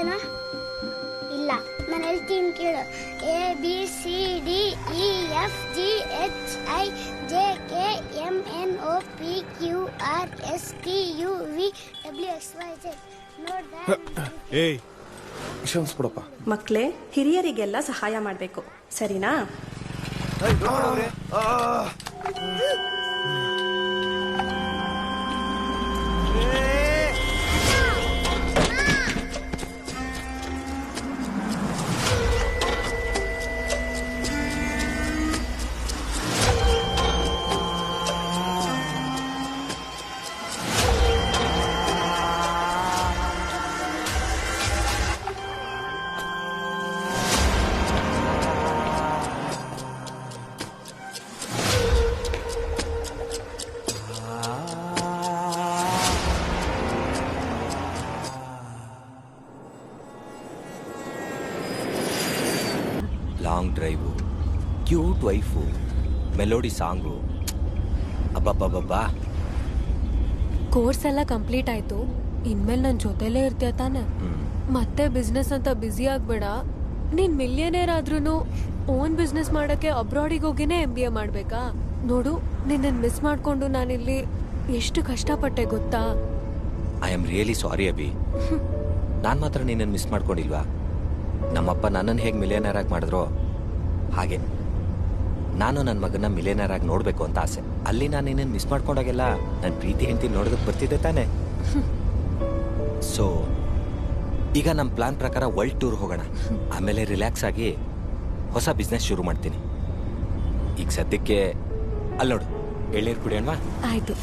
ಅಷ್ಟೇನಾ? ಇಲ್ಲ, ನಾನು ಹೇಳ್ತೀನಿ ಕೇಳು. ABCDEFGHIJKMNOPQRSTUVWXYZ. ಏಯ್ ಕ್ಷಮಿಸ್ಬಿಡಪ್ಪ. ಮಕ್ಕಳೇ, ಹಿರಿಯರಿಗೆಲ್ಲ ಸಹಾಯ ಮಾಡಬೇಕು, ಸರಿನಾ? Long drive, cute wife, melody song, ಅಬ್ಬಬ್ಬಬ್ಬಾ. ಕೋರ್ಸ್ ಎಲ್ಲ ಕಂಪ್ಲೀಟ್ ಆಯ್ತು, ಇನ್ಮೇಲೆ ನನ್ನ ಜೊತೆಲೇ ಇರ್ತೀಯ ತಾನೆ? ಮತ್ತೆ ಬಿಸ್ನೆಸ್ ಅಂತ ಬ್ಯುಸಿ ಆಗ್ಬೇಡ. ನೀನ್ ಮಿಲಿಯನೇರ್ ಆದ್ರೂ ಓನ್ ಬಿಸ್ನೆಸ್ ಮಾಡಕ್ಕೆ ಅಬ್ರಾಡಿಗೆ ಹೋಗಿನೇ MBA ಮಾಡ್ಬೇಕಾ? ನೋಡು, ನಿನ್ನ ಮಿಸ್ ಮಾಡ್ಕೊಂಡು ನಾನಿಲ್ಲಿ ಎಷ್ಟು ಕಷ್ಟಪಟ್ಟೆ ಗೊತ್ತಾ? I am really sorry Abhi. ನಾನು ಮಾತ್ರ ನಿನ್ನನ್ನು ಮಿಸ್ ಮಾಡ್ಕೊಂಡಿಲ್ವಾ? ನಮ್ಮಪ್ಪ ನನ್ನನ್ನು ಹೇಗೆ ಮಿಲಿಯನರ್ ಆಗಿ ಮಾಡಿದ್ರೋ ಹಾಗೆ ನಾನು ನನ್ನ ಮಗನ ಮಿಲಿಯನರ್ ಆಗಿ ನೋಡಬೇಕು ಅಂತ ಆಸೆ. ಅಲ್ಲಿ ನಾನು ನಿನ್ನನ್ನು ಮಿಸ್ ಮಾಡ್ಕೊಂಡಾಗೆಲ್ಲ ನನ್ನ ಪ್ರೀತಿ ಹೆಂಡತಿ ನೋಡೋದಕ್ಕೆ ಬರ್ತಿದ್ದೆ ತಾನೆ. ಸೊ ಈಗ ನಮ್ಮ ಪ್ಲಾನ್ ಪ್ರಕಾರ ವರ್ಲ್ಡ್ ಟೂರ್ ಹೋಗೋಣ. ಆಮೇಲೆ ರಿಲ್ಯಾಕ್ಸ್ ಆಗಿ ಹೊಸ ಬಿಸ್ನೆಸ್ ಶುರು ಮಾಡ್ತೀನಿ. ಈಗ ಸದ್ಯಕ್ಕೆ ಅಲ್ಲಿ ನೋಡು, ಎಳ್ನೀರು ಕುಡಿಯೋಣವಾ? ಆಯ್ತು.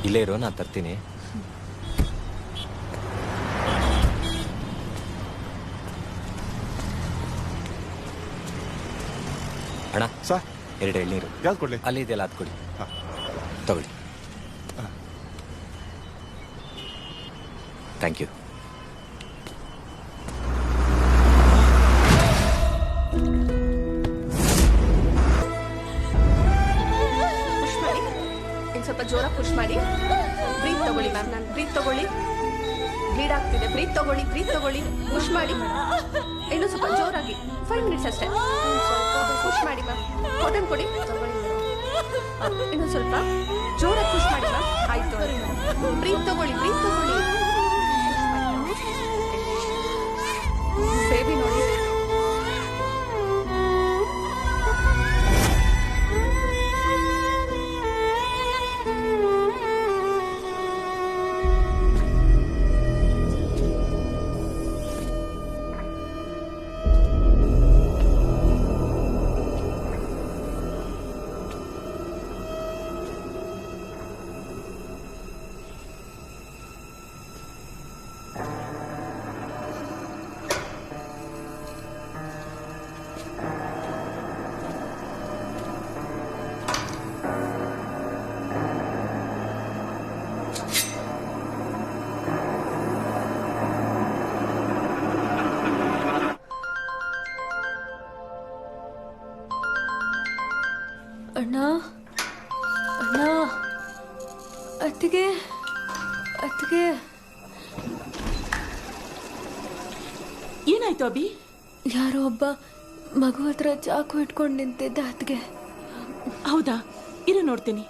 ಇಲ್ಲೇ ಇರೋ, ನಾನು ತರ್ತೀನಿ. ಅಣ್ಣ ಸರ್, 2 ಎಳ್ನೀರು. ಯಾವ್ದು ಕೊಡ್ಲಿ? ಅಲ್ಲಿ ಇದೆಯಲ್ಲ, ಅದು ಕೊಡಿ. ತಗೊಳ್ಳಿ. Thank you. ಸ್ವಲ್ಪ ಜೋರಾಗಿ ಪುಷ್ ಮಾಡಿ. ಬ್ರೀತ್ ತಗೊಳ್ಳಿ ಮ್ಯಾಮ್. ನಾನು ಬ್ರೀತ್ ತಗೊಳ್ಳಿ. ಬ್ಲೀಡ್ ಆಗ್ತಿದೆ. ಬ್ರೀತ್ ತಗೊಳ್ಳಿ, ಬ್ರೀತ್ ತಗೊಳ್ಳಿ. ಪುಷ್ ಮಾಡಿ. ಇನ್ನು ಸ್ವಲ್ಪ ಜೋರಾಗಿ. 5 ಮಿನಿಟ್ಸ್ ಅಷ್ಟೇ. ಪುಷ್ ಮಾಡಿ ಮ್ಯಾಮ್. ಕಾಟನ್ ಕೊಡಿ. ಇನ್ನು ಸ್ವಲ್ಪ ಜೋರಾಗಿ ಪುಷ್ ಮಾಡಿ ಮ್ಯಾಮ್. ಆಯ್ತು. ಬ್ರೀತ್ ತಗೊಳ್ಳಿ, ಬ್ರೀತ್ ತಗೊಳ್ಳಿ. ಬೇಬಿ ನೋಡಿ. ಅಣ್ಣ, ಅಣ್ಣ, ಅತ್ತಿಗೆ, ಅತ್ತಿಗೆ. ಏನಾಯ್ತು ಅಭಿ? ಯಾರೋ ಒಬ್ಬ ಮಗು ಹತ್ರ ಚಾಕು ಇಟ್ಕೊಂಡು ನಿಂತಿದ್ದ ಅತ್ತಿಗೆ. ಹೌದಾ? ಇರು ನೋಡ್ತೀನಿ.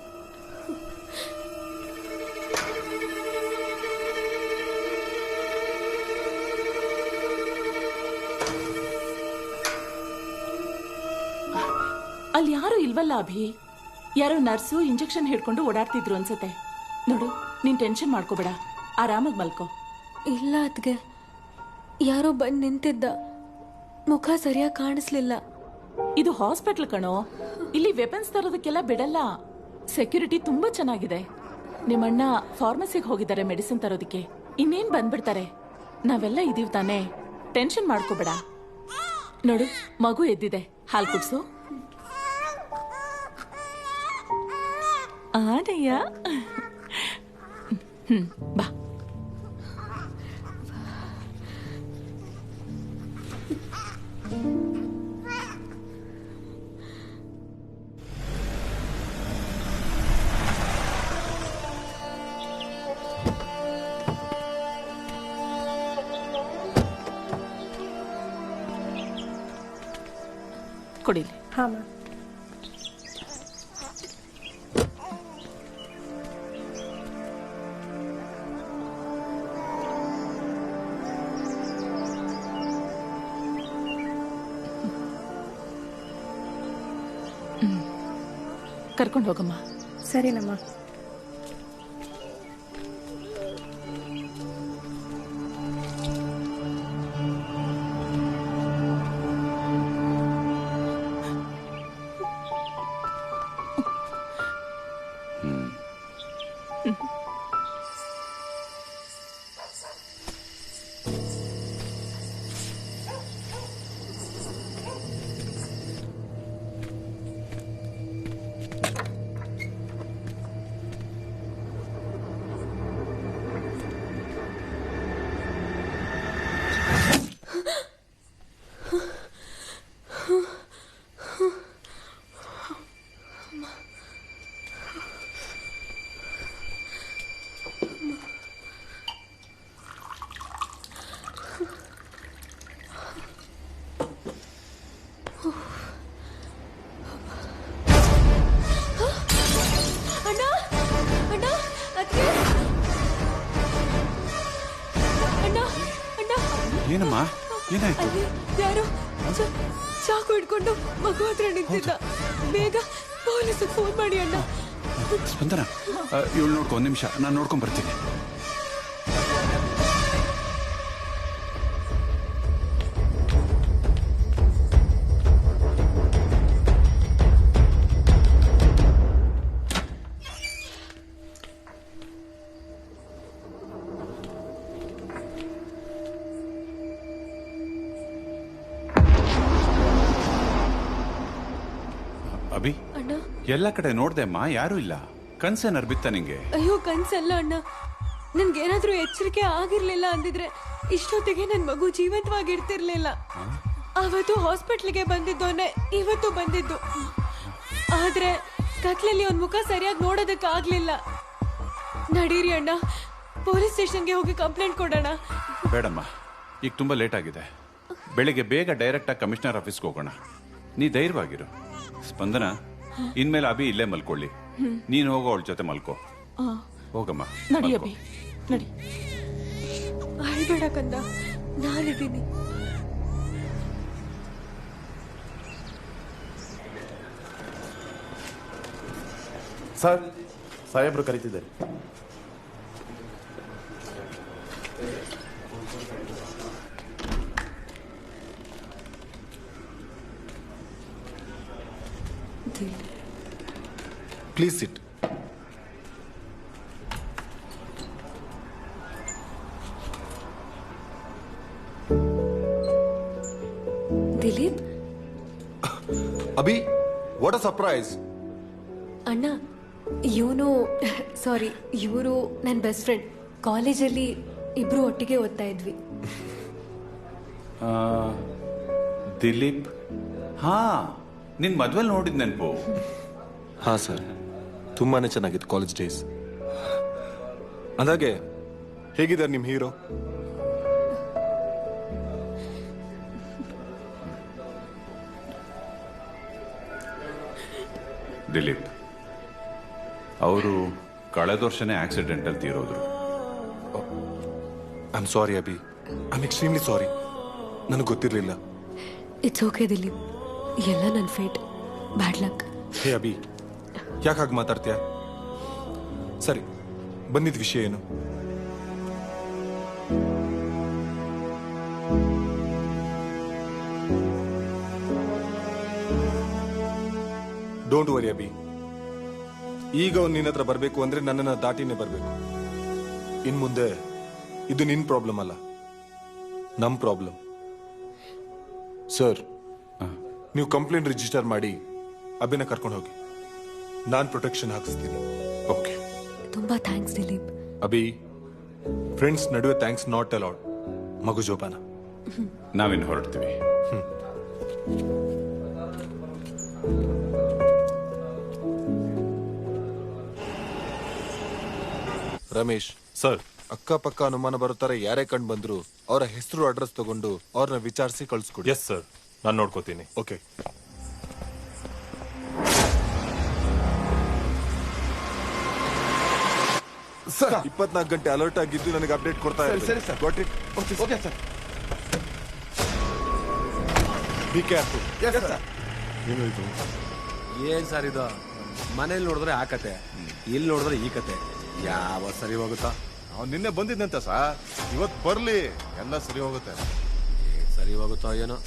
ಅಲ್ಲಿ ಯಾರು ಇಲ್ವಲ್ಲ ಅಭಿ. ಯಾರೋ ನರ್ಸು ಇಂಜೆಕ್ಷನ್ ಹಿಡ್ಕೊಂಡು ಓಡಾಡ್ತಿದ್ರು ಅನ್ಸತ್ತೆ. ನೋಡು, ನೀನ್ ಟೆನ್ಷನ್ ಮಾಡ್ಕೋಬೇಡ, ಆರಾಮಾಗಿ ಮಲ್ಕೋ. ಇಲ್ಲ ಅತ್ತಿಗೆ, ಯಾರೋ ಬಂದು ನಿಂತಿದ್ದ, ಮುಖ ಸರಿಯಾಗಿ ಕಾಣಿಸ್ಲಿಲ್ಲ. ಇದು ಹಾಸ್ಪಿಟಲ್ ಕಣೋ, ಇಲ್ಲಿ ವೆಪನ್ಸ್ ತರೋದಕ್ಕೆಲ್ಲ ಬಿಡಲ್ಲ. ಸೆಕ್ಯೂರಿಟಿ ತುಂಬಾ ಚೆನ್ನಾಗಿದೆ. ನಿಮ್ಮಣ್ಣ ಫಾರ್ಮಸಿಗೆ ಹೋಗಿದ್ದಾರೆ ಮೆಡಿಸಿನ್ ತರೋದಕ್ಕೆ. ಇನ್ನೇನ್ ಬಂದ್ಬಿಡ್ತಾರೆ. ನಾವೆಲ್ಲ ಇದೀವಿ ತಾನೇ, ಟೆನ್ಷನ್ ಮಾಡ್ಕೋಬೇಡ. ನೋಡು, ಮಗು ಎದ್ದಿದೆ, ಹಾಲು ಕುಡ್ಸು. ಆನಯ್ಯ, ಬಾ. ಕೊಡಿಲಿ. ಹಾಂ ಮ್ಯಾಮ್. ಕರ್ಕೊಂಡು ಹೋಗಮ್ಮ. ಸರಿನಮ್ಮ. ಏನಮ್ಮ, ಏನಾಯ್ತು? ಯಾರೋ ಚಾಕು ಹಿಡ್ಕೊಂಡು ಮಗು ಹತ್ರ ನಿಂತಿದ್ದ. ಬೇಗ ಪೊಲೀಸ್ ಫೋನ್ ಮಾಡಿ ಅಣ್ಣ. ಸ್ಪಂದನ, ಇವಳು ನೋಡ್ಕೊ, ಒಂದ್ ನಿಮಿಷ, ನಾನು ನೋಡ್ಕೊಂಡ್ ಬರ್ತೀನಿ. ಅಭಿ, ಎಲ್ಲ ಕಡೆ ನೋಡ್ದೆ ಅಮ್ಮ, ಯಾರು ಇಲ್ಲ. ಕನ್ಸೇನಾರು ಬಿತ್ತ ನಿಂಗೆ? ಅಯ್ಯೋ, ಕನ್ಸಲ್ಲ ಅಣ್ಣ. ನನ್ಗೇನಾದ್ರೂ ಎಚ್ಚರಿಕೆ ಆಗಿರ್ಲಿಲ್ಲ ಅಂದಿದ್ರೆ ಇಷ್ಟೊತ್ತಿಗೆ ನನ್ ಮಗು ಜೀವಂತವಾಗಿರ್ತಿರ್ಲಿಲ್ಲ. ಅವತ್ತು ಹಾಸ್ಪಿಟ್ಲಿಗೆ ಬಂದಿದ್ದೋನೆ ಇವತ್ತು ಬಂದಿದ್ದು. ಆದ್ರೆ ಕತ್ಲಲ್ಲಿ ಒಂದ್ ಮುಖ ಸರಿಯಾಗಿ ನೋಡೋದಕ್ಕೆ ಆಗ್ಲಿಲ್ಲ. ನಡೀರಿ ಅಣ್ಣ, ಪೊಲೀಸ್ ಸ್ಟೇಷನ್ಗೆ ಹೋಗಿ ಕಂಪ್ಲೇಂಟ್ ಕೊಡೋಣ. ಬೇಡಮ್ಮ, ಈಗ ತುಂಬಾ ಲೇಟ್ ಆಗಿದೆ. ಬೆಳಿಗ್ಗೆ ಬೇಗ ಡೈರೆಕ್ಟ್ ಆಗಿ ಕಮಿಷನರ್ ಆಫೀಸ್ಗೆ ಹೋಗೋಣ. ನೀ ಧೈರ್ಯವಾಗಿರು. ಸ್ಪಂದನ, ಇನ್ಮೇಲೆ ಅಭಿ ಇಲ್ಲೇ ಮಲ್ಕೊಳ್ಳಿ. ನೀನು ಹೋಗೋ ಅವಳ ಜೊತೆ ಮಲ್ಕೋ. ಹೋಗಮ್ಮ, ನಡಿ ಮಲ್ಕೋ. ಅಭಿ, ನಡಿ. ಅಳ್ಬೇಡ ಕಂದ, ನಾನಿದ್ದೀನಿ. ಸರ್, ಸಾಹೇಬ್ರು ಕರೀತಿದ್ದಾರೆ. Please sit. Dilip, Abhi, what a surprise. ಅಣ್ಣ, ಇವರು ನನ್ನ ಬೆಸ್ಟ್ ಫ್ರೆಂಡ್. ಕಾಲೇಜಲ್ಲಿ ಇಬ್ರು ಒಟ್ಟಿಗೆ ಓದ್ತಾ ಇದ್ವಿ. ದಿಲೀಪ್, ಹಾ, ನಿನ್ ಮದ್ವೆಲ್ ನೋಡಿದ್ ನೆನಪು. ಹಾ ಸರ್, ತುಂಬಾನೇ ಚೆನ್ನಾಗಿತ್ತು ಕಾಲೇಜ್ ಡೇಸ್. ಅಂದಾಗೆ ಹೇಗಿದ್ದಾರೆ ನಿಮ್ ಹೀರೋ? ದಿಲೀಪ್ ಅವರು ಕಳೆದ ವರ್ಷನೇ ಆಕ್ಸಿಡೆಂಟ್ ಅಲ್ಲಿ ತೀರೋದ್ರು. I am sorry Abhi, I am extremely sorry. ನನಗೆ ಗೊತ್ತಿರಲಿಲ್ಲ. ಇಟ್ಸ್ ಓಕೆ ದಿಲೀಪ್, ಎಲ್ಲ ನನ್ನ fate, bad luck. Hey Abhi, ಯಾಕೆ ಹಾಗೆ ಮಾತಾಡ್ತೀಯ? ಸರಿ, ಬಂದಿದ್ದ ವಿಷಯ ಏನು? ಡೋಂಟ್ ವರಿ ಅಭಿ, ಈಗ ಅವ್ನು ನಿನ್ನ ಹತ್ರ ಬರಬೇಕು ಅಂದ್ರೆ ನನ್ನನ್ನು ದಾಟಿನೇ ಬರಬೇಕು. ಇನ್ ಮುಂದೆ ಇದು ನಿನ್ ಪ್ರಾಬ್ಲಮ್ ಅಲ್ಲ, ನಮ್ ಪ್ರಾಬ್ಲಮ್. ಸರ್, ನೀವು ಕಂಪ್ಲೇಂಟ್ ರಿಜಿಸ್ಟರ್ ಮಾಡಿ ಅಭಿನ ಕರ್ಕೊಂಡು ಹೋಗಿ. ನಾನ್ ಪ್ರೊಟೆಕ್ಷನ್ ಹಾಕಿಸ್ತೀನಿ. ಓಕೆ, ತುಂಬಾ ಥ್ಯಾಂಕ್ಸ್ ದಿಲೀಪ್. ಅಭಿ, ಫ್ರೆಂಡ್ಸ್ ನಡುವೆ ಥ್ಯಾಂಕ್ಸ್ ನಾಟ್ ಅಲೌಡ್. ಮಗು ಜೋಪಾನ. ನಾವಿನ್ನು ಹೊರಡ್ತೀವಿ. ರಮೇಶ್ ಸರ್, ಅಕ್ಕಪಕ್ಕ ಅನುಮಾನ ಬರುತ್ತಾರೆ. ಯಾರೇ ಕಂಡು ಬಂದ್ರು ಅವರ ಹೆಸರು ಅಡ್ರೆಸ್ ತಗೊಂಡು ಅವ್ರನ್ನ ವಿಚಾರಿಸಿ ಕಳಿಸ್ಕೊಡಿ. ಎಸ್ ಸರ್, ನಾನು ನೋಡ್ಕೋತೀನಿ. ಓಕೆ. 24 ಗಂಟೆ ಅಲರ್ಟ್ ಆಗಿದ್ದು ನನಗೆ ಅಪ್ಡೇಟ್ ಕೊಡ್ತಾ ಸರಿ sir. Got it okay sir. Be careful. Yes sir. ಏನ್ ಸರ್ ಇದು? ಮನೇಲಿ ನೋಡಿದ್ರೆ ಆ ಕತೆ, ಇಲ್ಲಿ ನೋಡಿದ್ರೆ ಈ ಕತೆ. ಯಾವ ಸರಿ ಹೋಗುತ್ತಾ? ಅವ್ನು ನಿನ್ನೆ ಬಂದಿದ್ದಂತೆ ಸರ್, ಇವತ್ತು ಬರ್ಲಿ, ಎಲ್ಲ ಸರಿ ಹೋಗುತ್ತೆ. ಸರಿ ಹೋಗುತ್ತೋ ಏನೋ.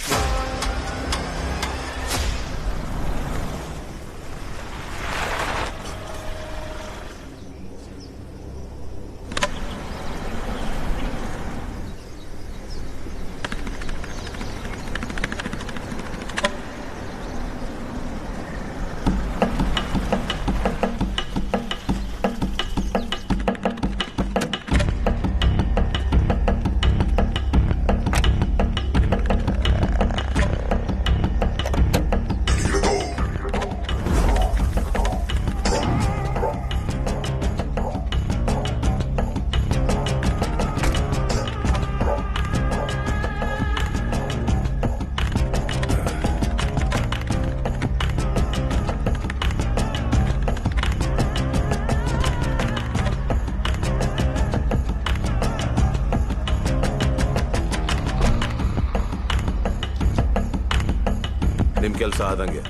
ನಿಮ್ ಕೆಲಸ ಆದಂಗೆ,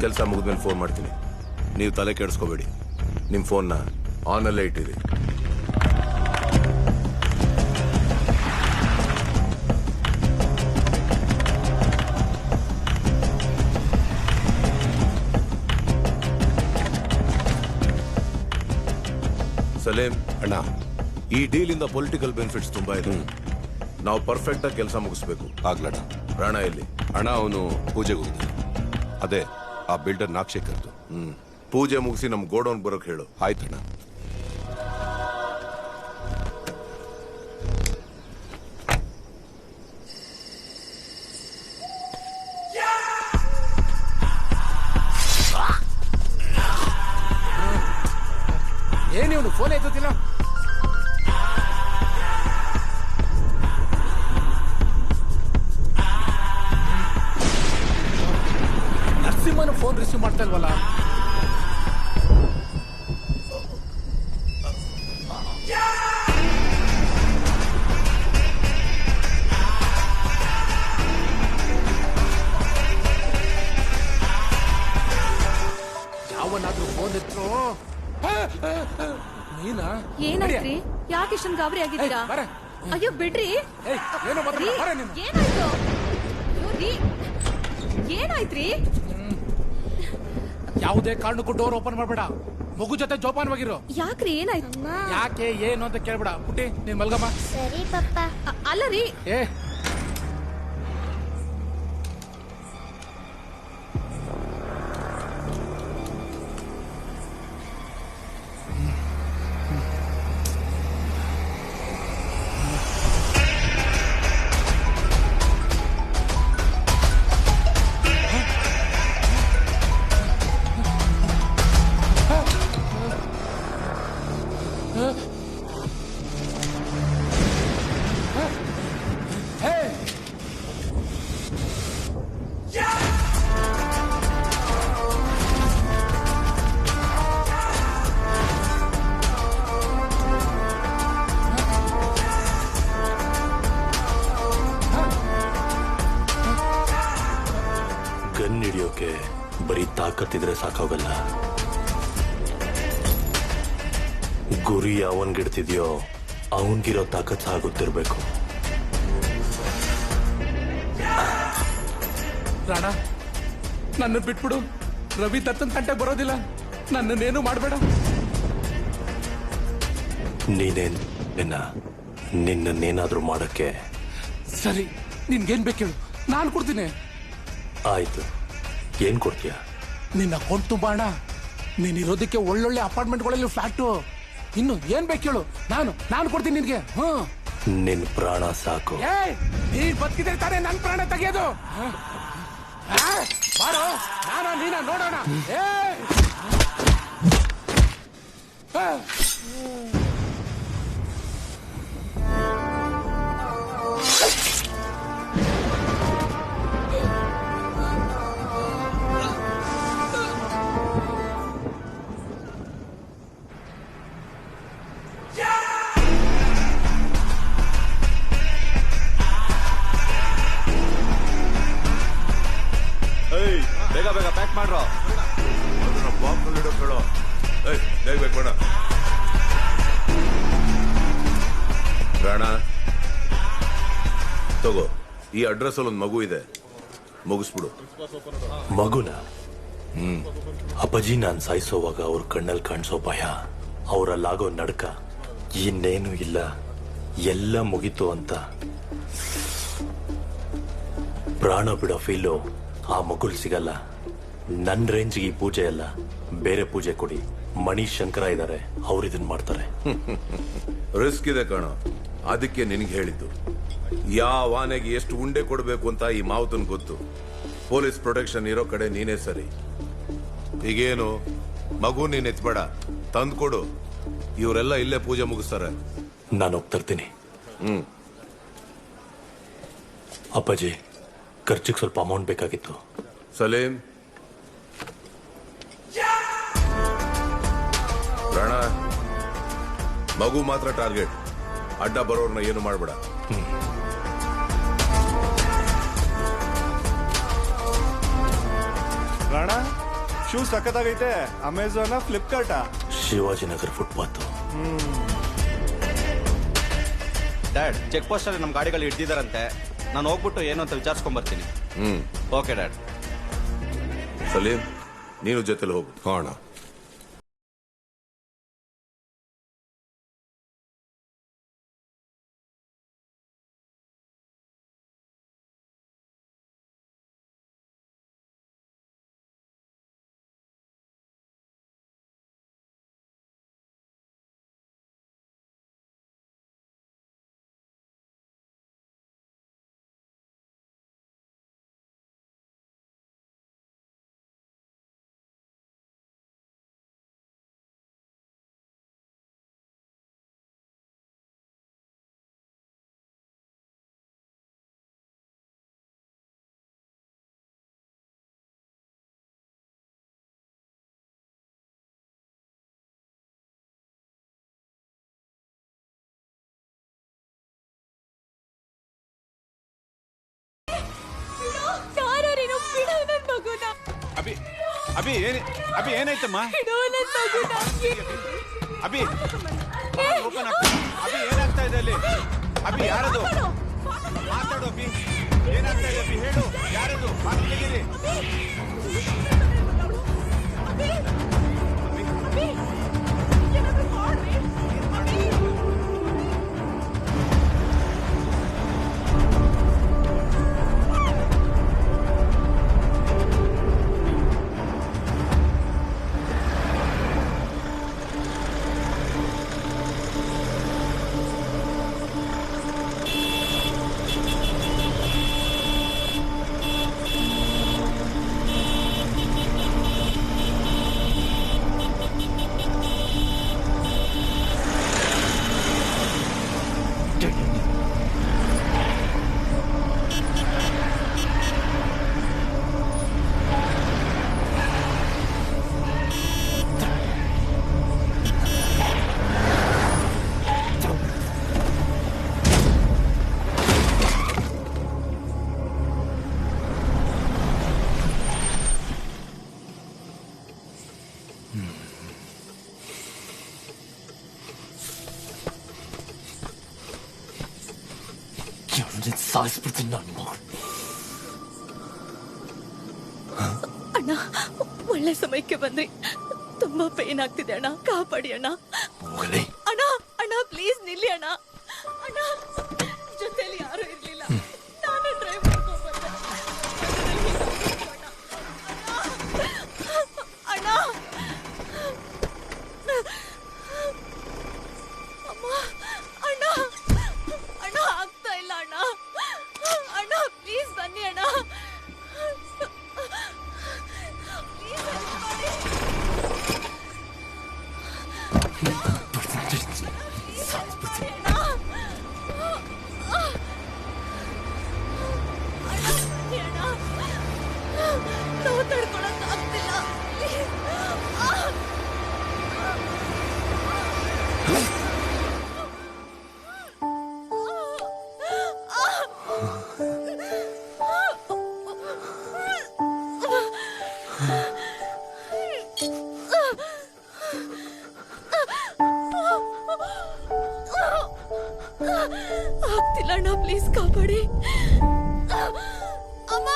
ಕೆಲಸ ಮುಗಿದ್ಮೇಲೆ ಫೋನ್ ಮಾಡ್ತೀನಿ. ನೀವು ತಲೆ ಕೆಡಿಸ್ಕೋಬೇಡಿ, ನಿಮ್ ಫೋನ್ನ ಆನಲ್ಲೇ ಇಟ್ಟಿರಿ. ಸಲೇಂ ಅಣ್ಣ, ಈ ಡೀಲಿಂದ ಪೊಲಿಟಿಕಲ್ ಬೆನಿಫಿಟ್ಸ್ ತುಂಬಾ ಇದೆ. ನಾವು ಪರ್ಫೆಕ್ಟ್ ಆಗಿ ಕೆಲಸ ಮುಗಿಸ್ಬೇಕು. ಆಗ್ಲಣ್ಣ. ಪ್ರಾಣ ಎಲ್ಲಿ? ಅಣ್ಣ ಅವನು ಪೂಜೆಗೆ ಹೋಗಿದ್ದಾನೆ. ಅದೇ ಆ ಬಿಲ್ಡರ್ ನಾಗಶೇಖರ್ದು. ಪೂಜೆ ಮುಗಿಸಿ ನಮ್ ಗೋಡೌನ್ ಬರೋಕ್ ಹೇಳು. ಆಯ್ತಣ್ಣ. ಏನ್ ಇವನು ಫೋನ್ ಎತ್ತುತ್ತಿಲ್ಲ? ನರಸಿಂಹನ ಫೋನ್ ರಿಸೀವ್ ಮಾಡ್ತಾ ಇಲ್ವಲ್ಲ? ಯಾವನಾದ್ರೂ ಫೋನ್ ಎತ್ತೋ. ನೀನಾ? ಏನಾಯ್ತ್ರಿ? ಯಾಕೆ ಇಷ್ಟೊಂದು ಗಾಬರಿ ಆಗಿದ್ದೀರಾ? ಅಯ್ಯೋ ಬಿಡ್ರಿ. ಏನೋ ಏನಾಯ್ತು? ಅಯ್ಯೋ ರೀ, ಏನಾಯ್ತ್ರಿ? ಯಾವುದೇ ಕಾರಣಕ್ಕೂ ಡೋರ್ ಓಪನ್ ಮಾಡಬೇಡ. ಮಗು ಜೊತೆ ಜೋಪಾನವಾಗಿರು. ಯಾಕ್ರಿ ಏನಾಯ್ತು? ಯಾಕೆ ಏನು ಅಂತ ಕೇಳ್ಬೇಡ. ಪುಟ್ಟಿ ನೀನ್ ಮಲ್ಗಮ್ಮ. ಸರಿ ಪಪ್ಪ. ಅಲ್ಲ ರೀ, ಏ ಗನ್ ಹಿಡಿಯೋಕೆ ಬರೀ ತಾಕತ್ತಿದ್ರೆ ಸಾಕಾಗಲ್ಲ. ಗುರಿ ಅವನ್ಗಿಡ್ತಿದ್ಯೋ ಅವನ್ಗಿರೋ ತಾಕತ್ ಸಹ ಗೊತ್ತಿರ್ಬೇಕು. ರಾಣ, ನನ್ನ ಬಿಟ್ಬಿಡು. ರವಿ ತತ್ತನ್ ತಂಟೆ ಬರೋದಿಲ್ಲ. ನನ್ನನ್ನೇನು ಮಾಡಬೇಡ. ನಿನ್ನೇನಾದ್ರೂ ಮಾಡಕ್ಕೆ ಸರಿ, ನಿನ್ಗೇನ್ ಬೇಕೇಳು, ನಾನು ಕೊಡ್ತೀನಿ. ಆಯ್ತು, ಏನ್ ಕೊಡ್ತೀಯ? ನಿನ್ನ ಅಕೌಂಟ್ ತುಂಬಾ ಹಣ, ನೀನಿರೋದಕ್ಕೆ ಒಳ್ಳೊಳ್ಳೆ ಅಪಾರ್ಟ್ಮೆಂಟ್ಗಳಲ್ಲಿ ಫ್ಲಾಟು. ಇನ್ನು ಏನ್ ಬೇಕೇಳು, ನಾನು ಕೊಡ್ತೀನಿ ನಿನ್ಗೆ. ನಿನ್ ಪ್ರಾಣ ಸಾಕು. ನೀನ್ ಬದುಕಿದ್ರೆ ತಾನೇ ನನ್ ಪ್ರಾಣ ತೆಗೆಯೋದು. ಬಾರೋ, ನಾನು ನೀನ ನೋಡೋಣ. ಬೇಗ ಬೇಡ ರಾಣ ತಗೋ, ಈ ಅಡ್ರೆಸ್ ಅಲ್ಲಿ ಒಂದು ಮಗು ಇದೆ, ಮುಗಿಸ್ಬಿಡು. ಮಗುನ ಅಪ್ಪಾಜಿ ನಾನ್ ಸಾಯಿಸೋವಾಗ ಅವ್ರ ಕಣ್ಣಲ್ಲಿ ಕಾಣಿಸೋ ಭಯ, ಅವರಲ್ಲಾಗೋ ನಡ್ಕ, ಇನ್ನೇನು ಇಲ್ಲ, ಎಲ್ಲ ಮುಗೀತು ಅಂತ ಪ್ರಾಣ ಬಿಡೋ ಫೀಲು ಆ ಮಗುಲ್ ಸಿಗಲ್ಲ. ನನ್ ರೇಂಜ್ಗೆ ಈ ಪೂಜೆ ಅಲ್ಲ, ಬೇರೆ ಪೂಜೆ ಕೊಡಿ. ಮಣಿ ಶಂಕರ ಇದ್ದಾರೆ, ಅವ್ರು ಇದನ್ ಮಾಡ್ತಾರೆ. ರಿಸ್ಕ್ ಇದೆ ಕಣೋ, ಅದಕ್ಕೆ ನಿನಗೆ ಹೇಳಿದ್ದು. ಯಾವ ಆನೆಗೆ ಎಷ್ಟು ಉಂಡೆ ಕೊಡಬೇಕು ಅಂತ ಈ ಮಾವತನ್ ಗೊತ್ತು. ಪೊಲೀಸ್ ಪ್ರೊಟೆಕ್ಷನ್ ಇರೋ ಕಡೆ ನೀನೇ ಸರಿ. ಈಗೇನು ಮಗು ನೀನ್ ಎತ್ಬೇಡ, ತಂದ್ಕೊಡು. ಇವರೆಲ್ಲ ಇಲ್ಲೇ ಪೂಜೆ ಮುಗಿಸ್ತಾರೆ. ನಾನು ಹೋಗ್ತರ್ತೀನಿ. ಅಪ್ಪಾಜಿ, ಖರ್ಚಿಗೆ ಸ್ವಲ್ಪ ಅಮೌಂಟ್ ಬೇಕಾಗಿತ್ತು. ಸಲೀಂ, ರಾಣ, ಮಗು ಮಾತ್ರ ಟಾರ್ಗೆಟ್. ಅಡ್ಡ ಬರೋರ್ನ ಏನು ಮಾಡಬೇಡ. ರಾಣ, ಶೂ ಸಖತ್ತಾಗೈತೆ. Amazon, Flipkart, Shivajinagar footpath. Dad, check post ಅಲ್ಲಿ ನಮ್ ಗಾಡಿಗಳು ಹಿಡ್ದಿದಾರಂತೆ. ನಾನು ಹೋಗ್ಬಿಟ್ಟು ಏನು ಅಂತ ವಿಚಾರಿಸ್ಕೊಂಡ್ ಬರ್ತೀನಿ. Okay dad. ಸಲೀಂ, ನೀನು ಜೊತೆಲಿ ಹೋಗು. ಕಾಣ. ಅಭಿ, ಅಭಿ ಅಭಿ ಏನಾಯ್ತಮ್ಮ? ಅಭಿ, ಅಭಿ ಏನಾಗ್ತಾ ಇದೆ ಅಲ್ಲಿ? ಅಭಿ ಯಾರದು? ಮಾತಾಡು ಅಭಿ, ಏನಾಗ್ತಾ ಇದೆ ಅಭಿ? ಹೇಳು, ಯಾರದು? ಮಾತಾಡಿರಿ. ಸಾಯಿಸ್ಬಿಡ್ತೀನಿ ನಾನು. ಅಣ್ಣ, ಒಳ್ಳೆ ಸಮಯಕ್ಕೆ ಬಂದ್ರಿ. ತುಂಬಾ ಪೇನ್ ಆಗ್ತಿದೆ ಅಣ್ಣ, ಕಾಪಾಡಿ ಅಣ್ಣ. ಅಣ್ಣ ಅಣ್ಣ ಪ್ಲೀಸ್ ನಿಲ್ಲಿ ಅಣ್ಣ. ಅಣ್ಣ, ಜೊತೆಲಿ ಯಾರು ಇರ್ಲಿಲ್ಲ, ನಾನು ಡ್ರೈವ್ ಮಾಡ್ಕೊಂಡು ಬಂದೆ. ಅಣ್ಣ, ಅಮ್ಮ, ಅಣ್ಣ, ಅಣ್ಣ ಆಗ್ತಾ ಇಲ್ಲ ಅಣ್ಣ. ಅಣ್ಣ ಪ್ಲೀಸ್ ಬನ್ನಿ ಅಣ್ಣ. ನೋವು ತಡ್ಕೊಳಕ್ ಆಗ್ತಿಲ್ಲ. ಆಗ್ತಿಲ್ಲ ಅಣ್ಣ, ಪ್ಲೀಸ್ ಕಾಪಾಡಿ. ಅಮ್ಮ!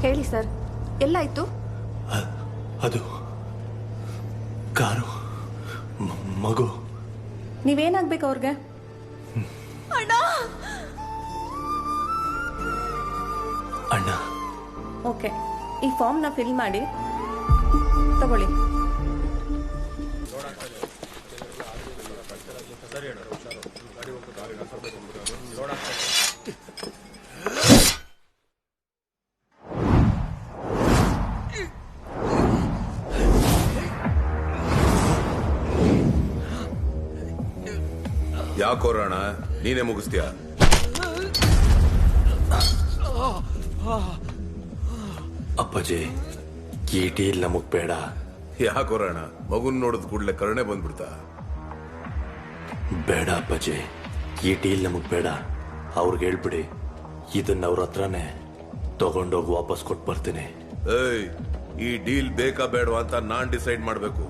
ಹೇಳಿ ಸರ್, ಎಲ್ಲಾಯ್ತು? ಅದು ಕಾರು ಮಗು. ನೀವೇನಾಗ್ಬೇಕು ಅವ್ರಿಗೆ? ಅಣ್ಣ! ಅಣ್ಣ. ಓಕೆ, ಈ ಫಾರ್ಮ್ನ ಫಿಲ್ ಮಾಡಿ ತಗೊಳ್ಳಿ. ಯಾಕೋ ರಾಣ, ನೀನೇ ಮುಗಿಸ್ತೀಯ? ಅಪ್ಪಾಜಿ, ಈ ಡೀಲ್ ನಮಗ್ ಬೇಡ. ಯಾಕೋ ರಾಣ, ಮಗುನ್ ನೋಡಿದ ಕೂಡಲೇ ಕರುಣೆ ಬಂದ್ಬಿಡ್ತಾ? ಬೇಡ ಅಪ್ಪಾಜಿ, ಈ ಡೀಲ್ ನಮಗ್ ಬೇಡ. ಅವ್ರಿಗೆ ಹೇಳ್ಬಿಡಿ, ಇದನ್ನ ಅವ್ರ ಹತ್ರನೇ ತಗೊಂಡೋಗಿ ವಾಪಸ್ ಕೊಟ್ಟು ಬರ್ತೀನಿ. ಏಯ್, ಈ ಡೀಲ್ ಬೇಕಾ ಬೇಡವಾ ಅಂತ ನಾನ್ ಡಿಸೈಡ್ ಮಾಡ್ಬೇಕು.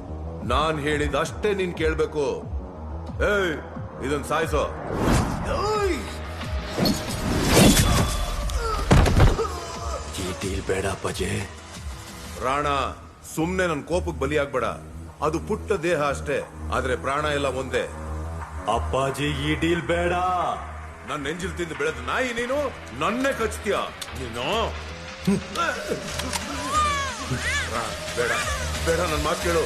ನಾನ್ ಹೇಳಿದ ಅಷ್ಟೇ ನೀನ್ ಕೇಳ್ಬೇಕು. ಏಯ್, ಇದನ್ ಸಾಯಿಸೋ. ಈ ಡೀಲ್ ಬೇಡ ಅಪ್ಪಾಜಿ. ಪ್ರಾಣ, ಸುಮ್ನೆ ನನ್ ಕೋಪಕ್ಕೆ ಬಲಿಯಾಗ್ಬೇಡ. ಅದು ಪುಟ್ಟ ದೇಹ ಅಷ್ಟೇ, ಆದ್ರೆ ಪ್ರಾಣ ಎಲ್ಲ ಒಂದೇ. ಅಪ್ಪಾಜಿ, ಈ ಡೀಲ್ ಬೇಡ. ನನ್ನ ನೆಂಜಿಲ್ ತಿಂದು ಬೆಳೆದ ನಾಯಿ ನೀನು, ನನ್ನೇ ಕಚ್ತೀಯ ನೀನು. ಬೇಡ ಬೇಡ, ನನ್ ಮಾತು ಕೇಳು.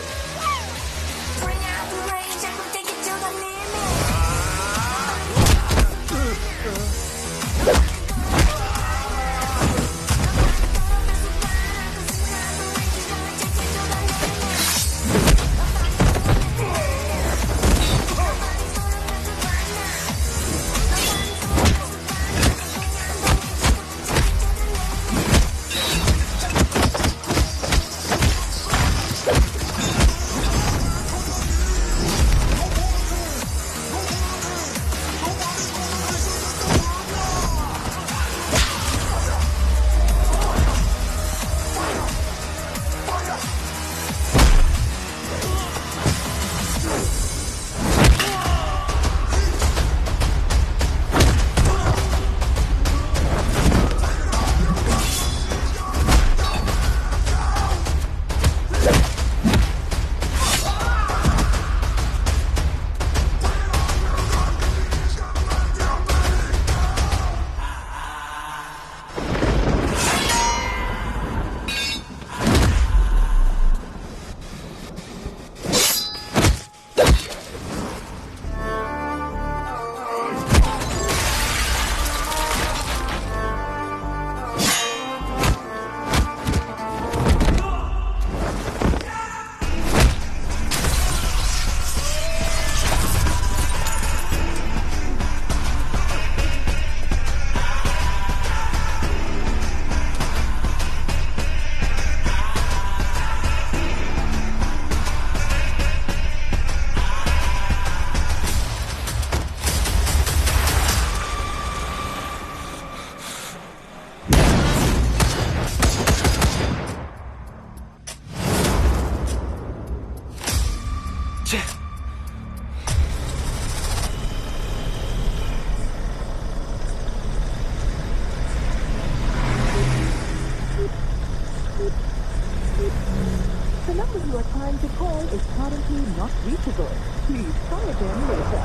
The number you are trying to call is currently not reachable. Please try again later.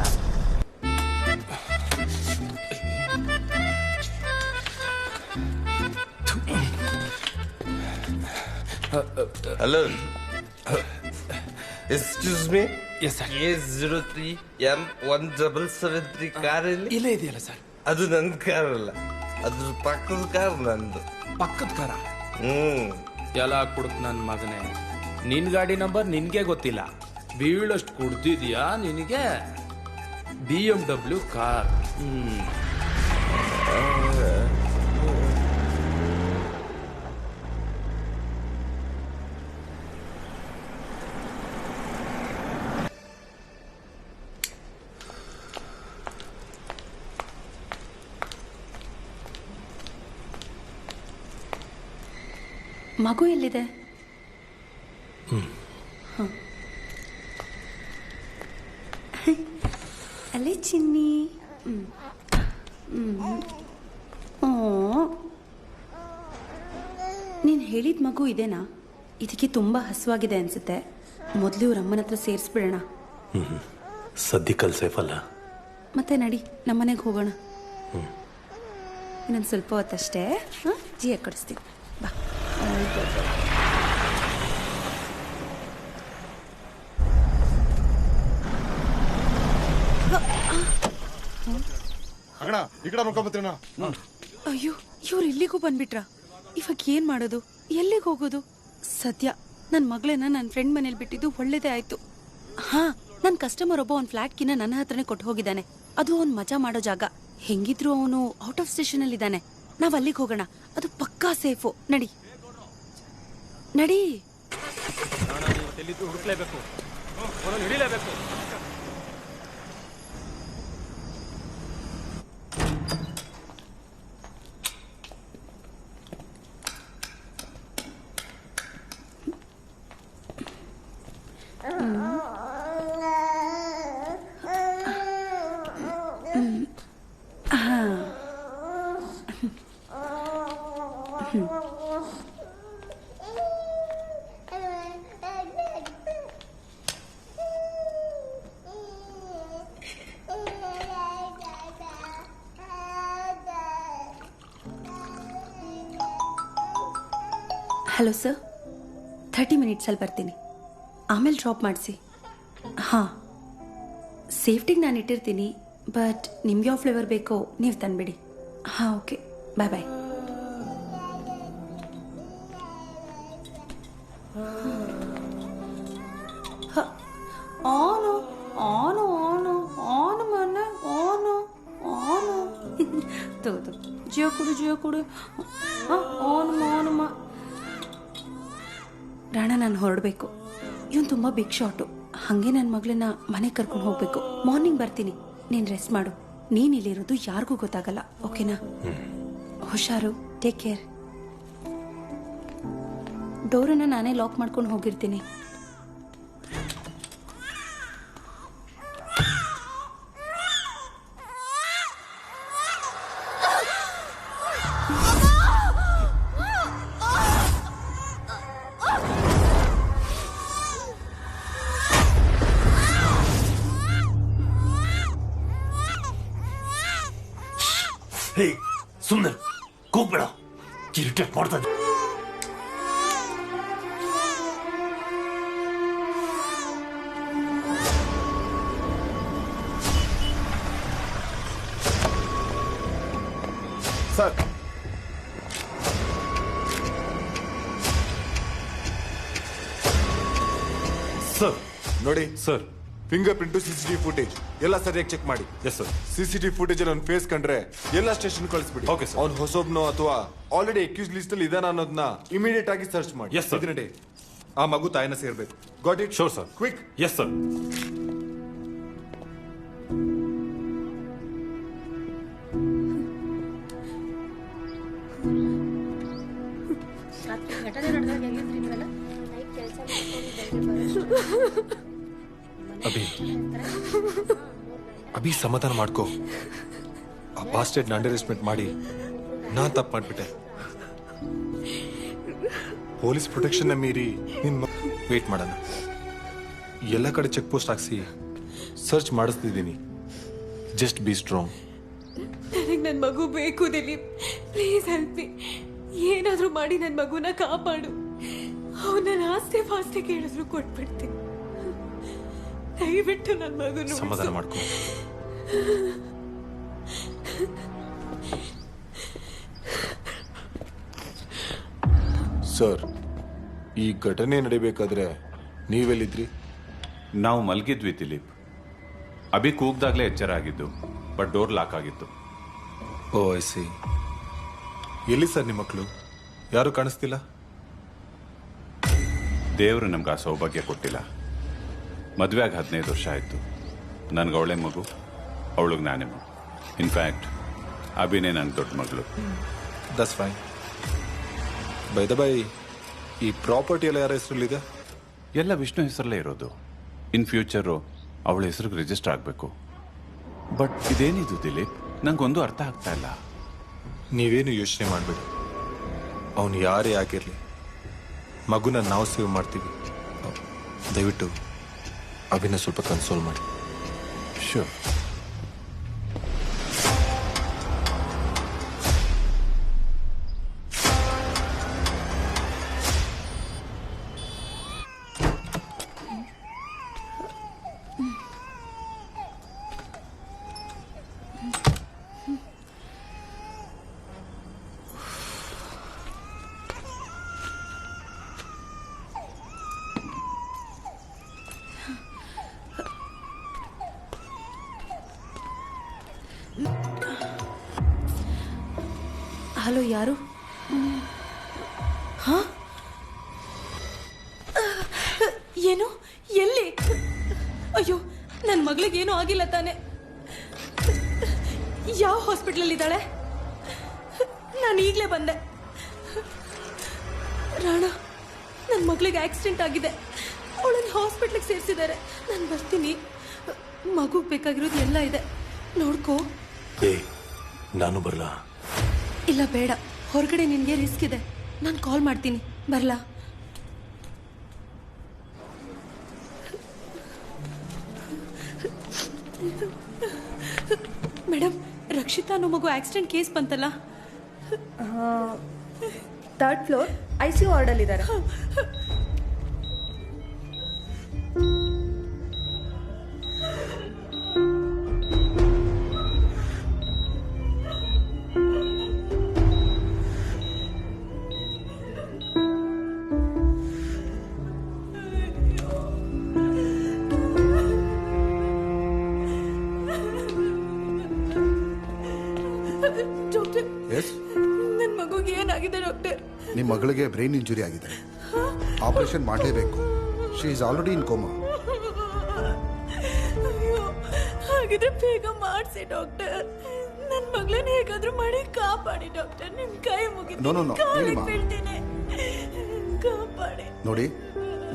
Hello excuse me yes sir A03 M1773 car ಇಲ್ಲೇ ಇದೆಯಲ್ಲ ಸರ್. ಅದು ನನ್ನ ಕಾರ್ ಅಲ್ಲ, ಅದ್ರ ಪಕ್ಕದ ಕಾರ್ ನಂದು. ಪಕ್ಕದ ಕಾರ? ಎಲ್ಲ ಕುಡುಕ್ ನನ್ನ ಮಗನೇ, ನಿನ್ ಗಾಡಿ ನಂಬರ್ ನಿನ್ಗೆ ಗೊತ್ತಿಲ್ಲ, ಬೀಳಷ್ಟು ಕುಡ್ದಿದ್ಯಾ ನಿನಗೆ? BMW car. ಮಗು ಎಲ್ಲಿದೆ? ಅಲ್ಲೇ ಚಿನ್ನಿ. ನೀನು ಹೇಳಿದ ಮಗು ಇದೇನಾ? ಇದಕ್ಕೆ ತುಂಬ ಹಸುವಾಗಿದೆ ಅನ್ಸುತ್ತೆ. ಮೊದಲು ಇವ್ರ ಅಮ್ಮನ ಹತ್ರ ಸೇರಿಸ್ಬಿಡೋಣ. ಸದ್ಯಕ್ಕಲ್ಲಿ ಸೇಫ್ ಅಲ್ಲ. ಮತ್ತೆ ನಡಿ, ನಮ್ಮನೆಗೆ ಹೋಗೋಣ. ಇನ್ನೊಂದು ಸ್ವಲ್ಪ ಹೊತ್ತಷ್ಟೇ ಜಿಯ ಕೊಡಿಸ್ತೀನಿ, ಬಾ. ಅಯ್ಯೋ, ಇವ್ರು ಇಲ್ಲಿಗೂ ಬಂದ್ಬಿಟ್ರ? ಇವಾಗ ಏನ್ ಮಾಡೋದು? ಎಲ್ಲಿಗೆ ಹೋಗೋದು? ಸದ್ಯ ನನ್ನ ಮಗಳನ್ನ ನನ್ನ ಫ್ರೆಂಡ್ ಮನೇಲಿ ಬಿಟ್ಟಿದ್ದು ಒಳ್ಳೇದೇ ಆಯ್ತು. ಹಾ, ನನ್ನ ಕಸ್ಟಮರ್ ಒಬ್ಬ ಅವ್ನ ಫ್ಲಾಟ್ಕಿನ್ನ ನನ್ನ ಹತ್ರನೇ ಕೊಟ್ಟು ಹೋಗಿದ್ದಾನೆ. ಅದು ಅವ್ನು ಮಜಾ ಮಾಡೋ ಜಾಗ. ಹೆಂಗಿದ್ರು ಅವನು ಔಟ್ ಆಫ್ ಸ್ಟೇಷನ್ ಅಲ್ಲಿ ಇದ್ದಾನೆ. ನಾವ್ ಅಲ್ಲಿಗೆ ಹೋಗೋಣ, ಅದು ಪಕ್ಕಾ ಸೇಫು. ನಡಿ ನಡಿ. ಹುಡುಕ್ಲೇಬೇಕು, ಹಿಡಿಲೇಬೇಕು. ಹಲೋ ಸರ್, 30 ಮಿನಿಟ್ಸಲ್ಲಿ ಬರ್ತೀನಿ. ಆಮೇಲೆ ಡ್ರಾಪ್ ಮಾಡಿಸಿ. ಹಾಂ, ಸೇಫ್ಟಿಗೆ ನಾನು ಇಟ್ಟಿರ್ತೀನಿ, ಬಟ್ ನಿಮ್ಗೆ ಯಾವ ಫ್ಲೇವರ್ ಬೇಕೋ ನೀವು ತಂದುಬಿಡಿ. ಹಾಂ, ಓಕೆ, ಬಾಯ್ ಬಾಯ್. ಆನು ಆನು ಆನು ಆನು ಮನೆ ಆನು ಆನು ತಗೋ ಜಿಯೋ ಕೊಡು, ಜಿಯೋ ಕೊಡು. ಆನು ಆನುಮ್ಮ. ರಾಣ, ನಾನು ಹೊರಡಬೇಕು. ಇವನು ತುಂಬ ಬಿಗ್ ಶಾಟು. ಹಾಗೆ ನನ್ನ ಮಗಳನ್ನ ಮನೆಗೆ ಕರ್ಕೊಂಡು ಹೋಗ್ಬೇಕು. ಮಾರ್ನಿಂಗ್ ಬರ್ತೀನಿ, ನೀನು ರೆಸ್ಟ್ ಮಾಡು. ನೀನು ಇಲ್ಲಿರೋದು ಯಾರಿಗೂ ಗೊತ್ತಾಗಲ್ಲ, ಓಕೆನಾ? ಹುಷಾರು, ಟೇಕ್ ಕೇರ್. ಡೋರನ್ನ ನಾನೇ ಲಾಕ್ ಮಾಡ್ಕೊಂಡು ಹೋಗಿರ್ತೀನಿ. ಹೇ, ಸುಮ್ಮನೆ ಕೂಗ್ಬೇಡ, ಇರಿಟೇಟ್ ಮಾಡ್ತಾ ಇದ್ದೆ. ಸರ್, ಸರ್ ನೋಡಿ sir, finger print, CCTV footage ಎಲ್ಲ ಸರಿಯಾಗಿ ಚೆಕ್ ಮಾಡಿ. Yes sir. CCTV ಫುಟೇಜ್ ಅಲ್ಲಿ ಅವ್ನ ಫೇಸ್ ಕಂಡ್ರೆ ಎಲ್ಲ ಸ್ಟೇಷನ್ ಕಳಿಸ್ಬಿಡಿ. Okay sir. ಅವ್ನು ಹೊಸೊಬ್ನೋ ಅಥವಾ ಆಲ್ರೆಡಿ ಅಕ್ಯೂಸ್ ಲಿಸ್ಟ್ ಅಲ್ಲಿ ಇದಾನ ಅನ್ನೋದನ್ನ ಇಮಿಡಿಯೇಟ್ ಆಗಿ ಸರ್ಚ್ ಮಾಡಿ. Yes sir. ಇದನ್ನ ಆ ಮಗು ತಾಯಿನ ಸೇರ್ಬೇಕು. Got it? Sure sir. Quick. Yes sir. Abhi ಸಮಾಧಾನ ಮಾಡ್ಕೋ. ಆ ಬಾಸ್ಟೆಡ್ ಅಂಡರ್ ಎಸ್ಟಿಮೇಟ್ ಮಾಡಿ ನಾನ್ ತಪ್ಪು ಮಾಡ್ಬಿಟ್ಟೆ. ಪೊಲೀಸ್ ಪ್ರೊಟೆಕ್ಷನ್ ಮೀರಿ ನಿನ್ ವೇಟ್ ಮಾಡೋಣ. ಎಲ್ಲ ಕಡೆ ಚೆಕ್ ಪೋಸ್ಟ್ ಹಾಕ್ಸಿ ಸರ್ಚ್ ಮಾಡಿಸ್ತಿದ್ದೀನಿ. Just be strong. ನನಗೆ ನನ್ನ ಮಗು ಬೇಕು ದಿಲೀಪ್, ಪ್ಲೀಸ್ ಹೆಲ್ಪ್ ಮೀ. ಏನಾದರೂ ಮಾಡಿ ನನ್ನ ಮಗುನ ಕಾಪಾಡು. ಅವನ ಆಸ್ತಿ ಪಾಸ್ತಿ ಕೇಳಿದ್ರು ಕೊಟ್ಬಿಡ್ತೀನಿ. ದಯವಿಟ್ಟು ನನ್ನ ಮಗನ ಸಮಾಧಾನ ಮಾಡ್ಕೊ. ಸರ್, ಈ ಘಟನೆ ನಡಿಬೇಕಾದ್ರೆ ನೀವೆಲ್ಲಿದ್ರಿ? ನಾವು ಮಲಗಿದ್ವಿ ದಿಲೀಪ್. ಅಭಿ ಕೂಗ್ದಾಗ್ಲೇ ಎಚ್ಚರ ಆಗಿದ್ದು, ಬಟ್ ಡೋರ್ ಲಾಕ್ ಆಗಿತ್ತು. ಓ ಐ ಸಿ. ಎಲ್ಲಿ ಸರ್ ನಿಮ್ಮ ಮಕ್ಕಳು? ಯಾರು ಕಾಣಿಸ್ತಿಲ್ಲ? ದೇವರು ನಮ್ಗೆ ಆ ಸೌಭಾಗ್ಯ ಕೊಟ್ಟಿಲ್ಲ. ಮದುವೆ ಆಗಿ 15 ವರ್ಷ ಆಯಿತು. ನನಗೆ ಅವಳೆ ಮಗು, ಅವಳಿಗೆ ನಾನೇ ಮಗು. ಇನ್ಫ್ಯಾಕ್ಟ್ ಅಭಿನೇ ನನ್ನ ದೊಡ್ಡ ಮಗಳು. That's fine. By the by, ಈ ಪ್ರಾಪರ್ಟಿ ಎಲ್ಲ ಯಾರ ಹೆಸರಲ್ಲಿದೆ? ಎಲ್ಲ ವಿಷ್ಣು ಹೆಸರಲ್ಲೇ ಇರೋದು. ಇನ್ ಫ್ಯೂಚರು ಅವಳ ಹೆಸರಿಗೆ ರಿಜಿಸ್ಟರ್ ಆಗಬೇಕು. ಬಟ್ ಇದೇನಿದು ದಿಲೀಪ್? ನಂಗೊಂದು ಅರ್ಥ ಆಗ್ತಾ ಇಲ್ಲ. ನೀವೇನು ಯೋಚನೆ ಮಾಡಬೇಡಿ. ಅವನು ಯಾರೇ ಆಗಿರಲಿ, ಮಗುನ ನಾವು ಸೇವ್ ಮಾಡ್ತೀವಿ. ದಯವಿಟ್ಟು ಅಭಿನ ಸ್ವಲ್ಪ ಕನ್ಸೋಲ್ ಮಾಡಿ. ಶೂರ್. ಹಲೋ, ಯಾರು? ಹಾ? ಏನು? ಎಲ್ಲಿ? ಅಯ್ಯೋ, ನನ್ನ ಮಗಳಿಗೇನು ಆಗಿಲ್ಲ ತಾನೆ? ಯಾವ ಹಾಸ್ಪಿಟಲ್ ಇದ್ದಾಳೆ? ನಾನು ಈಗಲೇ ಬಂದೆ. ರಾಣಾ, ನನ್ನ ಮಗಳಿಗೆ ಆಕ್ಸಿಡೆಂಟ್ ಆಗಿದೆ. ಅವಳನ್ನು ಹಾಸ್ಪಿಟ್ಲಿಗೆ ಸೇರಿಸಿದ್ದಾರೆ. ನಾನು ಬರ್ತೀನಿ. ಮಗುಗೆ ಬೇಕಾಗಿರೋದು ಎಲ್ಲ ಇದೆ, ನೋಡ್ಕೋ. ನಾನು ಬರಲಾ? ಇಲ್ಲ ಬೇಡ, ಹೊರಗಡೆ ನಿನಗೆ ರಿಸ್ಕ್ ಇದೆ. ನಾನು ಕಾಲ್ ಮಾಡ್ತೀನಿ, ಬರಲಾ? ಮೇಡಮ್, ರಕ್ಷಿತಾ ಅನ್ನೋ ಮಗು ಆಕ್ಸಿಡೆಂಟ್ ಕೇಸ್ ಬಂತಲ್ಲ? 3rd floor ICU ವಾರ್ಡಲ್ಲಿದ್ದಾರೆ. ನನ್ನ ಮಗುಗೆ ಏನಾಗಿದೆ ಡಾಕ್ಟರ್? ನಿಮ್ಮ ಮಗಳಿಗೆ ಬ್ರೈನ್ ಇಂಜುರಿ ಆಗಿದೆ. ಆಪರೇಷನ್ ಮಾಡಲೇಬೇಕು. She is already in coma. ಹಾಗಿದ್ರೆ ಬೇಗ ಮಾಡಿಸಿ ಡಾಕ್ಟರ್. ನನ್ನ ಮಗಳನ್ನ ಹೇಗಾದ್ರೂ ಮಾಡಿ ಕಾಪಾಡಿ ಡಾಕ್ಟರ್. ನಿಮ್ ಕೈ ಮುಗಿದು ಕಾಲಿಗೆ ಬೀಳ್ತೀನಿ, ಕಾಪಾಡಿ. ನೋಡಿ,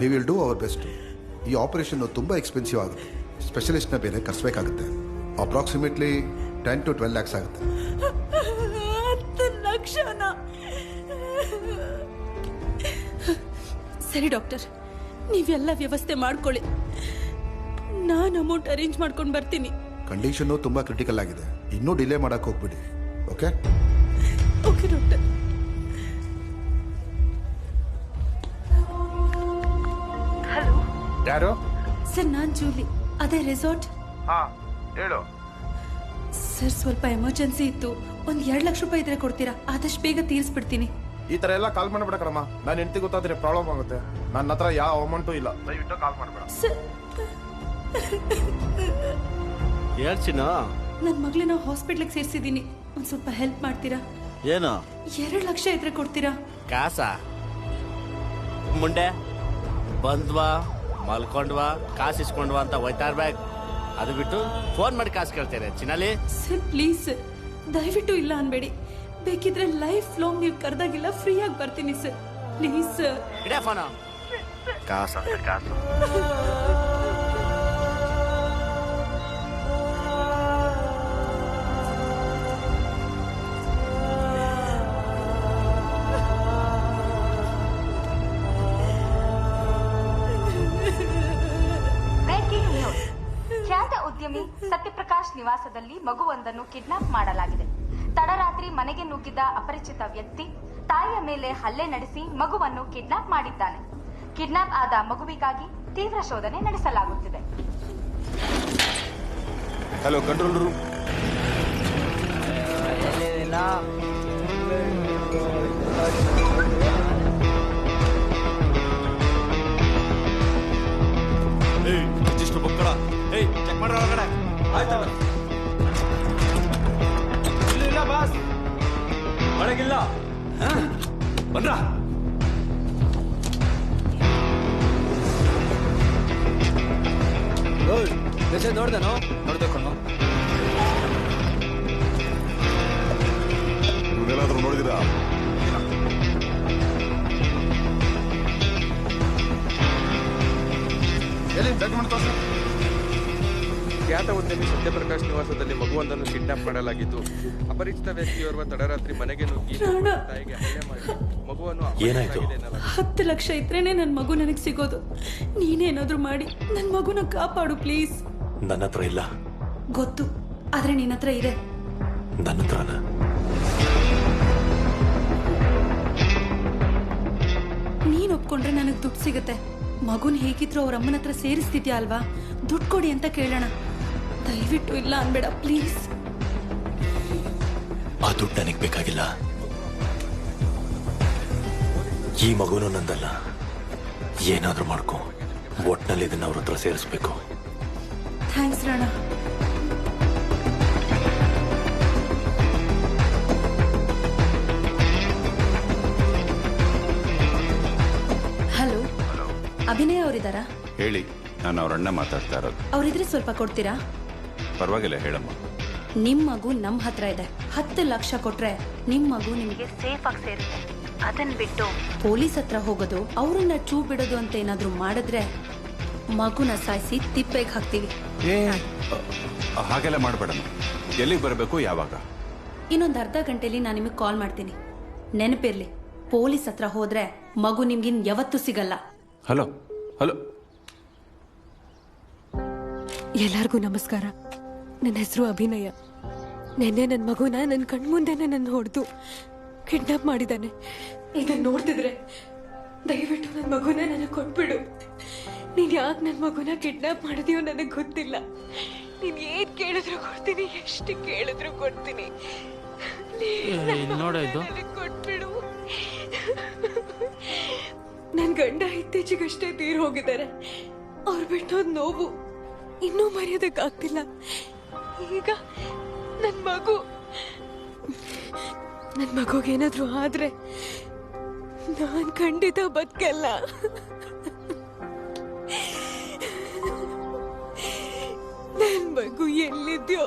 we will do our best. ಈ ಆಪರೇಷನ್ ತುಂಬಾ ಎಕ್ಸ್ಪೆನ್ಸಿವ್ ಆಗುತ್ತೆ. ಸ್ಪೆಷಲಿಸ್ಟ್ನ ಬೇರೆ ಕರೆಸಬೇಕಾಗುತ್ತೆ. ಅಪ್ರಾಕ್ಸಿಮೇಟ್ಲಿ 10 to 12 lakhs ಆಗುತ್ತೆ. 10 ಲಕ್ಷನಾ? ಸರಿ ಡಾಕ್ಟರ್, ನೀವೆಲ್ಲ ವ್ಯವಸ್ಥೆ ಮಾಡ್ಕೊಳ್ಳಿ. ನಾನು ಅಮೌಂಟ್ ಅರೇಂಜ್ ಮಾಡ್ಕೊಂಡು ಬರ್ತೀನಿ. ಕಂಡೀಷನ್ನು ತುಂಬಾ ಕ್ರಿಟಿಕಲ್ ಆಗಿದೆ. ಇನ್ನೂ ಡಿಲೇ ಮಾಡಕ್ ಹೋಗ್ಬಿಡಿ. Okay okay doctor. ಹಲೋ, ಯಾರು? ಸರ್, ನಾನು ಜೂಲಿ. ಅದೇ ರೆಸಾರ್ಟ್. ಹಾ, ಹೇಳು. ಸರ್, ಸ್ವಲ್ಪ ಎಮರ್ಜೆನ್ಸಿ ಇತ್ತು. ಒಂದು 2 ಲಕ್ಷ ರೂಪಾಯಿ ಇದ್ರೆ ಕೊಡ್ತೀರಾ? ಆದಷ್ಟು ಬೇಗ ತೀರಿಸ್ಬಿಡ್ತೀನಿ. ಈ ತರ ಎಲ್ಲ ಕಾಲ್ ಮಾಡಬೇಡ ಕಣಮ್ಮ. ನಾನು ಹೆಂಡತಿ ಗೊತ್ತಾದ್ರೆ ಪ್ರಾಬ್ಲಮ್ ಆಗುತ್ತೆ. ನನ್ನ ಹತ್ರ ಯಾವ ಅಮೌಂಟು ಇಲ್ಲ. ದಯವಿಟ್ಟು ಕಾಲ್ ಮಾಡಬೇಡ. ಹೇಳ್ಚಿನ ನನ್ನ ಮಗಳನ್ನ ಹಾಸ್ಪಿಟ್ಲಿಗೆ ಸೇರಿಸಿದ್ದೀನಿ. ಒಂದು ಸ್ವಲ್ಪ ಹೆಲ್ಪ್ ಮಾಡ್ತೀರಾ? ಏನು? 2 ಲಕ್ಷ ಇದ್ರೆ ಕೊಡ್ತೀರಾ? ಕಾಸ ಮುಂಡೆ ಬಂದ್ವಾ ಮಲ್ಕೊಂಡ್ವಾ ಕಾಸು ಇಸ್ಕೊಂಡ್ವಾ ಅಂತ ಹೋಯ್ತಾ ಇರ್ಬೇಕು. ಅದು ಬಿಟ್ಟು ಫೋನ್ ಮಾಡಿ ಕಾಸು ಕೇಳ್ತೇನೆ ಚಿನಾಲಿ. ಸರ್ ಪ್ಲೀಸ್ ಸರ್, ದಯವಿಟ್ಟು ಇಲ್ಲ ಅನ್ಬೇಡಿ. ಬೇಕಿದ್ರೆ ಲೈಫ್ ಲಾಂಗ್ ನೀವು ಕರೆದಾಗಿಲ್ಲ ಫ್ರೀಯಾಗಿ ಬರ್ತೀನಿ ಸರ್. Please sir. ಇಡೇ ಫೋನ್. ಕಾಸು ಕಾಸು. ಖ್ಯಾತ ಉದ್ಯಮಿ ಸತ್ಯಪ್ರಕಾಶ್ ನಿವಾಸದಲ್ಲಿ ಮಗುವೊಂದನ್ನು ಕಿಡ್ನಾಪ್ ಮಾಡಲಾಗಿದೆ. ತಡರಾತ್ರಿ ಮನೆಗೆ ನುಗ್ಗಿದ್ದ ಅಪರಿಚಿತ ವ್ಯಕ್ತಿ ತಾಯಿಯ ಮೇಲೆ ಹಲ್ಲೆ ನಡೆಸಿ ಮಗುವನ್ನು ಕಿಡ್ನಾಪ್ ಮಾಡಿದ್ದಾನೆ. ಕಿಡ್ನಾಪ್ ಆದ ಮಗುವಿಗಾಗಿ ತೀವ್ರ ಶೋಧನೆ ನಡೆಸಲಾಗುತ್ತಿದೆ. Hello control room. Register book ಕೊಡ. ಏಯ್ ಚೆಕ್ ಮಾಡ್ರ ಒಳಗಡೆ. ಆಯ್ತಲ್ಲ. ಇಲ್ಲ ಬಾಸ್ ಒಳಗಿಲ್ಲ. ಬಂದ್ರ ಮೆಸೇಜ್ ನೋಡ್ದೇನೋ? ನೋಡ್ಬೇಕು. ಇವನ್ನೆಲ್ಲಾದ್ರೂ ನೋಡಿದಿರಾ? ಎಲ್ಲಿ ಡಾಕ್ಯುಮೆಂಟ್ ತೋರಿಸಿ. ಖ್ಯಾತ ಉದ್ಯಮಿ ಸತ್ಯಪ್ರಕಾಶ್ ನಿವಾಸದಲ್ಲಿ ಮಗುವೊಂದನ್ನು ಕಿಡ್ನಾಪ್ ಮಾಡಲಾಗಿದ್ದು ಅಪರಿಚಿತ ವ್ಯಕ್ತಿಯೋರ್ವ ತಡರಾತ್ರಿ ಮನೆಗೆ ನುಗ್ಗಿ ತಾಯಿಗೆ ಹಲ್ಲೆ ಮಾಡಿ ಮಗುವನ್ನು ಏನಾಯ್ತು? 10 ಲಕ್ಷ ಇದ್ರೇನೆ ನನ್ನ ಮಗು ನನಗೆ ಸಿಗೋದು. ನೀನೇನಾದ್ರೂ ಮಾಡಿ ನನ್ನ ಮಗುನ ಕಾಪಾಡು ಪ್ಲೀಸ್. ನನ್ನ ಹತ್ರ ಇಲ್ಲ. ಗೊತ್ತು, ಆದ್ರೆ ನಿನ್ನ ಹತ್ರ ಇದೆ. ನನ್ನ ಹತ್ರನ? ನೀನ್ ಒಪ್ಕೊಂಡ್ರೆ ನನಗೆ ದುಡ್ಡು ಸಿಗುತ್ತೆ. ಮಗುನ್ ಹೇಗಿದ್ರು ಅವ್ರ ಅಮ್ಮನ ಹತ್ರ ಸೇರಿಸ್ತಿದ್ಯಾ ಅಲ್ವಾ? ದುಡ್ಡು ಕೊಡಿ ಅಂತ ಕೇಳೋಣ. ದಯವಿಟ್ಟು ಇಲ್ಲ ಅನ್ಬೇಡ ಪ್ಲೀಸ್. ಆ ದುಡ್ಡು ನನಗೆ ಬೇಕಾಗಿಲ್ಲ. ಈ ಮಗುನು ನಂದಲ್ಲ. ಏನಾದ್ರೂ ಮಾಡ್ಕೊ, ಒಟ್ನಲ್ಲಿ ಇದನ್ನ ಅವ್ರ ಹತ್ರ ಸೇರಿಸ್ಬೇಕು. ಥ್ಯಾಂಕ್ಸ್ ರಾಣ. ಹಲೋ, ಅಭಿನಯ ಅವರಿದ್ದಾರಾ? ಹೇಳಿ, ನಾನು ಅವ್ರ ಅಣ್ಣ ಮಾತಾಡ್ತಾ ಇರೋದು. ಅವರಿದ್ರೆ ಸ್ವಲ್ಪ ಕೊಡ್ತೀರಾ? ಪರವಾಗಿಲ್ಲ, ಹೇಳಮ್ಮ. ನಿಮ್ ಮಗು ನಮ್ ಹತ್ರ ಇದೆ. 10 ಲಕ್ಷ ಕೊಟ್ರೆ ನಿಮ್ ಮಗು ನಿಮಗೆ ಸೇಫ್ ಆಗಿ ಸೇರುತ್ತೆ. ಅದನ್ ಬಿಟ್ಟು ಪೊಲೀಸ್ ಹತ್ರ ಹೋಗೋದು, ಅವ್ರನ್ನ ಚೂ ಬಿಡೋದು ಅಂತ ಏನಾದ್ರೂ ಮಾಡಿದ್ರೆ ಮಗುನ ಸಾಯಿಸಿ ತಿಪ್ಪೆಗೆ ಹಾಕ್ತೀವಿ. ಹಾಗೆಲ್ಲ ಮಾಡ್ಬೇಡಮ್ಮ. ಎಲ್ಲಿಗೆ ಬರಬೇಕು, ಯಾವಾಗ? ಇನ್ನೊಂದು ಅರ್ಧ ಗಂಟೆಲಿ ನಾನು ನಿಮಗೆ ಕಾಲ್ ಮಾಡ್ತೀನಿ. ನೆನಪಿರ್ಲಿ, ಪೊಲೀಸ್ ಹತ್ರ ಹೋದ್ರೆ ಮಗು ನಿಮ್ಗಿನ್ ಯಾವತ್ತೂ ಸಿಗಲ್ಲ. Hello hello. ಎಲ್ಲರಿಗೂ ನಮಸ್ಕಾರ. ನನ್ನ ಹೆಸರು ಅಭಿನಯ. ನೆನ್ನೆ ನನ್ನ ಮಗುನ ನನ್ನ ಕಣ್ಮುಂದೆನೆ ನನ್ನ ಹೊಡೆದು ಕಿಡ್ನಾಪ್ ಮಾಡಿದ್ದಾನೆ. ಇದನ್ನ ನೋಡ್ತಿದ್ರೆ ದಯವಿಟ್ಟು ನನ್ನ ಮಗುನ ನನಗೆ ಕೊಟ್ಬಿಡು. ನೀನ್ ಯಾಕೆ ನನ್ನ ಮಗುನ ಕಿಡ್ನಾಪ್ ಮಾಡಿದೀಯೋ ನನಗೆ ಗೊತ್ತಿಲ್ಲ. ನೀನ್ ಏನ್ ಕೇಳಿದ್ರು ಕೊಡ್ತೀನಿ, ಎಷ್ಟು ಕೇಳಿದ್ರು ಕೊಡ್ತೀನಿ. ಕೊಟ್ಬಿಡು. ನನ್ ಗಂಡ ಇತ್ತೀಚೆಗಷ್ಟೇ ತೀರ್ ಹೋಗಿದ್ದಾರೆ. ಅವ್ರು ಬಿಟ್ಟೋದ್ ನೋವು ಇನ್ನೂ ಮರೆಯೋದಕ್ಕಾಗ್ತಿಲ್ಲ. ಈಗ ನನ್ ಮಗುಗೇನಾದ್ರೂ ಆದ್ರೆ ನಾನ್ ಖಂಡಿತ ಬದುಕಲ್ಲ. ನನ್ ಮಗು ಎಲ್ಲಿದ್ಯೋ,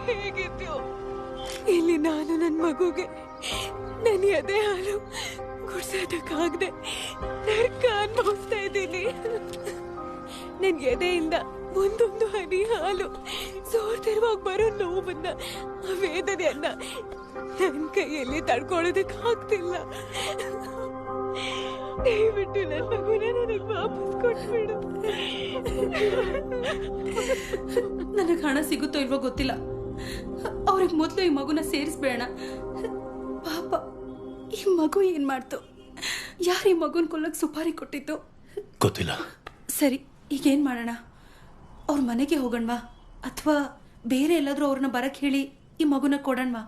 ಹೇಗಿದ್ಯೋ, ಇಲ್ಲಿ ನಾನು ನನ್ ಮಗುಗೆ ನನ್ನ ಎದೆ ಹಾಲು ಕುಡ್ಸೋದಕ್ಕಾಗದೆ ನರ್ಕ ಅನುಭವಿಸ್ತಾ ಇದ್ದೀನಿ. ನನ್ ಎದೆಯಿಂದ ಒಂದೊಂದು ಹನಿ ಹಾಲು ಸೋರ್ತಿರುವಾಗ ಬರೋ ನೋವನ್ನ, ಆ ವೇದನೆಯನ್ನ ನನ್ ಕೈಯಲ್ಲಿ ತಡ್ಕೊಳ್ಳೋದಕ್ಕೆ ಆಗ್ತಿಲ್ಲ. ದಯವಿಟ್ಟು ನನ್ನ ಮಗುನ ನನಗೆ ವಾಪಸ್ ಕೊಟ್ಬಿಡು. ನನಗೆ ಹಣ ಸಿಗುತ್ತೋ ಇಲ್ವೋ ಗೊತ್ತಿಲ್ಲ. ಅವ್ರಿಗೆ ಮೊದಲು ಈ ಮಗುನ ಸೇರಿಸ್ಬೇಡ. ಪಾಪ ಈ ಮಗು ಏನ್ ಮಾಡ್ತು? ಯಾರು ಈ ಮಗುನ ಕೊಲ್ಲಕ್ಕೆ ಸುಪಾರಿ ಕೊಟ್ಟಿತ್ತು? ಗೊತ್ತಿಲ್ಲ. ಸರಿ, ಈಗೇನ್ ಮಾಡೋಣ? ಅವ್ರ ಮನೆಗೆ ಹೋಗೋಣವಾ ಅಥವಾ ಬೇರೆ ಎಲ್ಲಾದ್ರೂ ಅವ್ರನ್ನ ಬರಕ್ ಹೇಳಿ ಈ ಮಗುನ ಕೊಡೋಣವಾ?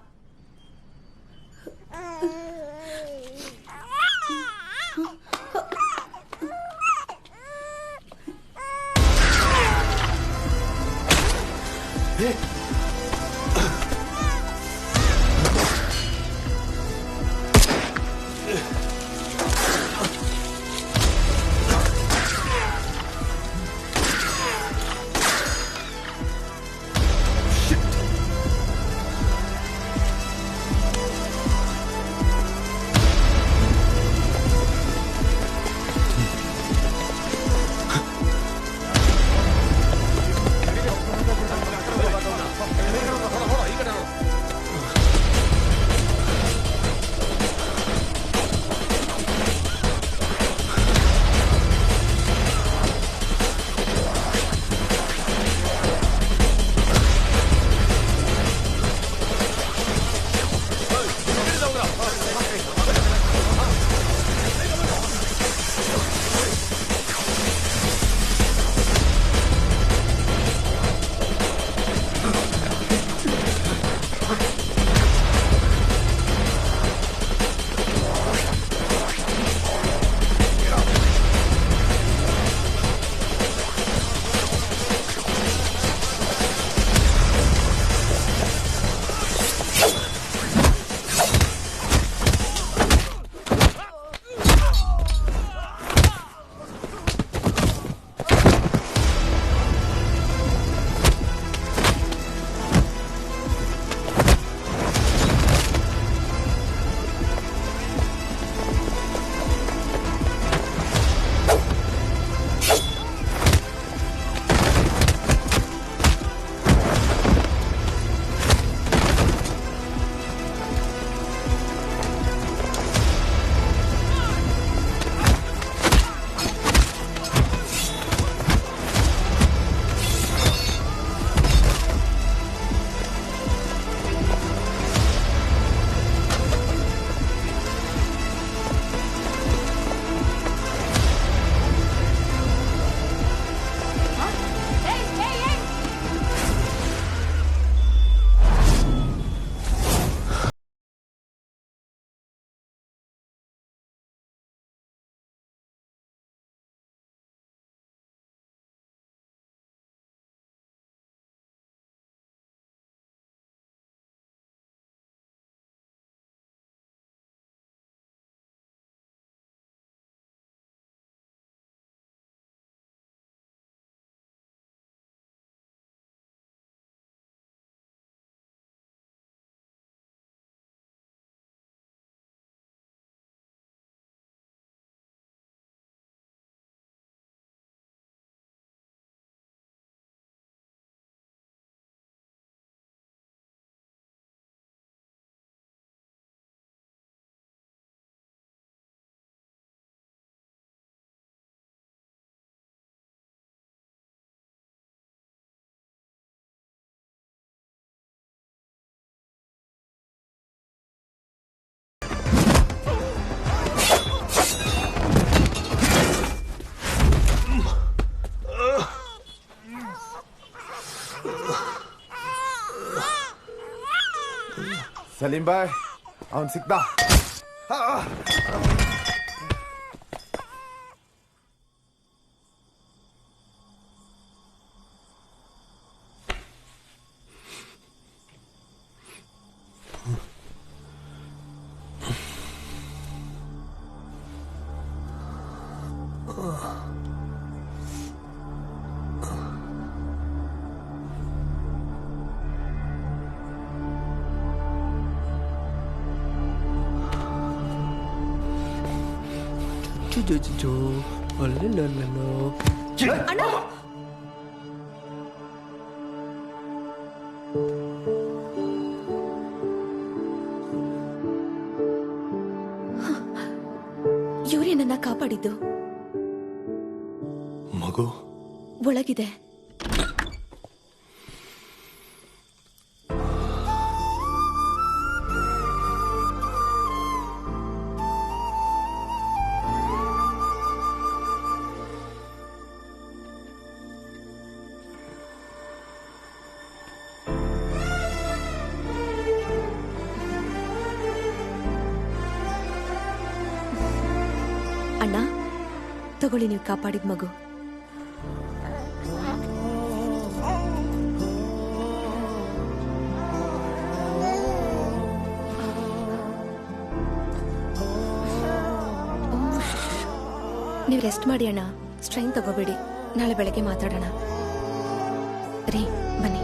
ಸಲೀಂ ಬಾಯ್ ಅವನ್ ಸಿಕ್ದ. ಅಣ್ಣ ಇವರೇ ನನ್ನ ಕಾಪಾಡಿದ್ದು. ಮಗು ಒಳಗಿದೆ. ಅಣ್ಣ ತಗೊಳ್ಳಿ, ನೀವು ಕಾಪಾಡಿದ ಮಗು. ನೀವು ರೆಸ್ಟ್ ಮಾಡಿ ಅಣ್ಣ, ಸ್ಟ್ರೈನ್ ತಗೋಬೇಡಿ. ನಾಳೆ ಬೆಳಗ್ಗೆ ಮಾತಾಡೋಣ. ರೀ ಬನ್ನಿ.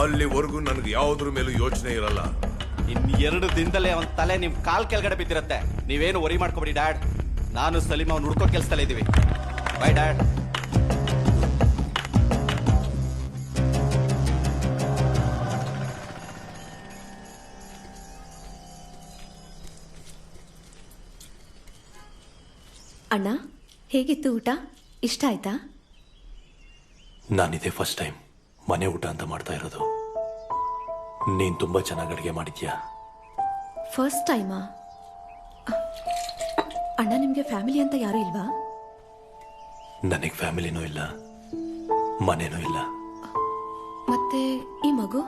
ಅಲ್ಲಿವರೆಗೂ ನನಗೆ ಯಾವುದ್ರ ಮೇಲೂ ಯೋಚನೆ ಇರಲ್ಲ. ಇನ್ 2 ದಿನದಲ್ಲೇ ಅವನ್ ತಲೆ ನಿಮ್ ಕಾಲ್ ಕೆಳಗಡೆ ಬಿದ್ದಿರತ್ತೆ. ನೀವೇನು ವರಿ ಮಾಡ್ಕೊಬೇಡಿ ಡ್ಯಾಡ್. ನಾನು ಸಲೀಮ್ ಅವ್ನು ಹುಡ್ಕೋ ಕೆಲ್ಸದಲ್ಲೇ ಇದೀವಿ. By dad. ಅಣ್ಣ ಹೇಗಿತ್ತು ಊಟ? ಇಷ್ಟ ಆಯ್ತಾ? ನಾನಿದೆ ಫಸ್ಟ್ ಟೈಮ್ ಮನೆ ಊಟ ಅಂತ ಮಾಡ್ತಾ ಇರೋದು. ನೀನ್ ತುಂಬಾ ಚೆನ್ನಾಗಿ ಅಡುಗೆ ಮಾಡಿದ್ಯಾ. ಫಸ್ಟ್ ಟೈಮಾ? ಅಣ್ಣ ನಿಮ್ಗೆ ಫ್ಯಾಮಿಲಿ ಅಂತ ಯಾರು ಇಲ್ವಾ? ನನಗೆ ಫ್ಯಾಮಿಲಿನೂ ಇಲ್ಲ, ಮನೇನೂ ಇಲ್ಲ. ಮತ್ತೆ ಈ ಮಗು?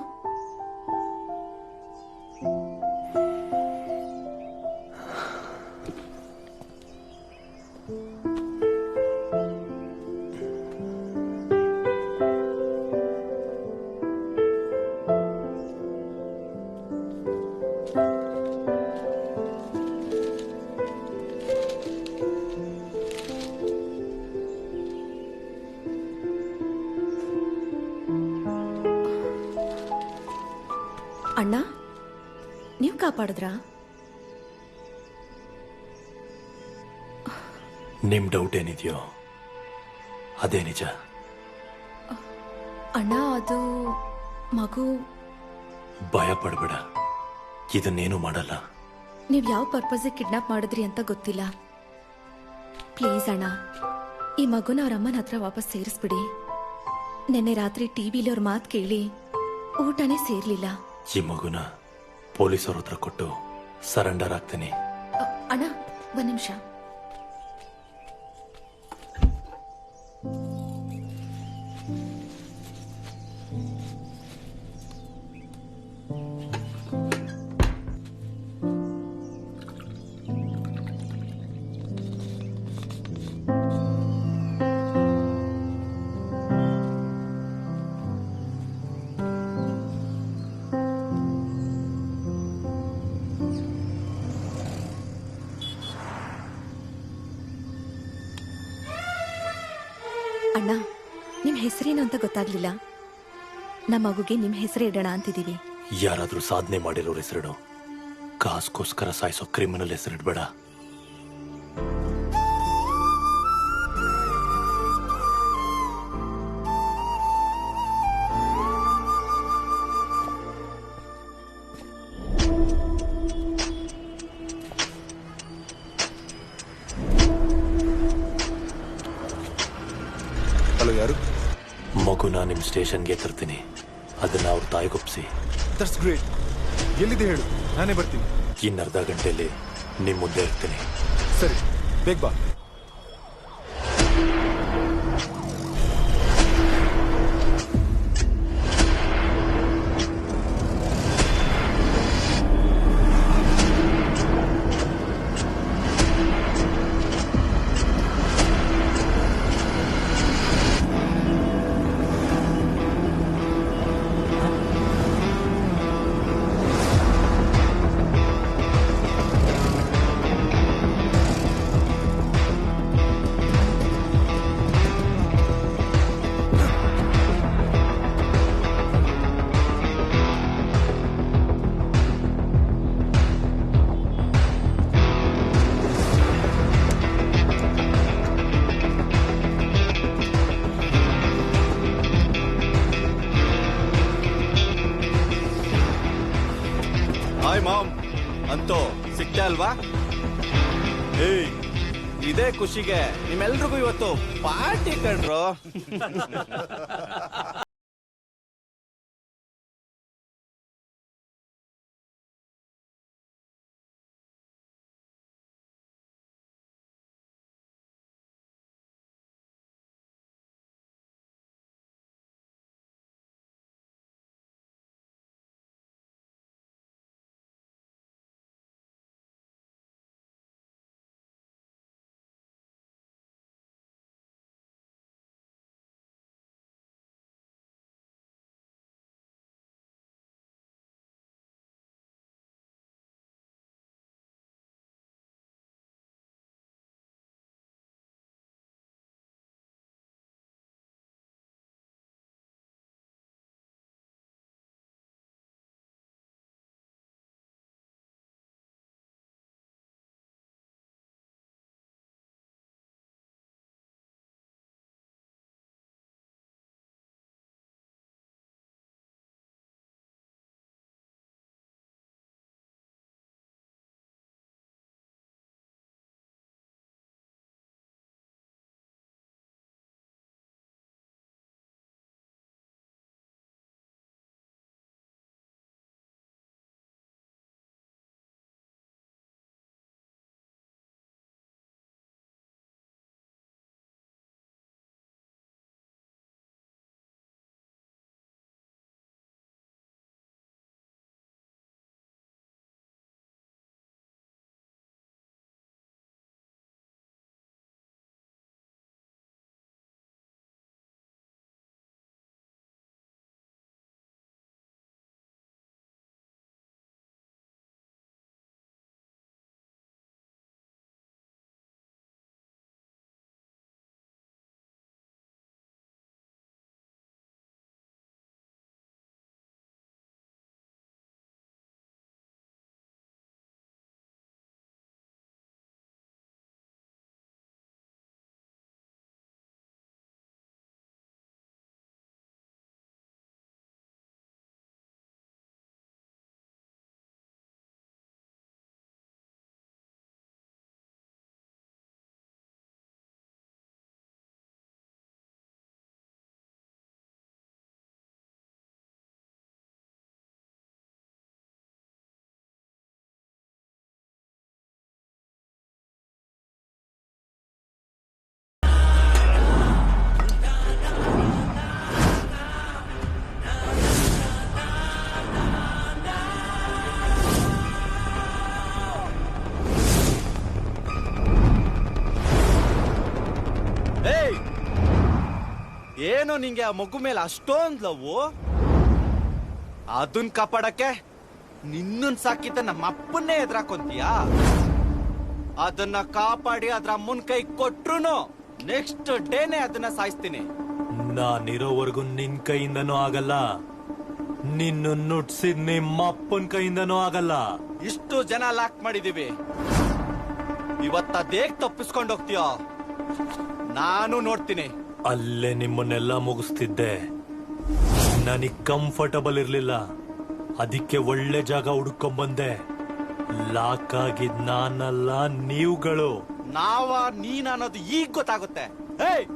ಅಣ್ಣ ನೀವು ಕಾಪಾಡಿದ್ರಾ? ನಿಮ್ ಡೌಟ್ ಏನಿದೆಯೋ ಅದೇ ನಿಜ. ಅಣ್ಣ ಅದು ಮಗು. ಭಯ ಪಡಬೇಡ, ಇದನ್ನೇನು ಮಾಡಲ್ಲ. ನೀವ್ ಯಾವ ಪರ್ಪಸ್ ಕಿಡ್ನಾಪ್ ಮಾಡಿದ್ರಿ ಅಂತ ಗೊತ್ತಿಲ್ಲ. ಪ್ಲೀಸ್ ಅಣ್ಣ, ಈ ಮಗುನ ಅವ್ರ ಅಮ್ಮನ ಹತ್ರ ವಾಪಸ್ ಸೇರಿಸ್ಬಿಡಿ. ನೆನ್ನೆ ರಾತ್ರಿ ಟಿವಿಲಿ ಅವ್ರ ಮಾತು ಕೇಳಿ ಊಟನೇ ಸೇರ್ಲಿಲ್ಲ. ಈ ಮಗುನ ಪೊಲೀಸರ ಹತ್ರ ಕೊಟ್ಟು ಸರೆಂಡರ್ ಆಗ್ತೀನಿ. ಅಣ್ಣ ಒಂದ್ ನಿಮಿಷ. ಅಣ್ಣ ನಿಮ್ ಹೆಸರೇನು ಅಂತ ಗೊತ್ತಾಗ್ಲಿಲ್ಲ. ನಮ್ಮ ಮಗುಗೆ ನಿಮ್ ಹೆಸರೇ ಇಡೋಣ ಅಂತಿದೀವಿ. ಯಾರಾದ್ರೂ ಸಾಧನೆ ಮಾಡಿರೋರ್ ಹೆಸರಿಡು. ಕಾಸ್ಗೋಸ್ಕರ ಸಾಯಿಸೋ ಕ್ರಿಮಿನಲ್ ಹೆಸರಿಡ್ಬೇಡ. ಹಲೋ, ಯಾರು? ಮಗುನ ನಿಮ್ ಸ್ಟೇಷನ್ಗೆ ತರ್ತೀನಿ. ಅದನ್ನ ಅವ್ರ ತಾಯಿಗೊಪ್ಸಿ. That's great. ಎಲ್ಲಿದೆ ಹೇಳು, ನಾನೇ ಬರ್ತೀನಿ. ಇನ್ನರ್ಧ ಗಂಟೆಯಲ್ಲಿ ನಿಮ್ ಮುಂದೆ ಇರ್ತೀನಿ. ಸರಿ, ಬೇಗ ಬಾ. ಹಾಯ್ ಮಾಮ್, ಅಂತೂ ಸಿಕ್ತೆ ಅಲ್ವಾ? ಏಯ್, ಇದೇ ಖುಷಿಗೆ ನಿಮ್ಮೆಲ್ರಿಗೂ ಇವತ್ತು ಪಾರ್ಟಿ ಕಂಡ್ರು. ಏನೋ ನಿಂಗೆ ಆ ಮಗು ಮೇಲೆ ಅಷ್ಟೊಂದ್ ಲವ್, ಅದನ್ ಕಾಪಾಡಕ್ಕೆ ನಿನ್ನನ್ ಸಾಕಿದ್ದ ನಮ್ಮ ಅಪ್ಪನ್ನೇ ಎದುರಾಕೊಂತೀಯಾ? ಅದನ್ನ ಕಾಪಾಡಿ ಅದ್ರ ಅಮ್ಮನ್ ಕೈ ಕೊಟ್ರುನು ನೆಕ್ಸ್ಟ್ ಡೇನೆ ಅದನ್ನ ಸಾಯಿಸ್ತೀನಿ. ನಾನಿರೋವರೆಗೂ ನಿನ್ ಕೈಯಿಂದನೂ ಆಗಲ್ಲ, ನಿನ್ನ ನುಡ್ಸಿದ್ ನಿಮ್ಮ ಅಪ್ಪನ ಕೈಯಿಂದನೂ ಆಗಲ್ಲ. ಇಷ್ಟು ಜನ ಲಾಕ್ ಮಾಡಿದೀವಿ, ಇವತ್ತದೇಗ್ ತಪ್ಪಿಸ್ಕೊಂಡು ಹೋಗ್ತೀಯೋ ನಾನು ನೋಡ್ತೀನಿ. ಅಲ್ಲೇ ನಿಮ್ಮನ್ನೆಲ್ಲ ಮುಗಿಸ್ತಿದ್ದೆ. ನನಗ್ ಕಂಫರ್ಟಬಲ್ ಇರ್ಲಿಲ್ಲ, ಅದಕ್ಕೆ ಒಳ್ಳೆ ಜಾಗ ಹುಡ್ಕೊಂಡ್ಬಂದೆ. ಲಾಕ್ ಆಗಿದ್ ನಾನಲ್ಲ, ನೀವುಗಳು. ನೀನ್ ಅನ್ನೋದು ಈಗ ಗೊತ್ತಾಗುತ್ತೆ. ಏಯ್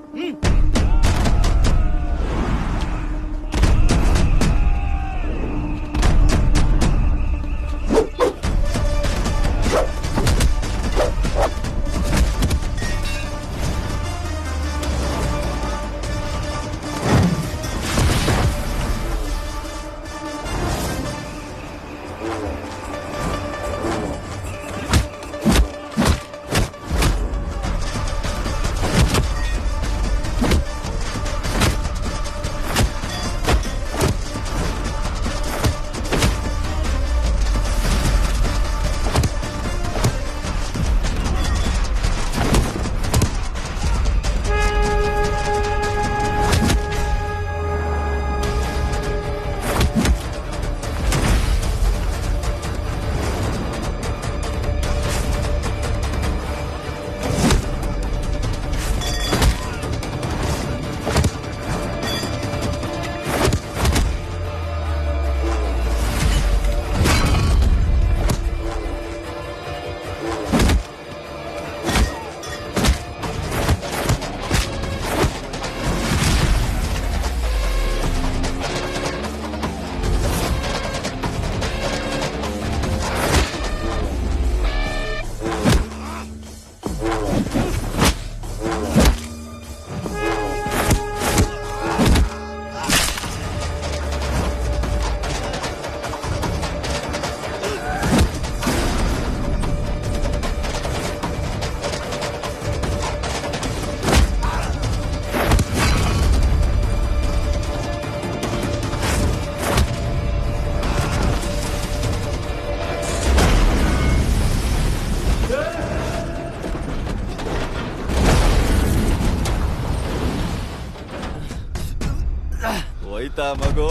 ಹೋಯ್ತಾ ಮಗು?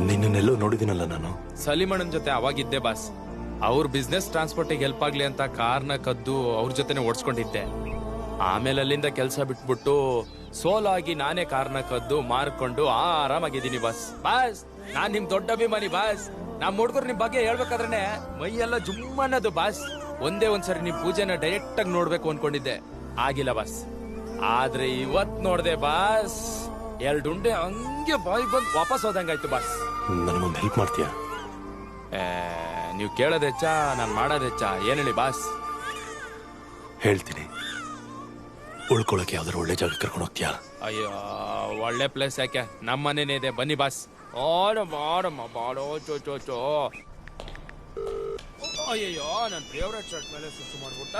ನಿನ್ನೆಲ್ಲೋ ನೋಡಿದಿನಲ್ಲ ನಾನು. ಸಲಿಮಣ್ಣನ ಜೊತೆ ಅವಾಗಿದ್ದೆ ಬಾಸ್. ಅವ್ರ ಬಿಸ್ನೆಸ್ ಟ್ರಾನ್ಸ್ಪೋರ್ಟಿಗೆ ಹೆಲ್ಪ್ ಆಗ್ಲಿ ಅಂತ ಕಾರ್ನ ಕದ್ದು ಅವ್ರ ಜೊತೆನೆ ಓಡಿಸ್ಕೊಂಡಿದ್ದೆ. ಆಮೇಲೆ ಅಲ್ಲಿಂದ ಕೆಲಸ ಬಿಟ್ಬಿಟ್ಟು ಸೋಲಾಗಿ ನಾನೇ ಕಾರ್ನ ಕದ್ದು ಮಾರ್ಕೊಂಡು ಆರಾಮಾಗಿದ್ದೀನಿ ಬಾಸ್. ಬಾಸ್ ನಾನ್ ನಿಮ್ ದೊಡ್ಡ ಅಭಿಮಾನಿ ಬಾಸ್. ನಮ್ ಹುಡುಗರು ನಿಮ್ ಬಗ್ಗೆ ಹೇಳ್ಬೇಕಾದ್ರೆ ಮೈ ಎಲ್ಲ ಜುಮ್ ಅನ್ನೋದು ಬಾಸ್. ಒಂದೇ ಒಂದ್ಸರಿ ನಿಮ್ ಪೂಜೆನ ಡೈರೆಕ್ಟ್ ಆಗಿ ನೋಡ್ಬೇಕು ಅನ್ಕೊಂಡಿದ್ದೆ, ಆಗಿಲ್ಲ ಬಾಸ್. ಆದ್ರೆ ಇವತ್ ನೋಡ್ದೆ ಬಾಸ್, 2 ಉಂಡೆ ಹಂಗೆ ಬಾಯಿ ಬಂದು ವಾಪಸ್ ಹೋದಂಗಾಯ್ತು ಬಾಸ್. ನನಗೊಂದು ಹೆಲ್ಪ್ ಮಾಡ್ತೀಯಾ? ನೀವು ಕೇಳೋದ್ ಹೆಚ್ಚ, ನಾನ್ ಮಾಡೋದ್ ಹೆಚ್ಚ? ಏನ್ ಹೇಳಿ ಬಾಸ್? ಹೇಳ್ತೀನಿ. ಉಳ್ಕೊಳಕ್ಕೆ ಯಾವ್ದಾರು ಒಳ್ಳೆ ಜಾಗ ಕರ್ಕೊಂಡು ಹೋಗ್ತೀಯಾ? ಅಯ್ಯೋ ಒಳ್ಳೆ ಪ್ಲೇಸ್ ಯಾಕೆ, ನಮ್ಮ ಮನೇನೆ ಇದೆ, ಬನ್ನಿ ಬಾಸ್. ಮಾಡಮ್ಮ ಬಾಡೋ ಚೋ. ಅಯ್ಯಯ್ಯೋ ನನ್ನ ಫೇವ್ರೆಟ್ ಶರ್ಟ್ ಮೇಲೆ ಸುತ್ತು ಮಾಡ್ಬಿಟ್ಟ.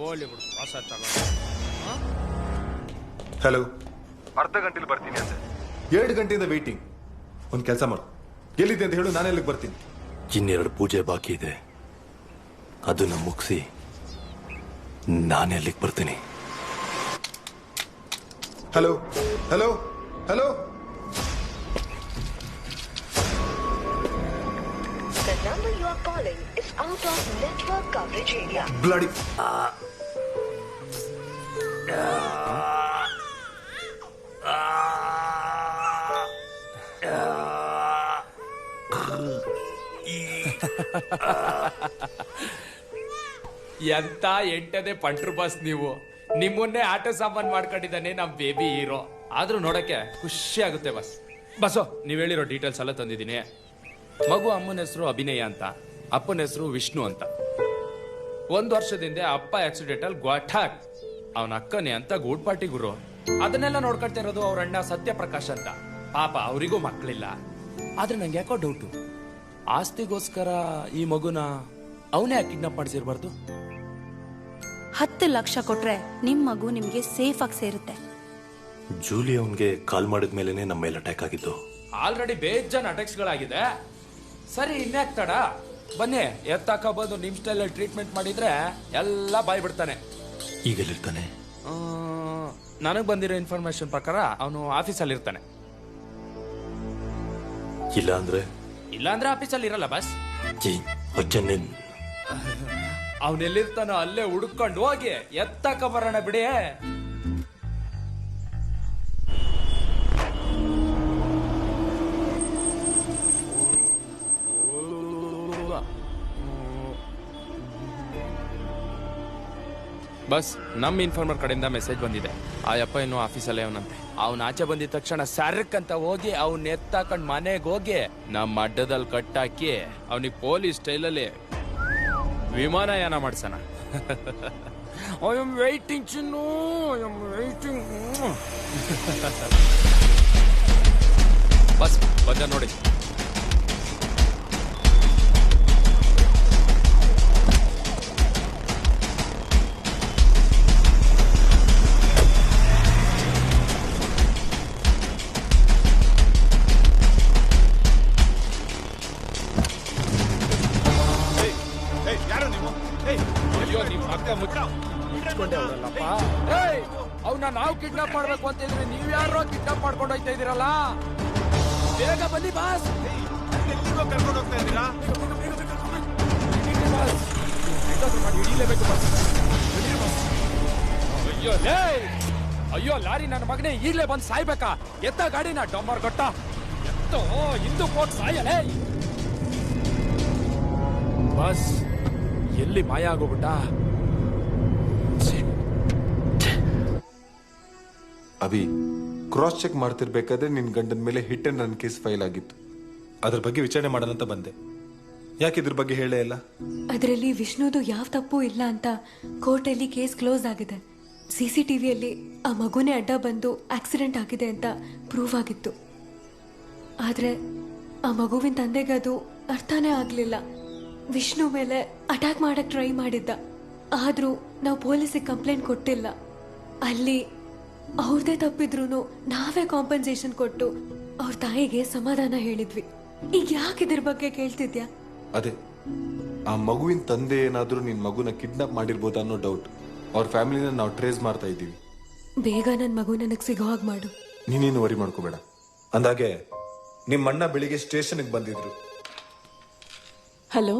ಓಲಿ ಬಿಡು, ಪ್ರಸಾದ್ ತಗೊಂಡು. ಹಲೋ, ಅರ್ಧ ಗಂಟೆಲಿ ಬರ್ತೀನಿ ಅಂತೆ. 2 ಗಂಟೆಯಿಂದ ವೇಟಿಂಗ್. ಒಂದು ಕೆಲಸ ಮಾಡು, ಎಲ್ಲಿದೆ ಅಂತ ಹೇಳು, ನಾನು ಎಲ್ಲಿಗೆ ಬರ್ತೀನಿ. ಇನ್ನೆರಡು ಪೂಜೆ ಬಾಕಿ ಇದೆ, ಅದನ್ನ ಮುಗಿಸಿ ನಾನೇ ಅಲ್ಲಿಗೆ ಬರ್ತೀನಿ. Hello hello hello. The number you are calling is out of network coverage area. Bloody. ಎಂತ ಎಂಟದೇ ಪಂಟ್ರು ಬಾಸ್ ನೀವು. ನಿಮ್ಮನ್ನೇ ಆಟೋ ಸಾಮಾನ್ ಮಾಡ್ಕೊಂಡಿದ್ದಾನೆ ನಮ್ ಬೇಬಿ ಹೀರೋ. ಆದ್ರೂ ನೋಡಕ್ಕೆ ಖುಷಿ ಆಗುತ್ತೆ ಬಾಸ್. ಬಸ್ಸು ನೀವ್ ಹೇಳಿರೋ ಡೀಟೇಲ್ಸ್ ಎಲ್ಲ ತಂದಿದ್ದೀನಿ. ಮಗು ಅಮ್ಮನ ಹೆಸರು ಅಭಿನಯ ಅಂತ, ಅಪ್ಪನ ಹೆಸರು ವಿಷ್ಣು ಅಂತ. 1 ವರ್ಷದಿಂದ ಅಪ್ಪ ಆಕ್ಸಿಡೆಂಟ್ ಅಲ್ಲಿ ಗ್ವಾಠಾಕ್, ಅವನ ಅಕ್ಕನೇ ಅಂತ ಗೂಡ್ಪಾಟಿ ಗುರು. ಅದನ್ನೆಲ್ಲ ನೋಡ್ಕೊಳ್ತಾ ಇರೋದು ಅವ್ರ ಅಣ್ಣ ಸತ್ಯಪ್ರಕಾಶ್ ಅಂತ. ಪಾಪ ಅವರಿಗೂ ಮಕ್ಕಳಿಲ್ಲ. ಆದ್ರೆ ನಂಗೆ ಯಾಕೋ ಡೌಟು, ಆಸ್ತಿಗೋಸ್ಕರ ಈ ಮಗುನ ಅವನೇ ಕಿಡ್ನಾಪ್ ಮಾಡಿಸಿರ್ಬಾರ್ದು. 10 ಲಕ್ಷ ಕೊಟ್ರೆ ನಿಮ್ ಮಗು ನಿಮ್ಗೆ ಸೇಫ್ ಆಗಿ ಸೇರುತ್ತೆ. ಜೂಲಿ ಅವನ್ಗೆ ಕಾಲ್ ಮಾಡಿದ ಮೇಲೆನೆ ನಮ್ಮ ಮೇಲೆ ಅಟ್ಯಾಕ್ ಆಗಿದ್ದು. ಆಲ್ರೆಡಿ ಬೇಜಾನ್ ಅಟ್ಯಾಕ್ಸ್ ಗಳಾಗಿದೆ. ಸರಿ ಇನ್ಯಾಕ್ ತಡ, ಬನ್ನಿ ಎತ್ತಾಕ ಬಂದು ನಿಮ್ ಸ್ಟೈಲ್ ಟ್ರೀಟ್ಮೆಂಟ್ ಮಾಡಿದ್ರೆ ಎಲ್ಲ ಬಾಯ್ ಬಿಡ್ತಾನೆ. ಈಗ ಎಲ್ಲಿರ್ತಾನೆ? ನನಗ್ ಬಂದಿರೋ ಇನ್ಫಾರ್ಮೇಶನ್ ಪ್ರಕಾರ ಅವನು ಆಫೀಸಲ್ಲಿ ಇರ್ತಾನೆ. ಇಲ್ಲ ಅಂದ್ರೆ ಆಫೀಸಲ್ಲಿ ಇರಲ್ಲ ಬಾಸ್. ಅವನೆಲ್ಲಿರ್ತಾನೋ ಅಲ್ಲೇ ಹುಡುಕೊಂಡು ಹೋಗಿ ಎತ್ತಕ ಬರೋಣ ಬಿಡಿ. ಬಸ್ ನಮ್ಮ ಇನ್ಫಾರ್ಮರ್ ಕಡೆಯಿಂದ ಮೆಸೇಜ್ ಬಂದಿದೆ. ಆ ಯಪ್ಪ ಇನ್ನೂ ಆಫೀಸಲ್ಲೇ ಅವನಂತೆ. ಅವ್ನ ಆಚೆ ಬಂದಿದ ತಕ್ಷಣ ಸರ್ಕ್ ಅಂತ ಹೋಗಿ ಅವ್ನ ಎತ್ತಾಕೊಂಡ್ ಮನೆಗೆ ಹೋಗಿ ನಮ್ಮ ಅಡ್ಡದಲ್ಲಿ ಕಟ್ಟಾಕಿ ಅವನಿಗೆ ಪೊಲೀಸ್ ಸ್ಟೈಲಲ್ಲಿ ವಿಮಾನಯಾನ ಮಾಡ್ಸಣ. I am waiting Chinnu, I am waiting. Bus ಬಂದ ನೋಡಿ. ಅವ್ನ ನಾವು ಕಿಡ್ನಾಪ್ ಮಾಡ್ಬೇಕು ಅಂತ ಇದ್ರೆ ನೀವ್ ಯಾರೋ ಕಿಡ್ನಾಪ್ ಮಾಡ್ಕೊಂಡು ಹೋಗ್ತಾ ಇದೀರಲ್ಲ. ಬೇಗ ಬನ್ನಿ ಬಾಸ್. ಕರ್ಕೊಂಡು ಹೋಗ್ತಾ ಇದ್ದೀರಾ? ಅಯ್ಯೋ ಲಾರಿ ನನ್ನ ಮಗನೇ ಈಗಲೇ ಬಂದು ಸಾಯ್ಬೇಕಾ? ಎತ್ತ ಗಾಡಿನ ಡೊಂಬರ್ ಗೊಟ್ಟ ಎತ್ತೋ ಹಿಂದೂ ಕೋಟ್ ಸಾಯಲೇ. ಬಸ್ ಎಲ್ಲಿ ಮಾಯ ಆಗೋಗ್ಬಿಟ್ಟ? ಅಭಿ, ಕ್ರಾಸ್ ಚೆಕ್ ಮಾಡ್ತಿರ್ಬೇಕಾದ್ರೆ ನಿನ್ ಗಂಡನ ಮೇಲೆ hit and run case file ಆಗಿತ್ತು. ಅದ್ರ ಬಗ್ಗೆ ವಿಚಾರಣೆ ಮಾಡೋಣಂತ ಬಂದೆ. ಯಾಕೆ ಇದ್ರ ಬಗ್ಗೆ ಹೇಳೇ ಇಲ್ಲ? ಅದರಲ್ಲಿ ವಿಷ್ಣುದು ಯಾವ ತಪ್ಪು ಇಲ್ಲ ಅಂತ ಕೋರ್ಟಲ್ಲಿ ಕೇಸ್ ಕ್ಲೋಸ್ ಆಗಿದೆ. CCTVಯಲ್ಲಿ ಆ ಮಗುನೇ ಅಡ್ಡ ಬಂದು ಆಕ್ಸಿಡೆಂಟ್ ಆಗಿದೆ ಅಂತ ಪ್ರೂವ್ ಆಗಿತ್ತು. ಆದ್ರೆ ಆ ಮಗುವಿನ ತಂದೆಗೆ ಅದು ಅರ್ಥನೇ ಆಗ್ಲಿಲ್ಲ. ವಿಷ್ಣು ಮೇಲೆ ಅಟ್ಯಾಕ್ ಮಾಡಕ್ ಟ್ರೈ ಮಾಡಿದ್ದ. ಆದ್ರೂ ನಾವು ಪೊಲೀಸಿಗೆ ಕಂಪ್ಲೇಂಟ್ ಕೊಟ್ಟಿಲ್ಲ. ಅಲ್ಲಿ ಅವ್ರದೇ ತಪ್ಪಿದ್ರು ನಾವೇ ಕಾಂಪನ್ಸೇಷನ್ ಕೊಟ್ಟು ಅವ್ರ ತಾಯಿಗೆ ಸಮಾಧಾನ ಹೇಳಿದ್ವಿ. ಈಗ ಯಾಕೆ ಇದ್ರ ಬಗ್ಗೆ ಕೇಳ್ತಿದ್ಯಾ? ಅದೇ, ಆ ಮಗುವಿನ ತಂದೆ ಏನಾದ್ರೂ ನಿನ್ ಮಗುನ ಕಿಡ್ನಾಪ್ ಮಾಡಿರ್ಬೋದ ಅನ್ನೋ ಡೌಟ್. ಅವ್ರ ಫ್ಯಾಮಿಲಿನ ನಾವು ಟ್ರೇಸ್ ಮಾಡ್ತಾ ಇದ್ದೀವಿ. ಬೇಗ ನನ್ ಮಗು ನನಗ್ ಸಿಗೋ ಹಾಗೆ ಮಾಡು. ನೀನೇನು ವರಿ ಮಾಡ್ಕೋಬೇಡ. ಅಂದಾಗೆ ನಿಮ್ಮ ಅಣ್ಣ ಬೆಳಿಗ್ಗೆ ಸ್ಟೇಷನ್ಗೆ ಬಂದಿದ್ರು. ಹಲೋ.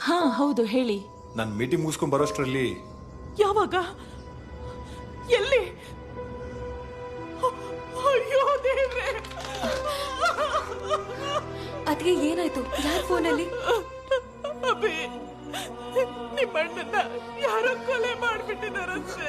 ಹಾ ಹೌದು ಹೇಳಿ. ನಾನು ಮೀಟಿಂಗ್ ಮುಗಿಸ್ಕೊಂಡ್ ಬರೋಷ್ಟ್ರಲ್ಲಿ ಯಾವಾಗ? ಎಲ್ಲಿ? ಅಯ್ಯೋ ದೇವ್ರೆ, ಅದ್ಗೆ ಏನಾಯ್ತು? ಯಾರ ಫೋನಲ್ಲಿ? ಅಭಿ, ನಿಮ್ಮ ಅಣ್ಣನ ಯಾರೋ ಕೊಲೆ ಮಾಡ್ಬಿಟ್ಟಿದಾರಂತೆ.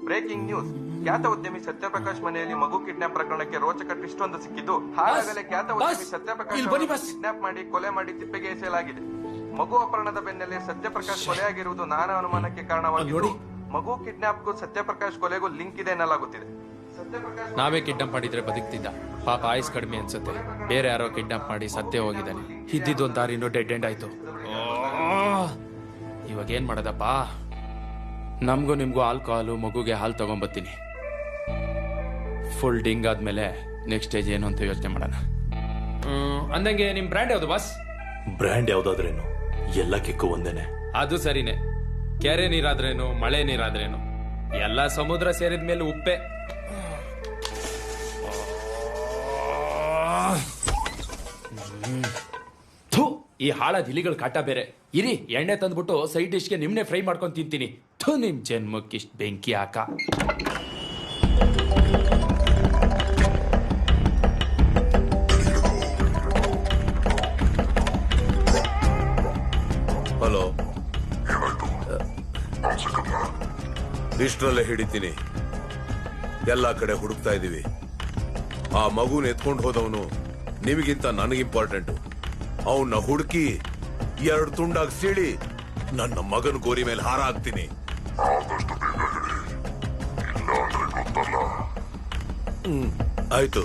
Breaking news. ಖ್ಯಾತ ಉದ್ಯಮಿ ಸತ್ಯಪ್ರಕಾಶ್ ಮನೆಯಲ್ಲಿ ಮಗು ಕಿಡ್ನಾಪ್ ಪ್ರಕರಣಕ್ಕೆ ರೋಚಕ ಟ್ವಿಸ್ಟ್ ಒಂದು ಸಿಕ್ಕಿದ್ದು. ಹಾಗಾಗಲೇ ಖ್ಯಾತ ಉದ್ಯಮಿ ಸತ್ಯಪ್ರಕಾಶ್ ಕಿಡ್ನಾಪ್ ಮಾಡಿ ಕೊಲೆ ಮಾಡಿ ತಿಪ್ಪೆಗೆ ಎಸೆಯಲಾಗಿದೆ. ಮಗು ಅಪಹರಣದ ಬೆನ್ನಲ್ಲೇ ಸತ್ಯಪ್ರಕಾಶ್ ಕೊಲೆಯಾಗಿರುವುದು ನಾನಾ ಅನುಮಾನಕ್ಕೆ ಕಾರಣವಾಗಿದ್ದು ಮಗು ಕಿಡ್ನಾಪ್ಗೂ ಸತ್ಯಪ್ರಕಾಶ್ ಕೊಲೆಗೂ ಲಿಂಕ್ ಇದೆ ಎನ್ನಲಾಗುತ್ತಿದೆ. ನಾವೇ ಕಿಡ್ನಾಪ್ ಮಾಡಿದ್ರೆ ಬದುಕ್ತಿದ್ದ. ಪಾಪ ಆಯುಸ್ ಕಡಿಮೆ ಅನ್ಸುತ್ತೆ. ಬೇರೆ ಯಾರೋ ಕಿಡ್ನಾಪ್ ಮಾಡಿ ಸತ್ಯ ಹೋಗಿದ್ದಾನೆ. ಇದ್ದಿದ್ದೊಂದು ದಾರಿನೂ ಡೆಡ್ ಎಂಡ್ ಆಯ್ತು. ಇವಾಗ ಏನ್ ಮಾಡೋದಪ್ಪ? ನಮಗೂ ನಿಮ್ಗೂ ಆಲ್ಕೋಹಾಲು, ಮಗುಗೆ ಹಾಲು ತಗೊಂಬತ್ತೀನಿ. ಫುಲ್ ಡಿಂಗ್ ಆದ್ಮೇಲೆ ನೆಕ್ಸ್ಟ್ ಸ್ಟೇಜ್ ಏನು ಅಂತ ಯೋಚನೆ ಮಾಡೋಣ. ಅಂದಂಗೆ ನಿಮ್ ಬ್ರ್ಯಾಂಡ್ ಯಾವ್ದು ಬಾಸ್? ಬ್ರ್ಯಾಂಡ್ ಯಾವ್ದಾದ್ರೇನು ಎಲ್ಲ ಕಿಕ್ಕು ಒಂದೇನೆ. ಅದು ಸರಿನೇ. ಕೆರೆ ನೀರಾದ್ರೇನು, ಮಳೆ ನೀರಾದ್ರೇನು, ಎಲ್ಲ ಸಮುದ್ರ ಸೇರಿದ ಮೇಲೆ ಉಪ್ಪೆ. ಈ ಹಾಳಾದ ಇಲಿಗಳ ಕಾಟ ಬೇರೆ. ಇರಿ, ಎಣ್ಣೆ ತಂದ್ಬಿಟ್ಟು ಸೈಡ್ ಡಿಶ್ಗೆ ನಿಮ್ನೆ ಫ್ರೈ ಮಾಡ್ಕೊಂಡು ತಿಂತೀನಿ. ನಿಮ್ ಜನ್ಮಕ್ಕಿಷ್ಟು ಬೆಂಕಿ ಹಾಕ. ಹಲೋ, ಇಷ್ಟರಲ್ಲೇ ಹಿಡಿತೀನಿ. ಎಲ್ಲ ಕಡೆ ಹುಡುಕ್ತಾ ಇದೀವಿ. ಆ ಮಗುನ ಎತ್ಕೊಂಡು ಹೋದವನು ನಿಮಗಿಂತ ನನಗೆ ಇಂಪಾರ್ಟೆಂಟು. ಅವನ್ನ ಹುಡುಕಿ 2 ತುಂಡಾಗಿ ಸೀಳಿ ನನ್ನ ಮಗನ ಗೋರಿ ಮೇಲೆ ಹಾರ ಹಾಕ್ತೀನಿ. ಆಯ್ತು.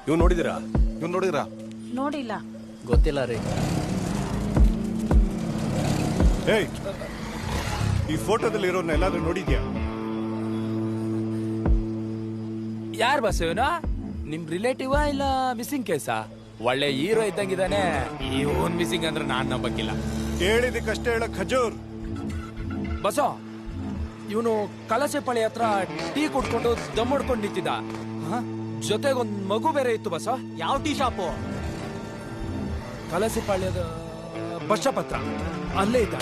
ಇವ್ ನೋಡಿದಿರಾ? ನೋಡಿಲ್ಲ. ಗೊತ್ತಿಲ್ಲ ರೀ. ಏಯ್, ಈ ಫೋಟೋದಲ್ಲಿ ಇರೋನ್ನ ಎಲ್ಲಾದ್ರೂ ನೋಡಿದ್ಯಾ? ಯಾರು ಬಸ್ ಇವನು? ನಿಮ್ ರಿಲೇಟಿವಾ ಇಲ್ಲ ಮಿಸ್ಸಿಂಗ್ ಕೇಸಾ? ಒಳ್ಳೆ ಹೀರೋ ಇದ್ದಂಗಿದಾನೆ. ಇವನ್ ಮಿಸ್ಸಿಂಗ್ ಅಂದ್ರೆ ನಾನ್ ನಂಬಕ್ಕಿಲ್ಲ. ಹೇಳಿದಕ್ಕಷ್ಟೇ ಹೇಳ ಖಜೂರ್. ಬಸೋ, ಇವನು ಕಲಸೆಪಾಳಿ ಹತ್ರ ಟೀ ಕುಡ್ಕೊಂಡು ದಮ್ ಹೊಡ್ಕೊಂಡು ನಿಂತಿದ್ದ. ಜೊತೆಗೊಂದ್ ಮಗು ಬೇರೆ ಇತ್ತು ಬಸೋ. ಯಾವ ಟೀ ಶಾಪು? ಕಲಸೆಪಾಳ್ಯದ ಬಸ್ ಸ್ಟಾಪ್ ಹತ್ರ ಅಲ್ಲೇ ಇದ್ದ.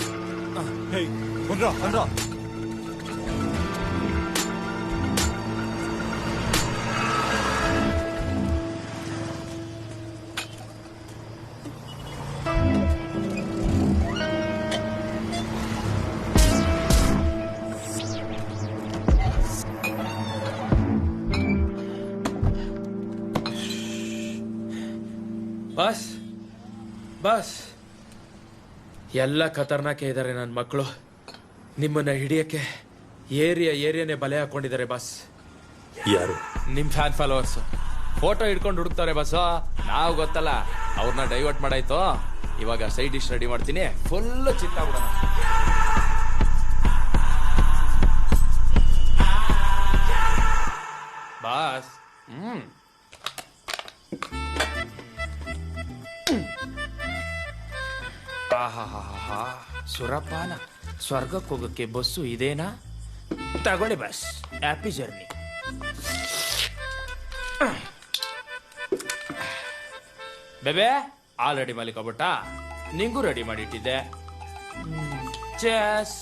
ಬಸ್ ಬಸ್, ಎಲ್ಲ ಖತರ್ನಾಕೆ ಇದ್ದಾರೆ ನನ್ನ ಮಕ್ಕಳು. ನಿಮ್ಮನ್ನ ಹಿಡಿಯಕ್ಕೆ ಏರಿಯಾನೇ ಬಲೆ ಹಾಕೊಂಡಿದ್ದಾರೆ ಬಾಸ್. ಯಾರು? ನಿಮ್ ಫ್ಯಾನ್ ಫಾಲೋವರ್ಸ್ ಫೋಟೋ ಹಿಡ್ಕೊಂಡು ಹುಡುಕ್ತಾರೆ ಬಸ್. ನಾವು ಗೊತ್ತಲ್ಲ, ಅವ್ರನ್ನ ಡೈವರ್ಟ್ ಮಾಡಾಯ್ತು. ಇವಾಗ ಸೈಡ್ ಡಿಶ್ ರೆಡಿ ಮಾಡ್ತೀನಿ. ಫುಲ್ ಚಿತ್ತ ಬಿಡೋಣ. ಬಾಸ್. ಆಹಾಹಾಹಾ, ಸುರಪಾನ. ಸ್ವರ್ಗಕ್ಕೆ ಹೋಗಕ್ಕೆ ಬಸ್ಸು ಇದೇನಾ? ತಗೊಳ್ಳಿ bus, happy journey. Babe, all ready ಮಾಡ್ಲಿಕ್ಕೋಬಿಟ್ಟ? ನಿಂಗೂ ರೆಡಿ ಮಾಡಿಟ್ಟಿದ್ದೆ. ಚೆಸ್.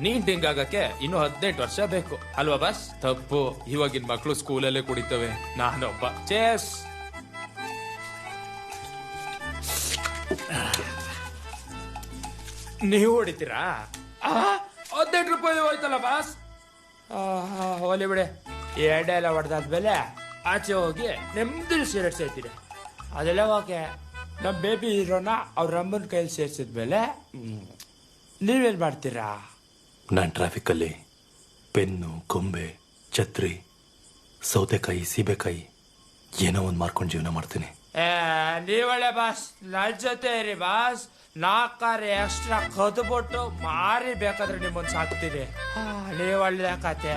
ನೀನ್ ಡಿಂಗ್ ಆಗಕ್ಕೆ ಇನ್ನು 18 ವರ್ಷ ಬೇಕು ಅಲ್ವಾ ಬಸ್? ತಪ್ಪು. ಇವಾಗಿನ ಮಕ್ಕಳು ಸ್ಕೂಲಲ್ಲೇ ಕುಡಿತವೆ, ನಾನೊಬ್ಬ. ಚೆಸ್. ನೀವು ಹೊಡಿತೀರಾ? 18 ರೂಪಾಯಿ ಹೋಯ್ತಲ್ಲ ಬಾಸ್. ಹೋಲಿ ಬಿಡೆ. ಎಡೆಲ್ಲ ಹೊಡೆದಾದ್ಮೇಲೆ ಆಚೆ ಹೋಗಿ ನೆಮ್ಮದಿಲಿ ಸಿಗರೇಟ್ ಸೇರ್ತೀನಿ. ಅದೆಲ್ಲ ಓಕೆ. ನಮ್ಮ ಬೇಬಿ ಹೀರೋನ ಅವ್ರ ಅಮ್ಮನ ಕೈಯಲ್ಲಿ ಸೇರಿಸಿದ್ಮೇಲೆ ನೀವೇನ್ ಮಾಡ್ತೀರಾ? ನಾನು ಟ್ರಾಫಿಕ್ಕಲ್ಲಿ ಪೆನ್ನು, ಗೊಂಬೆ, ಛತ್ರಿ, ಸೌತೆಕಾಯಿ, ಸೀಬೆಕಾಯಿ ಏನೋ ಒಂದು ಮಾರ್ಕೊಂಡು ಜೀವನ ಮಾಡ್ತೀನಿ. ನೀವಳೆ ಬಾಸ್, ನನ್ನ ಜೊತೆ ಇರಿ ಬಾಸ್. 4 ಕಾರ್ ಎಕ್ಸ್ಟ್ರಾ ಕದ್ಬಿಟ್ಟು ಮಾರಿ ಬೇಕಾದ್ರೆ ನಿಮ್ಮನ್ನು ಸಾಕ್ತೀನಿ. ನೀವು ಒಳ್ಳೆ ಕತೆ.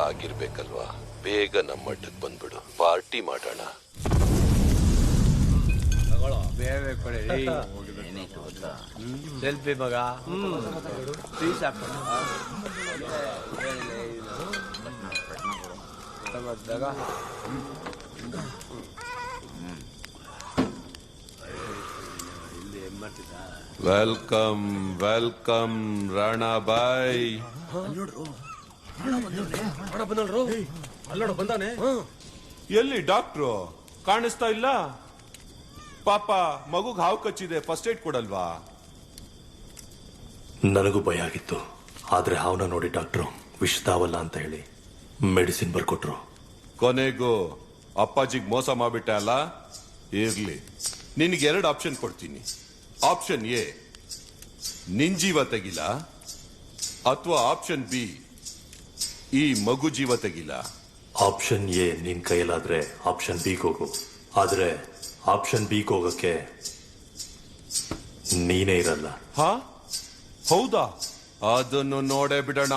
ಆಗಿರ್ಬೇಕಲ್ವಾ? ಬೇಗ ನಮ್ಮ ಮಟ್ಟಕ್ಕೆ ಬಂದ್ಬಿಡು, ಪಾರ್ಟಿ ಮಾಡೋಣ. ಸೆಲ್ಫಿ ಮಗ. Welcome welcome Ranabhai. ಎಲ್ಲಿ ಡಾಕ್ಟ್ರು ಕಾಣಿಸ್ತಾ ಇಲ್ಲ? ಪಾಪ ಮಗುಗ್ ಹಾವು ಕಚ್ಚಿದೆ, ಫಸ್ಟ್ ಏಡ್ ಕೊಡಲ್ವಾ? ನನಗೂ ಭಯ ಆಗಿತ್ತು, ಆದ್ರೆ ಹಾವನ್ನ ನೋಡಿ ಡಾಕ್ಟ್ರು ವಿಷದಾವಲ್ಲ ಅಂತ ಹೇಳಿ ಮೆಡಿಸಿನ್ ಬರ್ಕೊಟ್ರು. ಕೊನೆಗೂ ಅಪ್ಪಾಜಿಗ್ ಮೋಸ ಮಾಡ್ಬಿಟ್ಟೆ ಅಲ್ಲ? ಇರ್ಲಿ, ನಿನ್ಗೆ 2 ಆಪ್ಷನ್ ಕೊಡ್ತೀನಿ. ಆಪ್ಷನ್ ಎ, ನಿನ್ ಜೀವ ತೆಗಿಲ, ಅಥವಾ ಆಪ್ಷನ್ ಬಿ, ಈ ಮಗು ಜೀವ ತೆಗಿಲ. ಆಪ್ಷನ್ ಎ ನಿನ್ ಕೈಯಲ್ಲಾದ್ರೆ ಆಪ್ಷನ್ ಬಿ ಹೋಗು. ಆದ್ರೆ ಆಪ್ಷನ್ ಬಿ ಹೋಗಕ್ಕೆ ನೀನೇ ಇರಲ್ಲ. ಹಾ ಹೌದಾ? ಅದನ್ನು ನೋಡೇ ಬಿಡೋಣ.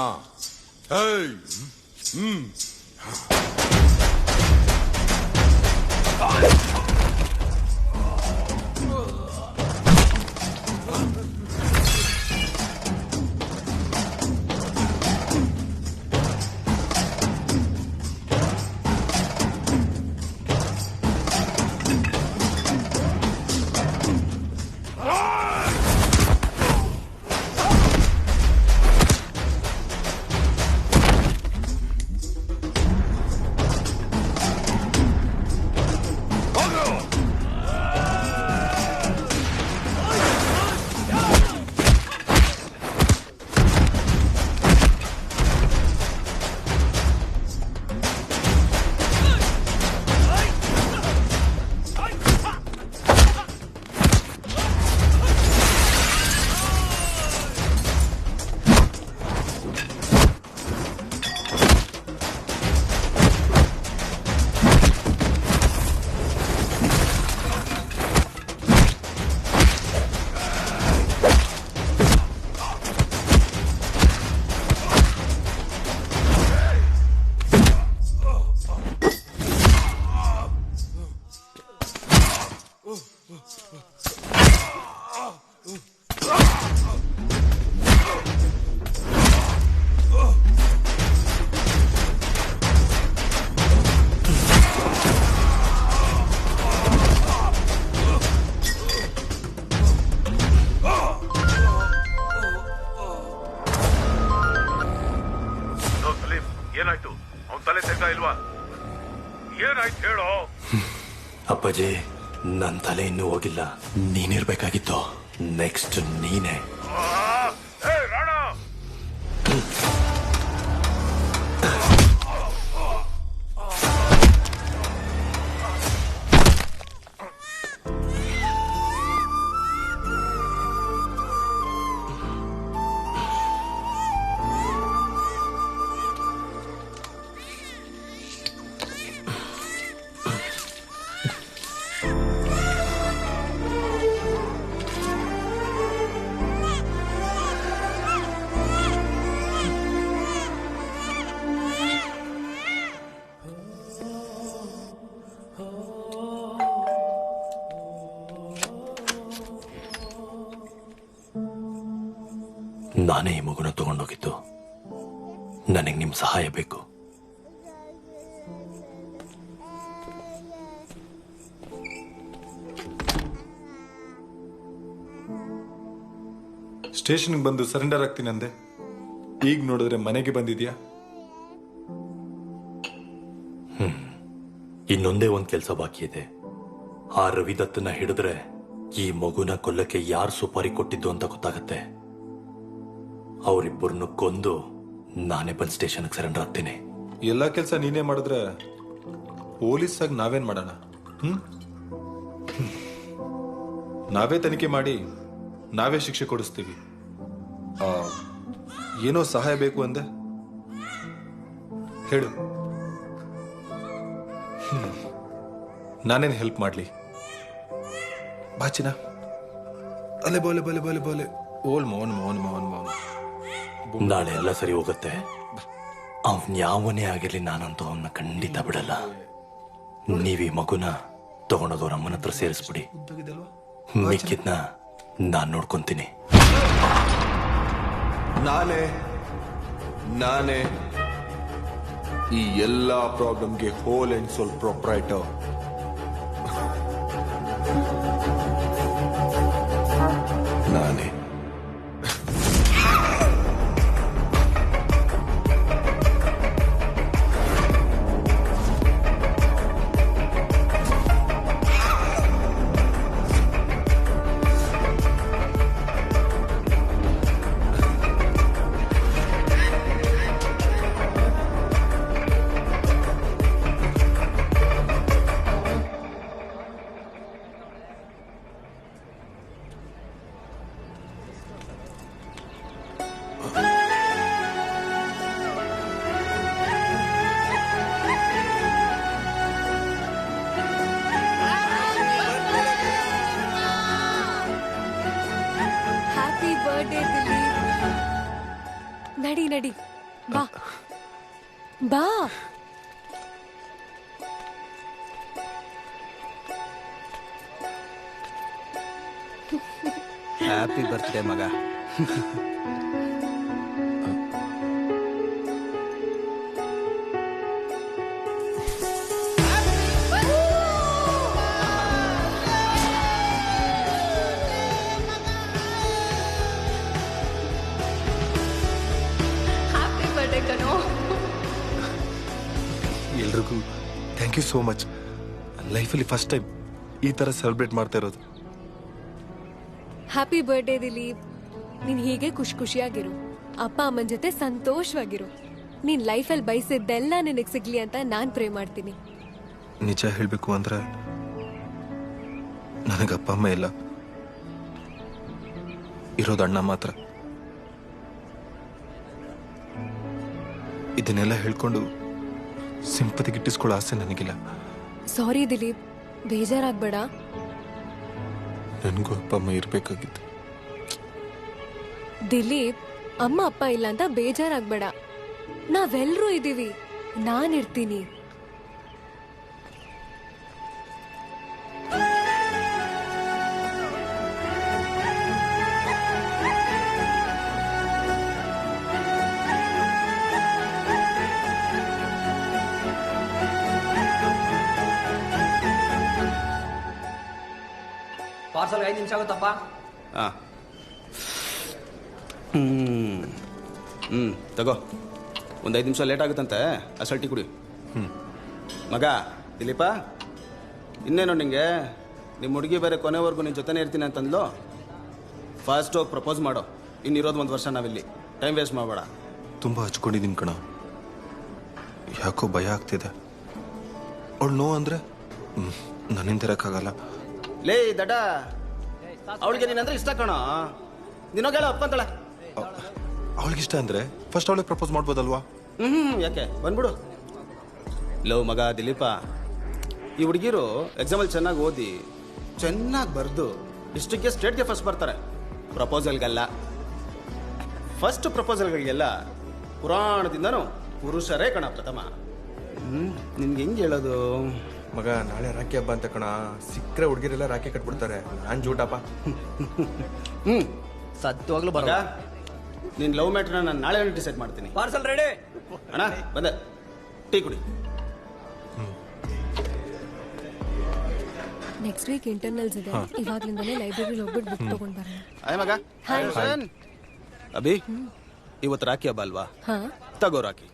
ಏನಾಯ್ತು? ಅವನ್ ತಲೆ ತೆಗ್ದ ಇಲ್ವಾ? ಏನಾಯ್ತು ಹೇಳೋ. ಅಪ್ಪಾಜಿ, ನನ್ನ ತಲೆ ಇನ್ನೂ ಹೋಗಿಲ್ಲ. ನೀನಿರ್ಬೇಕಾಗಿತ್ತು. ನೆಕ್ಸ್ಟ್ ನೀನೇ. ನಾನೇ ಈ ಮಗುನ ತಗೊಂಡೋಗಿದ್ದು. ನನಗೆ ನಿಮ್ ಸಹಾಯ ಬೇಕು. ಸ್ಟೇಷನ್ಗೆ ಬಂದು ಸರೆಂಡರ್ ಆಗ್ತೀನಿ ಅಂದೆ. ಈಗ ನೋಡಿದ್ರೆ ಮನೆಗೆ ಬಂದಿದ್ಯಾ? ಇನ್ನೊಂದೇ ಒಂದ್ ಕೆಲಸ ಬಾಕಿ ಇದೆ. ಆ ರವಿದತ್ತನ ಹಿಡಿದ್ರೆ ಈ ಮಗುನ ಕೊಲ್ಲಕ್ಕೆ ಯಾರು ಸುಪಾರಿ ಕೊಟ್ಟಿದ್ದು ಅಂತ ಗೊತ್ತಾಗತ್ತೆ. ಅವರಿಬ್ಬರನ್ನು ಕೊಂದು ನಾನೇ ಬಂದ್ ಸ್ಟೇಷನ್ಗೆ ಸರೆಂಡರ್ ಆಗ್ತೀನಿ. ಎಲ್ಲಾ ಕೆಲಸ ನೀನೇ ಮಾಡಿದ್ರೆ ಪೊಲೀಸ್ ಆಗಿ ನಾವೇನ್ ಮಾಡೋಣ? ನಾವೇ ತನಿಖೆ ಮಾಡಿ ನಾವೇ ಶಿಕ್ಷೆ ಕೊಡಿಸ್ತೀವಿ. ಏನೋ ಸಹಾಯ ಬೇಕು ಅಂದೆ, ಹೇಳು. ನಾನೇನು ಹೆಲ್ಪ್ ಮಾಡ್ಲಿ? ಬಾಚಿನ ಅಲೆ ಬೋಲೆ ಬೋಲೆ ಬೋಲೆ ಬೋಲೆ ಓಲ್ ಮೋಹನ್ ಮೋಹನ್ ಮೋಹನ್ ಮೋಹನ್. ನಾಳೆ ಎಲ್ಲ ಸರಿ ಹೋಗುತ್ತೆ. ಅವನ್ ಯಾವನೇ ಆಗಿರ್ಲಿ, ನಾನಂತೂ ಅವನ್ನ ಖಂಡಿತ ಬಿಡಲ್ಲ. ನೀವೀ ಮಗುನ ತಗೊಂಡೋದವ್ರ ಅಮ್ಮನ ಹತ್ರ ಸೇರಿಸ್ಬಿಡಿ. ಮಿಕ್ಕಿದ್ನ ನಾನ್ ನೋಡ್ಕೊಂತೀನಿ. ನಾನೇ ಈ ಎಲ್ಲಾ ಪ್ರಾಬ್ಲಮ್ಗೆ ಹೋಲ್ ಅಂಡ್ ಸೋಲ್ ಪ್ರೊಪ್ರೈಟರ್. ನಾನೇ. ಬಾ ಬಾ. ಹ್ಯಾಪಿ ಬರ್ತ್ಡೇ ಮಗ. ಹ್ಯಾಪಿ ಬರ್ಡೇ ಕಣೋ. ಎಲ್ರಿಗೂ ಥ್ಯಾಂಕ್ ಯು ಸೋ ಮಚ್. ಲೈಫಲ್ಲಿ ಫಸ್ಟ್ ಟೈಮ್ ಈ ಥರ ಸೆಲೆಬ್ರೇಟ್ ಮಾಡ್ತಾ ಇರೋದು. Happy birthday Dileep. ನೀನ್ ಹೀಗೆ ಖುಷಿಯಾಗಿರು, ಅಪ್ಪ ಅಮ್ಮನ ಜೊತೆ ಸಂತೋಷವಾಗಿರು. ನೀನ್ ಲೈಫಲ್ಲಿ ಬಯಸಿದ್ದೆಲ್ಲ ನಿನಗೆ ಸಿಗ್ಲಿ ಅಂತ ನಾನ್ ಪ್ರೇ ಮಾಡ್ತೀನಿ. ನಿಜ ಹೇಳಬೇಕು ಅಂದ್ರೆ ನನಗೆ ಅಪ್ಪ ಅಮ್ಮ ಇಲ್ಲ, ಇರೋದು ಅಣ್ಣ ಮಾತ್ರ. ಇದನ್ನೆಲ್ಲ ಹೇಳ್ಕೊಂಡು ಸಿಂಪತಿ ಗಿಟ್ಟಿಸ್ಕೊಳ್ಳೋ ಆಸೆ ನನಗಿಲ್ಲ. ಸಾರಿ ದಿಲೀಪ್, ಬೇಜಾರಾಗ್ಬೇಡ. ನನಗೂ ಅಪ್ಪ ಅಮ್ಮ ಇರ್ಬೇಕಾಗಿತ್ತು. ದಿಲೀಪ್, ಅಮ್ಮ ಅಪ್ಪ ಇಲ್ಲ ಅಂತ ಬೇಜಾರಾಗ್ಬೇಡ. ನಾವೆಲ್ಲರೂ ಇದೀವಿ, ನಾನಿರ್ತೀನಿ. ಪಾರ್ಸಲ್ 5 ನಿಮಿಷ ಆಗುತ್ತಪ್ಪ. ತಗೋ, ಒಂದು 5 ನಿಮಿಷ ಲೇಟ್ ಆಗುತ್ತಂತೆ, ಅಸಲ್ ಟೀ ಕುಡಿ. ಮಗ ದಿಲೀಪ, ಇನ್ನೇನು ನಿಂಗೆ ನಿಮ್ಮ ಹುಡುಗಿ ಬೇರೆ ಕೊನೆವರೆಗೂ ನಿನ್ನ ಜೊತೆನೇ ಇರ್ತೀನಿ ಅಂತಂದ್ಲು. ಫಾಸ್ಟ್ ಹೋಗಿ ಪ್ರಪೋಸ್ ಮಾಡೋ. ಇನ್ನಿರೋದು 1 ವರ್ಷ ನಾವಿಲ್ಲಿ, ಟೈಮ್ ವೇಸ್ಟ್ ಮಾಡಬೇಡ. ತುಂಬ ಹಚ್ಕೊಂಡಿದ್ದೀನಿ ಕಣ, ಯಾಕೋ ಭಯ ಆಗ್ತಿದೆ. ಅವಳು ನೋ ಅಂದ್ರೆ ನನ್ನಿಂದ ಇರಕ್ಕಾಗಲ್ಲ. ಲೇ ದಡ, ಅವಳಿಗೆ ನೀನಂದ್ರೆ ಇಷ್ಟ ಕಣ. ನಿನ್ನೋಗೆಲ್ಲ ಒಪ್ಕೊಂತಾಳ. ಅವಳಿಗಿಷ್ಟ ಅಂದ್ರೆ ಫಸ್ಟ್ ಅವಳಿಗೆ ಪ್ರಪೋಸ್ ಮಾಡ್ಬೋದಲ್ವಾ? ಯಾಕೆ ಬಂದ್ಬಿಡು. ಲವ್ ಮಗ ದಿಲೀಪ, ಈ ಹುಡುಗಿರು ಎಕ್ಸಾಮಲ್ಲಿ ಚೆನ್ನಾಗಿ ಓದಿ ಚೆನ್ನಾಗಿ ಬರೆದು ಇಷ್ಟಕ್ಕೆ ಸ್ಟೇಟ್ಗೆ ಫಸ್ಟ್ ಬರ್ತಾರೆ. ಪ್ರಪೋಸಲ್ಗಲ್ಲ. ಫಸ್ಟ್ ಪ್ರಪೋಸಲ್ಗಳಿಗೆಲ್ಲ ಪುರಾಣದಿಂದನೂ ಪುರುಷರೇ ಕಣ ಪ್ರಥಮ. ನಿನ್ಗೆ ಹೆಂಗೆ ಹೇಳೋದು ಮಗ? ನಾಳೆ ರಾಖಿ ಹಬ್ಬ ಅಂತ ಕಣ, ಸಿಕ್ಕರೆ ಹುಡುಗಿರೆಲ್ಲ ರಾಖಿ ಕಟ್ಬಿಡ್ತಾರೆ. ನಾನ್ ಜೂಟಪ್ಪ. ಸತ್ಯವಾಗ್ಲೂ ಬರ. ನಿನ್ ಲವ್ ಮ್ಯಾಟ್ರನ್ನ ನಾನು ನಾಳೆ ಡಿಸೈಡ್ ಮಾಡ್ತೀನಿ. ಪಾರ್ಸಲ್ ರೆಡಿ ಅಣ್ಣ, ಬಂದೆ. ಟೀ ಕುಡಿ. ನೆಕ್ಸ್ಟ್ ವೀಕ್ ಇಂಟರ್ನಲ್ಸ್ ಇದೆ, ಇವಾಗ್ಲಿಂದಲೇ ಲೈಬ್ರರಿ ಹೋಗ್ಬಿಟ್ಟು ಬುಕ್ ತಗೊಂಡ್ ಬರೋಣ. ಹಾಯ್ ಮಗ. ಅಭಿ, ಇವತ್ತು ರಾಖಿ ಹಬ್ಬ ಅಲ್ವಾ? ಹಾ, ತಗೋ ರಾಖಿ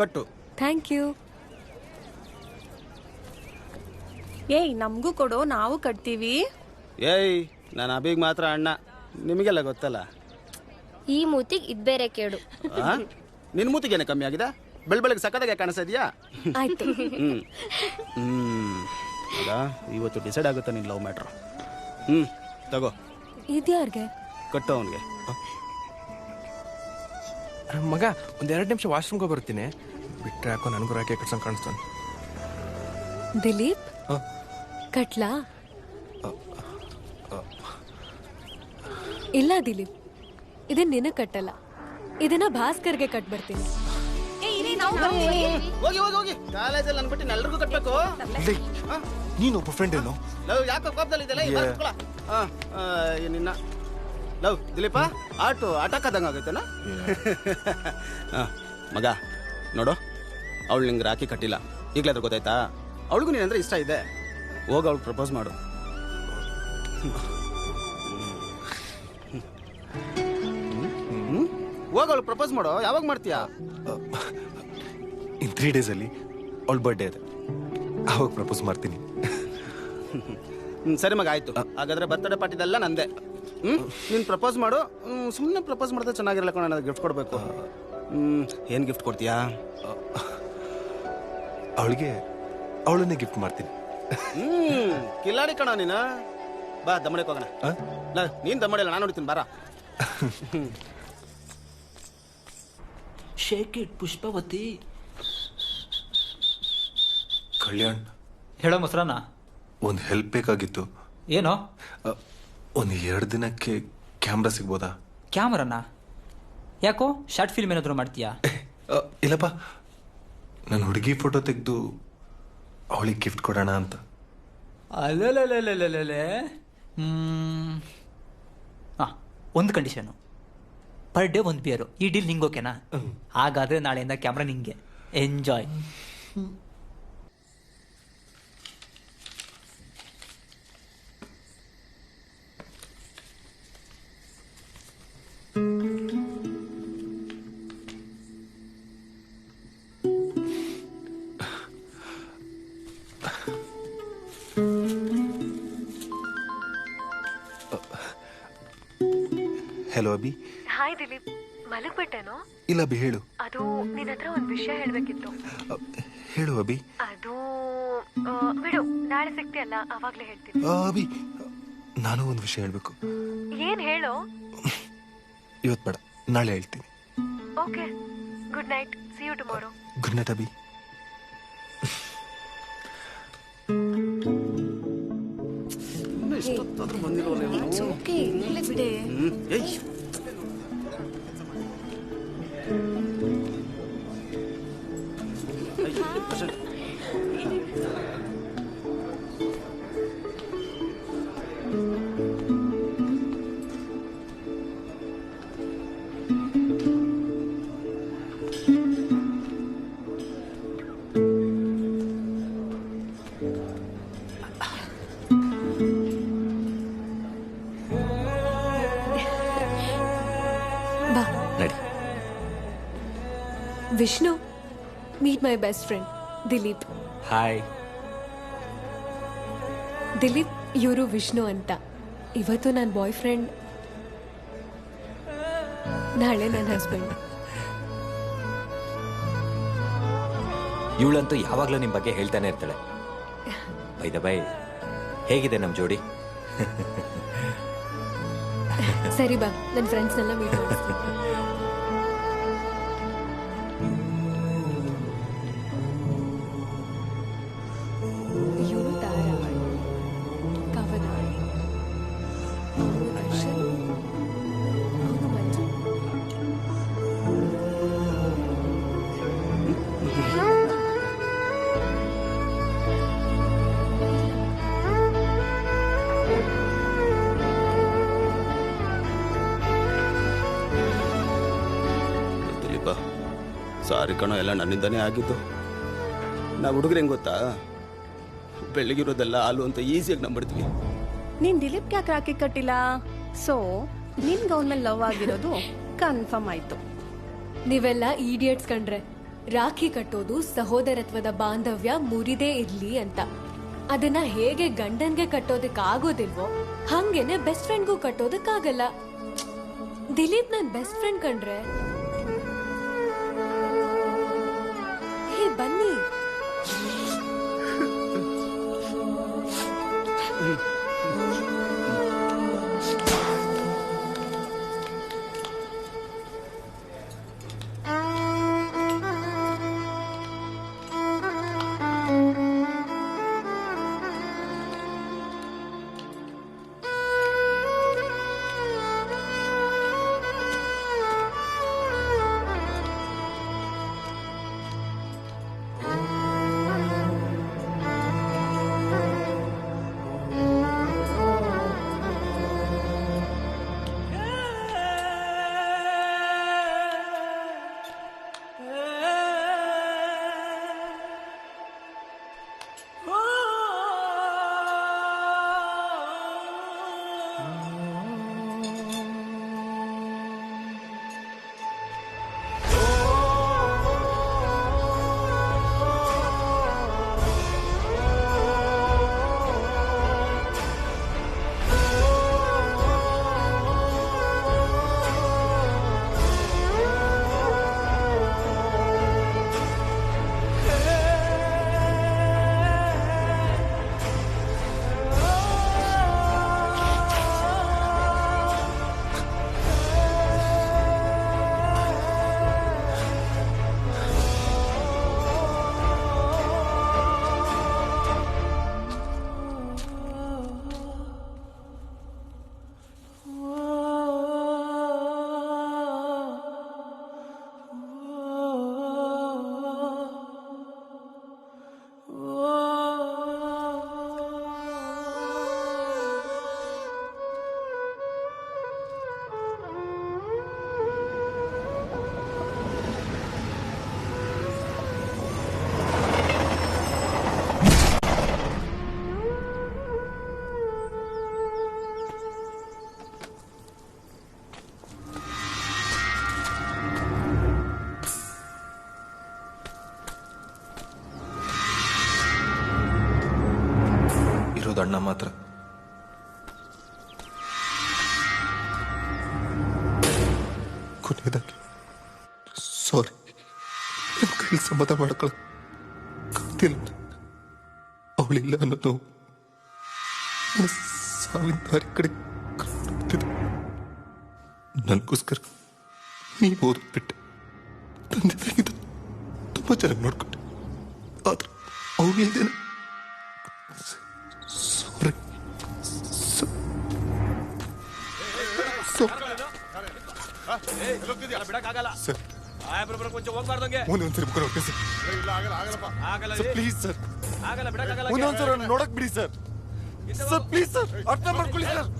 ಕಟ್ಟು. Thank you. ಏಯ್, ನಮಗೂ ಕೊಡು, ನಾವು ಕಟ್ತೀವಿ. ಏಯ್, ನಾನು ಅಭಿಗ್ ಮಾತ್ರ ಅಣ್ಣ, ನಿಮಗೆಲ್ಲ ಗೊತ್ತಲ್ಲ. ಈ ಮೂತಿಗೆ ಇದ್ ಬೇರೆ ಕೇಡು. ನಿನ್ ಮೂತಿಗೇನೆ ಕಮ್ಮಿ ಆಗಿದೆ? ಬೆಳಗ್ಗೆ ಸಕ್ಕದಾಗೆ ಕಾಣಿಸ್ತಾ ಇದೆಯಾ? ಆಯ್ತು. ಅದ ಇವತ್ತು ಡಿಸೈಡ್ ಆಗುತ್ತೆ ನಿನ್ ಲವ್ ಮ್ಯಾಟ್ರ್. ತಗೋ. ಇದ್ಯಾರ್ಗೆ? ಕಟ್ಟು ಅವನಿಗೆ. ಮಗ, ಒಂದ್ 2 ನಿಮಿಷ ವಾಶ್ರೂಮ್ಗೆ ಬರ್ತೀನಿ. ಬಿಟ್ರೆ ಯಾಕೋ ನನಗೂ ರಾಖಿ ಕಟ್ಸಂಗ್ ಕಾಣಿಸ್ತಾನೆ. ದಿಲೀಪ್, ಕಟ್ಲಾ? ಇಲ್ಲ ದಿಲೀಪ್, ಇದನ್ನ ನಿನಗ್ ಕಟ್ಟಲ್ಲ, ಇದನ್ನ ಭಾಸ್ಕರ್ಗೆ ಕಟ್ ಬರ್ತೀನಿ. ಹೋಗಿ ಹೋಗಿ ಹೋಗಿ, ಕಾಲೇಜಲ್ಲಿ ನನ್ ಬಿಟ್ಟು ಎಲ್ರಿಗೂ ಕಟ್ಬೇಕು. ನೀನೊಬ್ಬ ಫ್ರೆಂಡ್ ಏನೋ? ಲವ್ ಯಾಕೋ ಕೋಪದಲ್ಲಿ ಇದೆಲ್ಲ ನಿನ್ನ. ಲವ್ ದಿಲೀಪ, ಆಟಕ್ ಆದಂಗ ಆಗೈತೆನಾ? ಮಗ ನೋಡು, ಅವಳು ನಿಂಗೆ ರಾಖಿ ಕಟ್ಟಿಲ್ಲ, ಈಗ್ಲಾದ್ರೂ ಗೊತ್ತಾಯ್ತಾ? ಅವಳಿಗೂ ನೀನಂದ್ರೆ ಇಷ್ಟ ಇದೆ, ಹೋಗ ಅವಳು ಪ್ರಪೋಸ್ ಮಾಡು. ಹೋಗ ಅವಳು ಪ್ರಪೋಸ್ ಮಾಡು. ಯಾವಾಗ ಮಾಡ್ತೀಯಾ? ಇನ್ 3 days ಅಲ್ಲಿ ಅವಳ ಬರ್ಡೇ ಇದೆ, ಅವಾಗ ಪ್ರಪೋಸ್ ಮಾಡ್ತೀನಿ. ಸರಿ ಮಗ, ಆಯ್ತು. ಹಾಗಾದ್ರೆ ಬರ್ತಡೇ ಪಾರ್ಟಿದೆಲ್ಲ ನಂದೆ. ನೀನ್ ಪ್ರಪೋಸ್ ಮಾಡು. ಸುಮ್ಮನೆ ಪ್ರಪೋಸ್ ಮಾಡಿದ್ರೆ ಚೆನ್ನಾಗಿರಲ್ಲ ಕಣ, ನನಗೆ ಗಿಫ್ಟ್ ಕೊಡ್ಬೇಕು. ಏನ್ ಗಿಫ್ಟ್ ಕೊಡ್ತೀಯಾ? ಅವಳನ್ನೇ ಗಿಫ್ಟ್ ಮಾಡ್ತೀನಿ. ಕಿಲ್ಲಾಡಿ ಕಣ ನೀನ. ಬಾ ದಮ್ಮಡಕ್ಕೆ ಹೋಗೋಣ. ನೀನ್ ದಮ್ಮಡಿಲ್ಲ, ನಾನು ನೋಡ್ತೀನಿ ಬಾರ. Shake it Pushpavati. ಕಲ್ಯಾಣ್, ಹೇಳೋ ಮೊಸರನ್ನ, ಒಂದು ಹೆಲ್ಪ್ ಬೇಕಾಗಿತ್ತು. ಏನೋ? ಒಂದು 2 ದಿನಕ್ಕೆ ಕ್ಯಾಮ್ರಾ ಸಿಗ್ಬೋದಾ? ಕ್ಯಾಮ್ರಾನ? ಯಾಕೋ ಶಾರ್ಟ್ ಫಿಲ್ಮ್ ಏನಾದ್ರು ಮಾಡ್ತೀಯಾ? ಇಲ್ಲಪ್ಪ ನನ್ನ ಹುಡುಗಿ ಫೋಟೋ ತೆಗೆದು ಅವಳಿಗೆ ಗಿಫ್ಟ್ ಕೊಡೋಣ ಅಂತ. ಅಲ್ಲೇ ಒಂದು ಕಂಡೀಷನು, ಪರ್ ಡೇ ಒಂದು ಬಿಯರು. ಈ ಡೀಲ್ ನಿಂಗೆ ಓಕೆನಾ? ಹಾಗಾದ್ರೆ ನಾಳೆಯಿಂದ ಕ್ಯಾಮ್ರಾ ನಿಂಗೆ. Enjoy. Hello Abhi. Hi Dilip, ಮಲಗ್ಬಿಟ್ಟೇನೋ? ಇಲ್ಲ ಅಭಿ, ಹೇಳು. ಅದು ನಿನ್ನ ಹತ್ರ ಒಂದು ವಿಷಯ ಹೇಳ್ಬೇಕಿತ್ತು. ಹೇಳು ಅಭಿ. ಅದು ಬಿಡು, ನಾಳೆ ಸಿಗ್ತೀಯಲ್ಲ ಅವಾಗ್ಲೇ ಹೇಳ್ತೀನಿ. ಅಭಿ, ನಾನು ಒಂದು ವಿಷಯ ಹೇಳ್ಬೇಕು. ಏನ್ ಹೇಳು? ಇವತ್ತು ಬೇಡ, ನಾಳೆ ಹೇಳ್ತೀನಿ. Okay, good night, see you tomorrow. Good night Abhi. Vishnu, meet my best friend Dilip. Hi Dilip, ಇವರು ವಿಷ್ಣು ಅಂತ. ಇವತ್ತು ನನ್ನ ಬಾಯ್ ಫ್ರೆಂಡ್, ನಾಳೆ ನನ್ನ ಹಸ್ಬೆಂಡ್. ಇವಳಂತೂ ಯಾವಾಗ್ಲೂ ನಿಮ್ ಬಗ್ಗೆ ಹೇಳ್ತಾನೆ ಇರ್ತಾಳೆ. ಬೈ ಹೇಗಿದೆ ನಮ್ ಜೋಡಿ? ಸರಿ ಬಾ, ನನ್ನ ಫ್ರೆಂಡ್ಸ್ನೆಲ್ಲ ಮೀಟ್ ಮಾಡಿಸ್ತೀನಿ. ಸಾರಿ ಕಣೋ, ಎಲ್ಲ ನನ್ನಿಂದಾನೇ ಆಗಿದ್ದು. ನಾವು ಹುಡುಗರು ಹೆಂಗ್ ಗೊತ್ತಾ, ಬೆಳಗಿರೋದೆಲ್ಲ ಹಾಲು ಅಂತ ಈಸಿಯಾಗಿ ನಂಬಿಡ್ತೀವಿ. ನೀನ್ ದಿಲೀಪ್ ಯಾಕೆ ರಾಖಿ ಕಟ್ಟಿಲ್ಲ? ಸೊ ನಿನ್ಗೆ ಅವನ ಮೇಲೆ ಲವ್ ಆಗಿರೋದು ಕನ್ಫರ್ಮ್ ಆಯ್ತು. ನೀವೆಲ್ಲ ಈಡಿಯಟ್ಸ್ ಕಂಡ್ರೆ. ರಾಖಿ ಕಟ್ಟೋದು ಸಹೋದರತ್ವದ ಬಾಂಧವ್ಯ ಮುರಿದೇ ಇರ್ಲಿ ಅಂತ. ಅದನ್ನ ಹೇಗೆ ಗಂಡನ್ಗೆ ಕಟ್ಟೋದಕ್ಕಾಗೋದಿಲ್ವೋ ಹಂಗೇನೆ ಬೆಸ್ಟ್ ಫ್ರೆಂಡ್ಗೂ ಕಟ್ಟೋದಕ್ಕಾಗಲ್ಲ. ದಿಲೀಪ್ ನನ್ ಬೆಸ್ಟ್ ಫ್ರೆಂಡ್ ಕಂಡ್ರೆ. ಹೇ ಬನ್ನಿ. ಇರೋದು ಅಣ್ಣ ಮಾತ್ರ. ಕೊನೆಯದಾಗಿ ಸಾರಿ, ನನ್ನ ಕೈಲಿ ಸಮಾಧಾನ ಮಾಡ್ಕೊಳ್ತಿಲ್ಲ. ಅವಳಿಲ್ಲ ಅನ್ನೋದು ನನ್ನ ಸಾವಿನ ದಾರಿ ಕಡೆ ಕರ್ಕೊಂಡೋಗ್ತಿದೆ. ನನಗೋಸ್ಕರ ನೀನು ಓದ್ಬಿಟ್ಟೆ, ತಂದೆ ತಾಯಿಗಿಂತ ತುಂಬ ಚೆನ್ನಾಗಿ ನೋಡ್ಕೊಂಡೆ. ಆದ್ರೆ ಅವಳು ಇದ್ದೇನೆ. ಸಾರಿ. ಸರ್ ಒಂದೊಂದ್ಸರಿ ಮುಖ ನೋಡ್ತೀನಿ ಸರ್. ಪ್ಲೀಸ್ ಸರ್, ಒಂದೊಂದ್ಸರಿ ನೋಡಕ್ ಬಿಡಿ ಸರ್. ಸರ್ ಪ್ಲೀಸ್ ಸರ್, ಅರ್ಥ ಮಾಡ್ಕೊಳ್ಳಿ ಸರ್.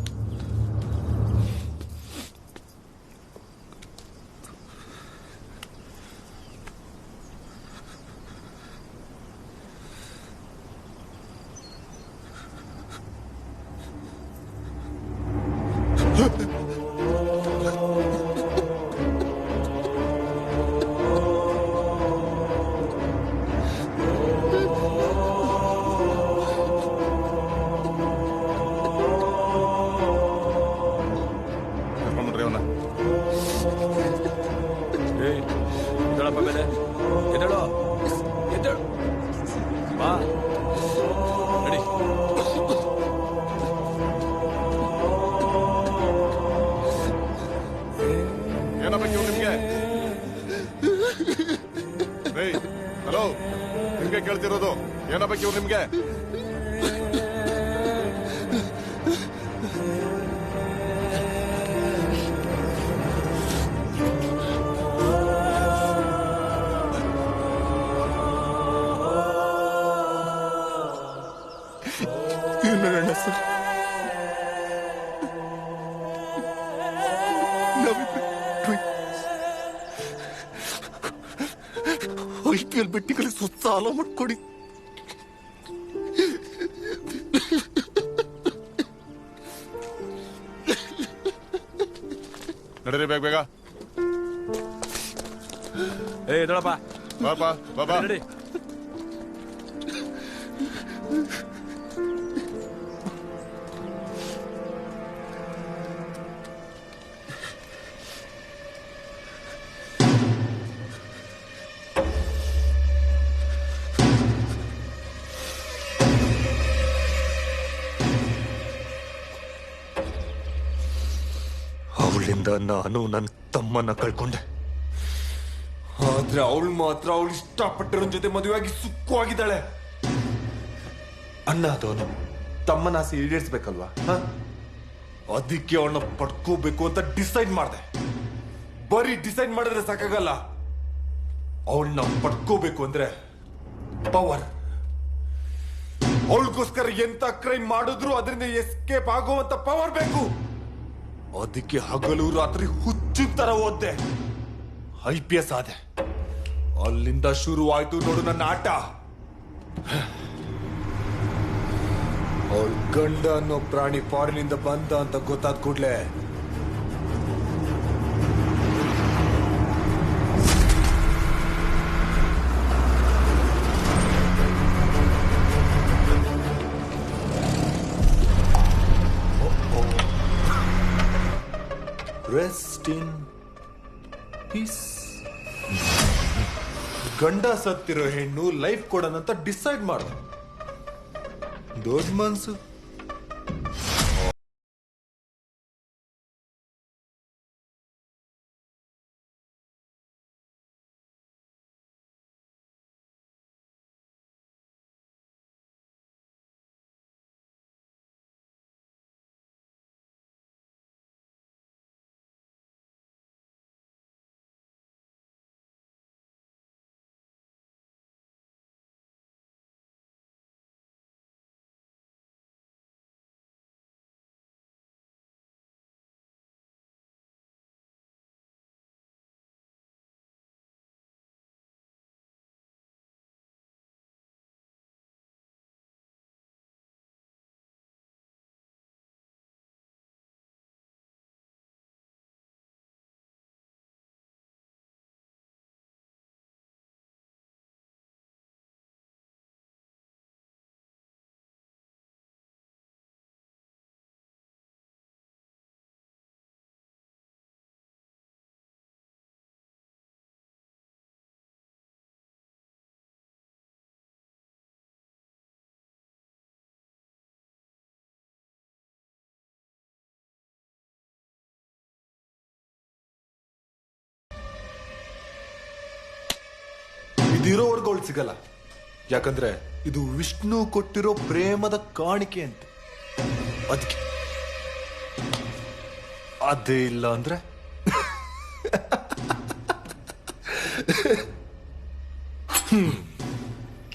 ಹಲೋ, ನಿಮ್ಗೆ ಕೇಳ್ತಿರೋದು ಏನಾಗಬೇಕು ನಿಮ್ಗೆ? ಏನಣ್ಣ ಸರ್, IPL ಬೆಟ್ಟಿಗಳಿಗೆ ಸಾಲ ಮಾಡ್ಕೊಡಿ. ನಡೀರಿ ಬೇಗ ಬೇಗ. ಎದಳಪ್ಪ, ಬಾಬಾ ಬಾಬಾ ನಡಿ. ಅವಳಿಂದ ನಾನು ನನ್ನ ತಮ್ಮನ ಕಳ್ಕೊಂಡೆ. ಆದ್ರೆ ಅವಳು ಮಾತ್ರ ಅವಳು ಇಷ್ಟಪಟ್ಟಿರೋ ಜೊತೆ ಮದುವೆಯಾಗಿ ಸುಖವಾಗಿದ್ದಾಳೆ. ಅಣ್ಣ ಅದವನು ತಮ್ಮನ ಆಸೆ ಈಡೇರಿಸ್ಬೇಕಲ್ವಾ? ಅದಕ್ಕೆ ಅವಳನ್ನ ಪಡ್ಕೋಬೇಕು ಅಂತ ಡಿಸೈಡ್ ಮಾಡಿದೆ. ಬರೀ ಡಿಸೈಡ್ ಮಾಡಿದ್ರೆ ಸಾಕಾಗಲ್ಲ, ಅವಳನ್ನ ಪಡ್ಕೋಬೇಕು ಅಂದ್ರೆ ಪವರ್. ಅವಳಿಗೋಸ್ಕರ ಎಂತ ಕ್ರೈಮ್ ಮಾಡಿದ್ರು ಅದರಿಂದ ಎಸ್ಕೇಪ್ ಆಗುವಂತ ಪವರ್ ಬೇಕು. ಅದಕ್ಕೆ ಹಗಲು ರಾತ್ರಿ ಹುಚ್ಚು ತರ ಓದ್ದೆ, IPS ಆದೆ. ಅಲ್ಲಿಂದ ಶುರುವಾಯ್ತು ನೋಡು ನನ್ನ ಆಟ. ಅವಳ ಗಂಡ ಅನ್ನೋ ಪ್ರಾಣಿ ಫಾರಿನಿಂದ ಬಂದ ಅಂತ ಗೊತ್ತಾದ ಕೂಡ್ಲೆ ರೆಸ್ಟ್ ಇನ್ ಪೀಸ್. ಗಂಡ ಸತ್ತಿರೋ ಹೆಣ್ಣು ಲೈಫ್ ಕೊಡೋಣಂತ ಡಿಸೈಡ್ ಮಾಡ್ದ. ದೊಡ್ಡ ಮನ್ಸು. ಇದಿರೋವರೆಗೂ ಅವಳು ಸಿಗಲ್ಲ. ಯಾಕಂದ್ರೆ ಇದು ವಿಷ್ಣು ಕೊಟ್ಟಿರೋ ಪ್ರೇಮದ ಕಾಣಿಕೆ ಅಂತೆ. ಅದಕ್ಕೆ ಅದೇ ಇಲ್ಲ ಅಂದ್ರೆ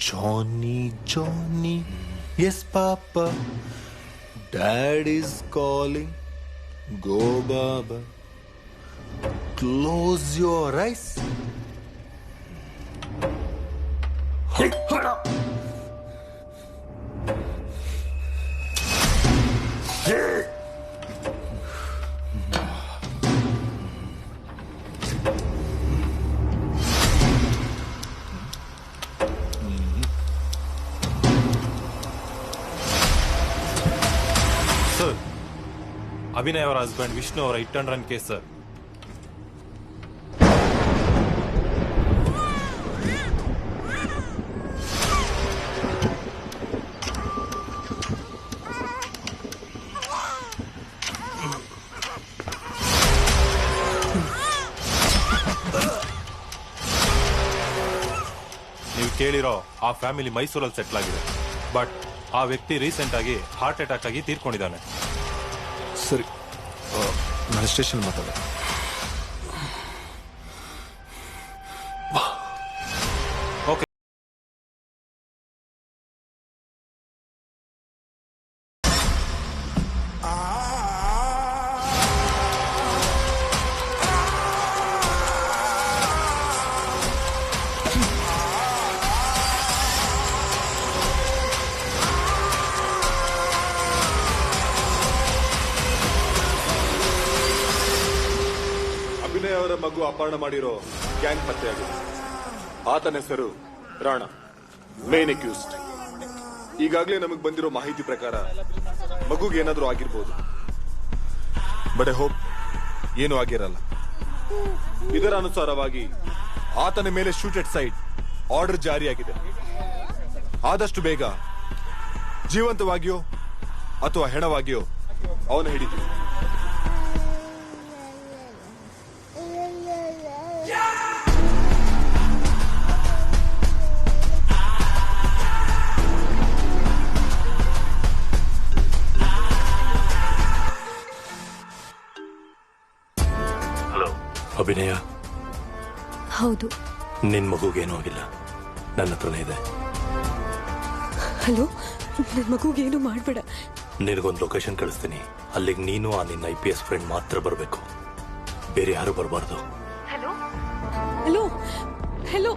Johnny Johnny, yes papa, dad is calling, go ಬಾಬಾ, close your eyes. Sir, Abhinay ಅವರ ಹಸ್ಬೆಂಡ್ ವಿಷ್ಣು ಅವರ hit and run case sir. ನೀವು ಕೇಳಿರೋ ಆ ಫ್ಯಾಮಿಲಿ ಮೈಸೂರಲ್ಲಿ ಸೆಟ್ಲ್ ಆಗಿದೆ. ಬಟ್ ಆ ವ್ಯಕ್ತಿ ರೀಸೆಂಟ್ ಆಗಿ ಹಾರ್ಟ್ ಅಟ್ಯಾಕ್ ಆಗಿ ತೀರ್ಕೊಂಡಿದ್ದಾನೆ. ಸರಿ, ನಾನು ಸ್ಟೇಷನ್ ಮಾತಾಡ. ಓಕೆ. ಅಭಿನಯ್ ಅವರ ಮಗು ಅಪಹರಣ ಮಾಡಿರೋ ಗ್ಯಾಂಗ್ ಪತ್ತೆಯಾಗಿದೆ. ಆತನ ಹೆಸರು ರಾಣಾ, ಮೇನ್ ಅಕ್ಯೂಸ್ಡ್. ಈಗಾಗಲೇ ನಮಗೆ ಬಂದಿರೋ ಮಾಹಿತಿ ಪ್ರಕಾರ ಮಗುಗೆ ಏನಾದ್ರೂ ಆಗಿರ್ಬೋದು. ಬಟ್ ಐ ಹೋಪ್ ಏನೂ ಆಗಿರಲ್ಲ. ಇದರ ಅನುಸಾರವಾಗಿ ಆತನ ಮೇಲೆ ಶೂಟ್ ಎಟ್ ಸೈಡ್ ಆರ್ಡರ್ ಜಾರಿಯಾಗಿದೆ. ಆದಷ್ಟು ಬೇಗ ಜೀವಂತವಾಗಿಯೋ ಅಥವಾ ಹೆಣವಾಗಿಯೋ ಅವನು ಹಿಡಿತೀವಿ. ಹಲೋ ಅಭಿನಯ. ಹೌದು. ನಿನ್ ಮಗುಗೇನೂ ಆಗಿಲ್ಲ, ನನ್ನ ಹತ್ರನೇ ಇದೆ. ಹಲೋ, ನನ್ನ ಮಗುಗೇನು ಮಾಡ್ಬೇಡ. ನಿನಗೊಂದು ಲೊಕೇಶನ್ ಕಳಿಸ್ತೀನಿ. ಅಲ್ಲಿಗೆ ನೀನು ಆ ನಿನ್ನ IPS ಫ್ರೆಂಡ್ ಮಾತ್ರ ಬರಬೇಕು, ಬೇರೆ ಯಾರು ಬರಬಾರ್ದು. Hello hello hello.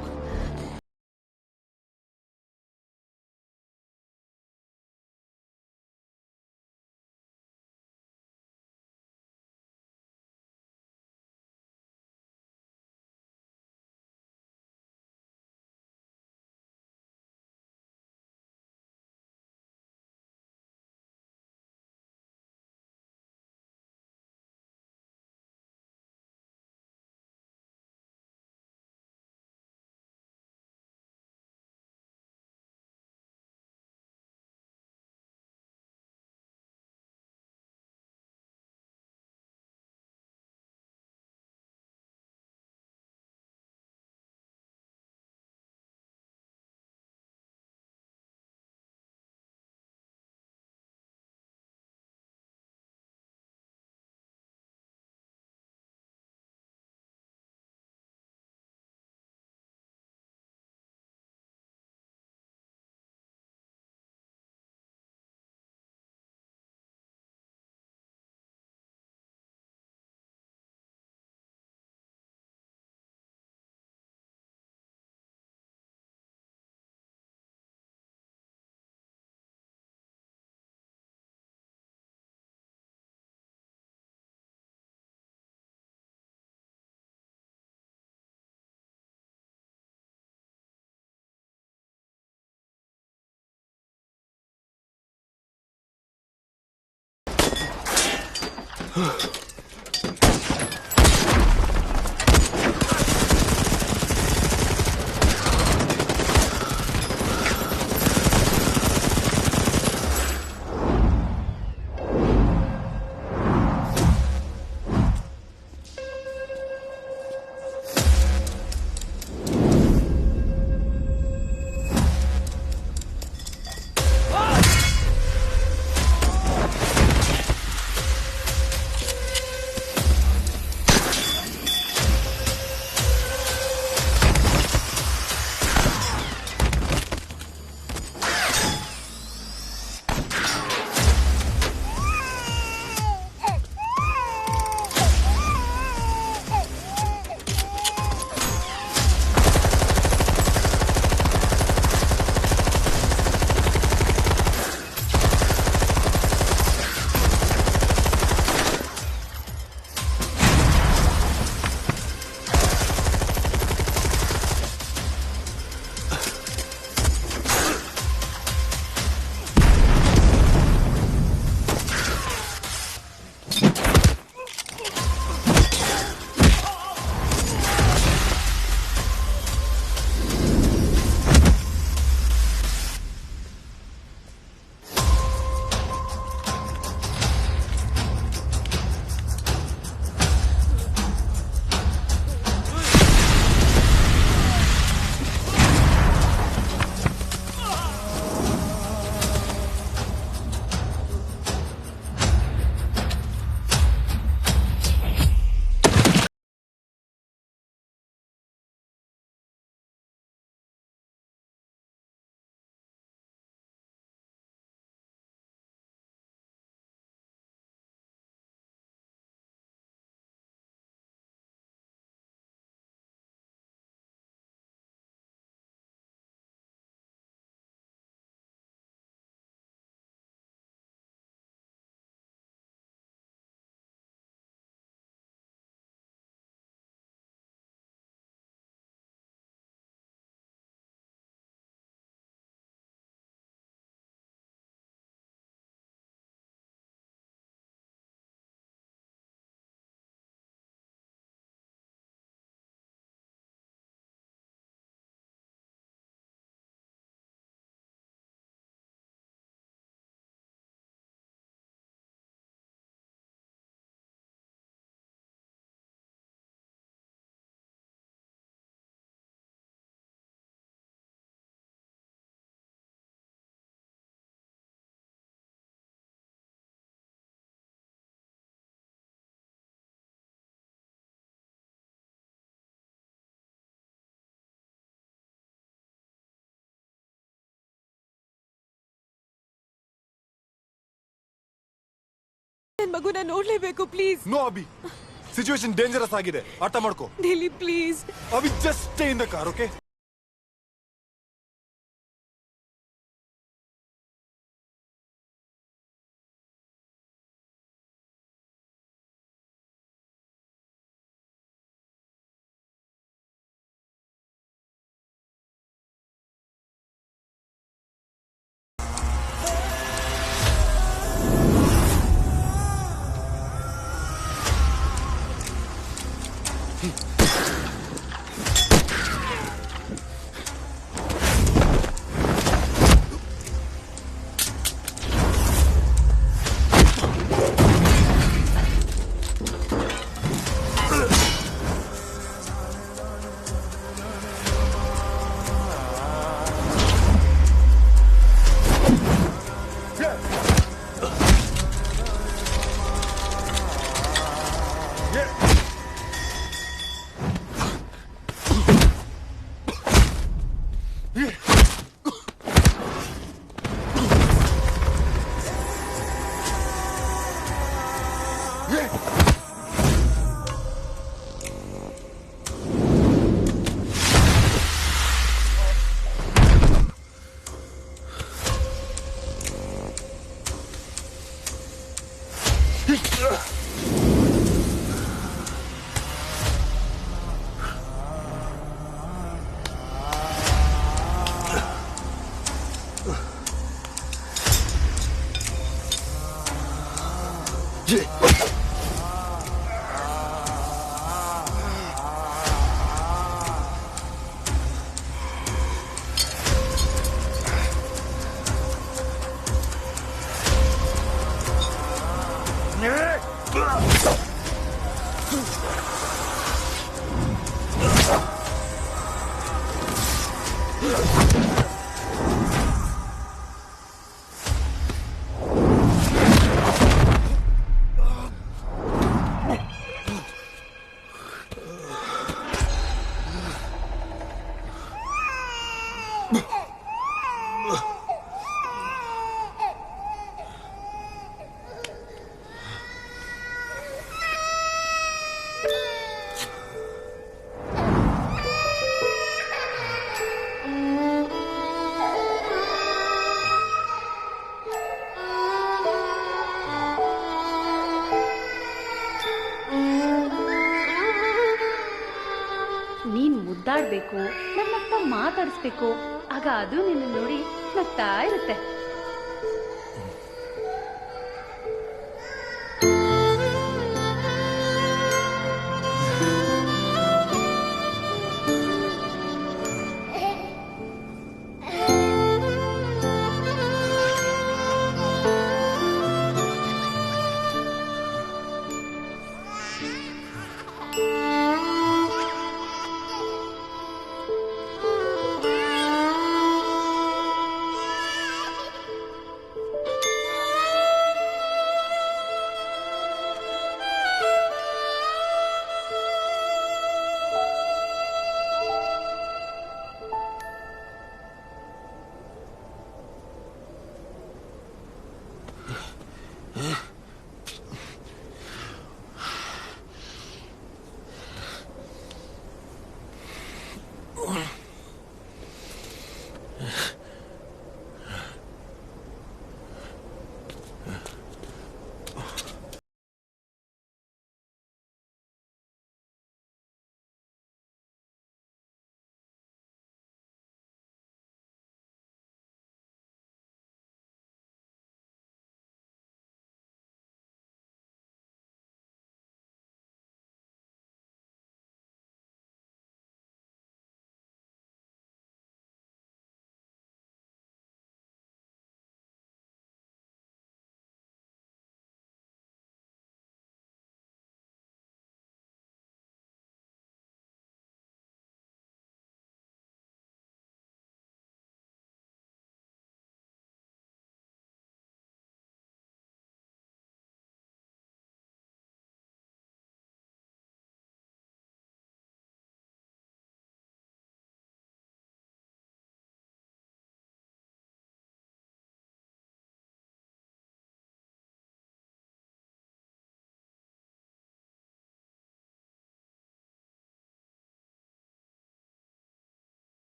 ನನ್ ಮಗುನ ನೋಡ್ಲೇಬೇಕು please. No Abhi, situation dangerous ಆಗಿದೆ, ಅರ್ಥ ಮಾಡ್ಕೋ. ನಿಲ್ಲಿ please. Abhi just stay in the car, okay? ನೀನ್ ಮುದ್ದಾಡ್ಬೇಕು, ನನ್ನತ್ತ ಮಾತಾಡಿಸ್ಬೇಕು, ಆಗ ಅದು ನಿನ್ನ ನೋಡಿ ನಗ್ತಾ ಇರುತ್ತೆ.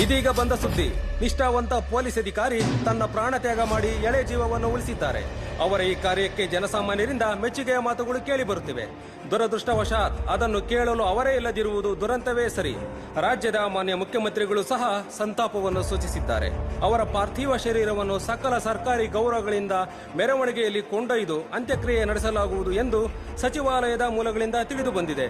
ಇದೀಗ ಬಂದ ಸುದ್ದಿ, ನಿಷ್ಠಾವಂತ ಪೊಲೀಸ್ ಅಧಿಕಾರಿ ತನ್ನ ಪ್ರಾಣ ತ್ಯಾಗ ಮಾಡಿ ಎಳೆ ಜೀವವನ್ನು ಉಳಿಸಿದ್ದಾರೆ. ಅವರ ಈ ಕಾರ್ಯಕ್ಕೆ ಜನಸಾಮಾನ್ಯರಿಂದ ಮೆಚ್ಚುಗೆಯ ಮಾತುಗಳು ಕೇಳಿ ಬರುತ್ತಿವೆ. ದುರದೃಷ್ಟವಶಾತ್ ಅದನ್ನು ಕೇಳಲು ಅವರೇ ಇಲ್ಲದಿರುವುದು ದುರಂತವೇ ಸರಿ. ರಾಜ್ಯದ ಮಾನ್ಯ ಮುಖ್ಯಮಂತ್ರಿಗಳು ಸಹ ಸಂತಾಪವನ್ನು ಸೂಚಿಸಿದ್ದಾರೆ. ಅವರ ಪಾರ್ಥಿವ ಶರೀರವನ್ನು ಸಕಲ ಸರ್ಕಾರಿ ಗೌರವಗಳಿಂದ ಮೆರವಣಿಗೆಯಲ್ಲಿ ಕೊಂಡೊಯ್ದು ಅಂತ್ಯಕ್ರಿಯೆ ನಡೆಸಲಾಗುವುದು ಎಂದು ಸಚಿವಾಲಯದ ಮೂಲಗಳಿಂದ ತಿಳಿದು ಬಂದಿದೆ.